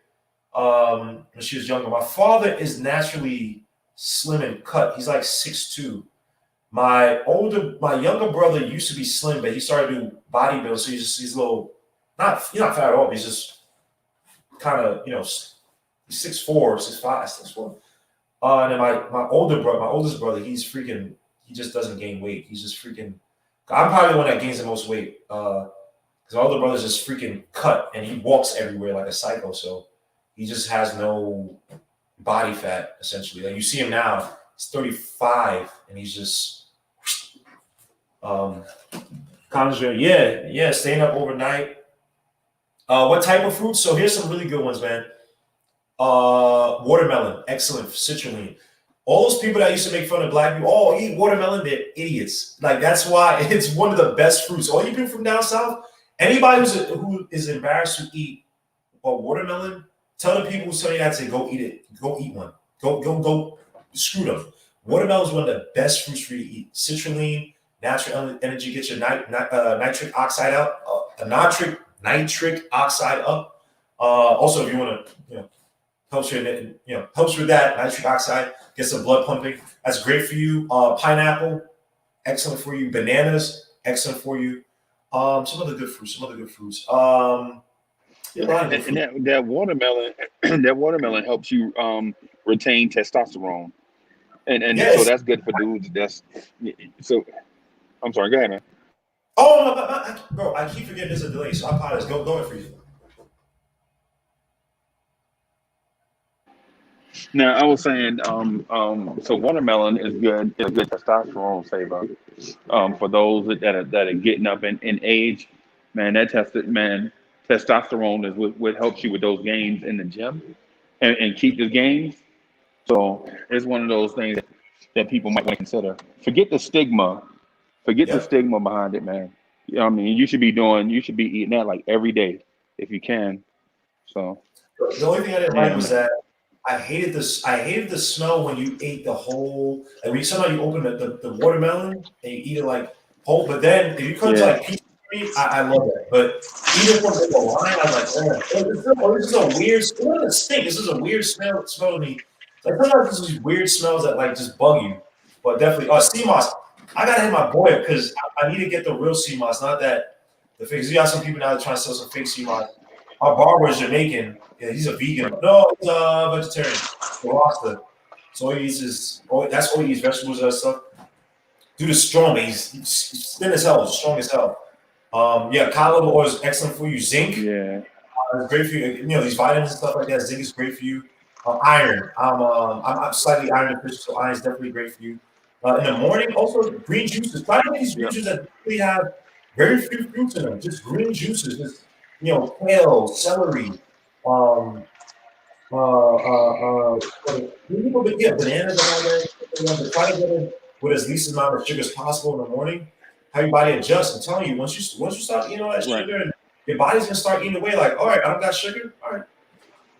when she was younger. My father is naturally slim and cut. He's like 6'2". My younger brother used to be slim, but he started to do bodybuilding, so he's a little he's not fat at all. He's just kind of he's 6'4", 6'5", 6'4". And then my oldest brother, he just doesn't gain weight. He's just freaking. I'm probably the one that gains the most weight. Because my older brother's just freaking cut, and he walks everywhere like a psycho. So he just has no body fat, essentially. Like you see him now, he's 35, and he's just staying up overnight. What type of fruits? So here's some really good ones, man. Watermelon, excellent, citrulline. All those people that used to make fun of black people, eat watermelon, they're idiots. Like that's why it's one of the best fruits. All you people from down south, anybody who is embarrassed to eat a watermelon, tell the people who's telling you that to go eat it. Go eat one. Go. Screw them. Watermelon is one of the best fruits for you to eat. Citrulline, natural energy, get your nitric oxide out. Nitric oxide up. Also, if you want to, helps with that nitric oxide. Get some blood pumping. That's great for you. Pineapple, excellent for you. Bananas, excellent for you. Some other good fruits. That watermelon, that watermelon helps you retain testosterone, and yes. So that's good for dudes. So. I'm sorry. Go ahead, man. Oh no, bro! I keep forgetting there's a delay, so I apologize. Go ahead for you. Now I was saying, so watermelon is good. It's a good testosterone saver. For those that are getting up in age, man, testosterone is what helps you with those gains in the gym, and keep the gains. So it's one of those things that people might want to consider. Forget the stigma behind it, man. I mean, you should be eating that like every day if you can. So the only thing I didn't like was that I hated the smell when you ate the whole. Like when somehow you open the watermelon and you eat it like whole, but then if you come to like piece meat, I love that. But even from the line, I'm like, this is a weird. It doesn't stink. This is a weird smell to me. Like sometimes there's these weird smells that like just bug you. But definitely, sea moss. I gotta hit my boy because I need to get the real sea moss, not that the fake. You got some people now that are trying to sell some fake sea moss. Our barber is Jamaican. Yeah, he's a vegan. No, he's a vegetarian. Rasta. So that's all he eats, vegetables and stuff. Dude is strong, man. He's thin as hell, strong as hell. Cod liver oil is excellent for you. Zinc, it's great for you. These vitamins and stuff like that. Zinc is great for you. Iron. I'm slightly iron deficient, so iron is definitely great for you. In the morning, also green juices. Try to get these juices that really have very few fruits in them. Just green juices. Just kale, celery. Bananas and all that. Try to get in with as least amount of sugar as possible in the morning. How your body adjusts. I'm telling you, once you start eating all that sugar, your body's gonna start eating away. Like, all right, I don't got sugar. All right,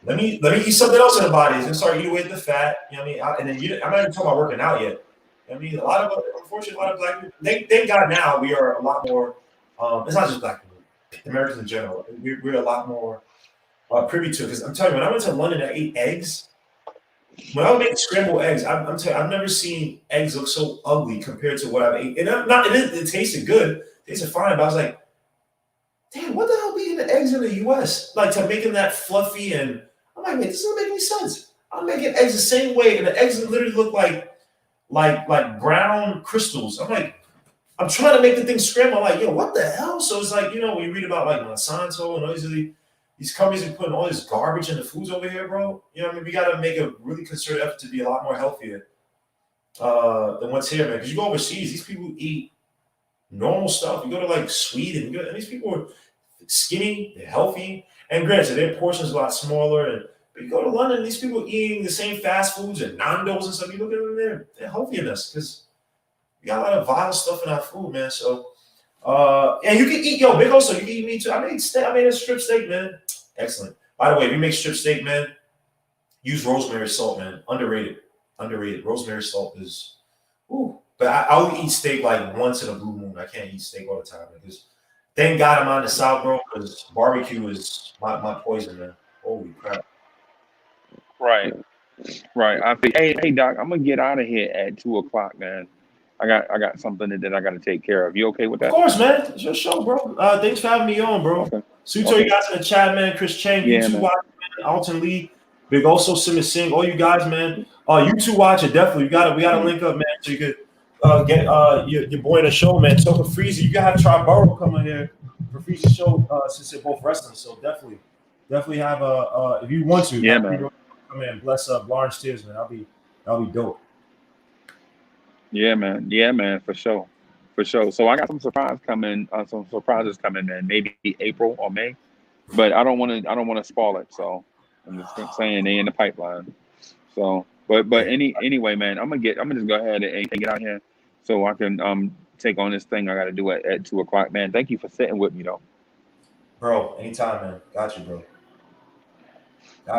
let me eat something else in the body. It's gonna start eating away at the fat. You know what I mean? And then I'm not even talking about working out yet. I mean, unfortunately, a lot of black people. Thank God now we are a lot more. It's not just black people, Americans in general. We're a lot more privy to it. Because I'm telling you, when I went to London, I ate eggs. When I would make scrambled eggs, I'm telling you, I've never seen eggs look so ugly compared to what I've eaten. And it tasted good, it tasted fine, but I was like, damn, what the hell be eating the eggs in the U.S. like to making that fluffy? And I'm like, wait, this doesn't make any sense. I'm making eggs the same way, and the eggs literally look like brown crystals. I'm like, I'm trying to make the thing scramble. I'm like, yo, what the hell? So it's like, when you read about like Monsanto and all these companies are putting all this garbage in the foods over here, bro. We got to make a really concerted effort to be a lot more healthier than what's here, man. Because you go overseas, these people eat normal stuff. You go to like Sweden, and these people are skinny, they're healthy, and granted, their portions a lot smaller. But you go to London, these people eating the same fast foods and Nando's and stuff. You look at them, they're healthy in us because we got a lot of vile stuff in our food, man. So, and you can eat, big also, you can eat meat too. I made a strip steak, man. Excellent. By the way, if you make strip steak, man, use rosemary salt, man. Underrated. Underrated. Rosemary salt is, ooh. But I'll eat steak like once in a blue moon. I can't eat steak all the time because thank God I'm on the South, bro, because barbecue is my poison, man. Holy crap. Right. Right. I think. Hey, Doc. I'm gonna get out of here at 2 o'clock, man. I got something that I got to take care of. You okay with Of that? course, man. It's your show, bro. Thanks for having me on, bro. Okay. Suto, Okay. you guys in the chat, man. Chris Chang, Yeah, YouTube man. watch, man. Alton Lee, Big Also Simmons Singh, all you guys, man. YouTube watch it definitely. We gotta link up, man, so you could get your boy in the show, man. So for Freezy, you gotta have Triborough come in here for Freezy's show since they're both wrestling. So definitely have if you want to, Yeah, man. come in. Bless Lawrence Thibs, man. That'll be dope. Yeah, man. Yeah, man. For sure. For sure. So I got some surprises coming, man. Maybe April or May, but I don't want to spoil it. So I'm just saying they in the pipeline. So, but anyway, man, I'm gonna just go ahead and get out here so I can take on this thing I got to do at 2 o'clock, man. Thank you for sitting with me though. Bro, anytime, man. Got you, bro.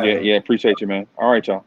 Yeah, appreciate you, man. All right, y'all.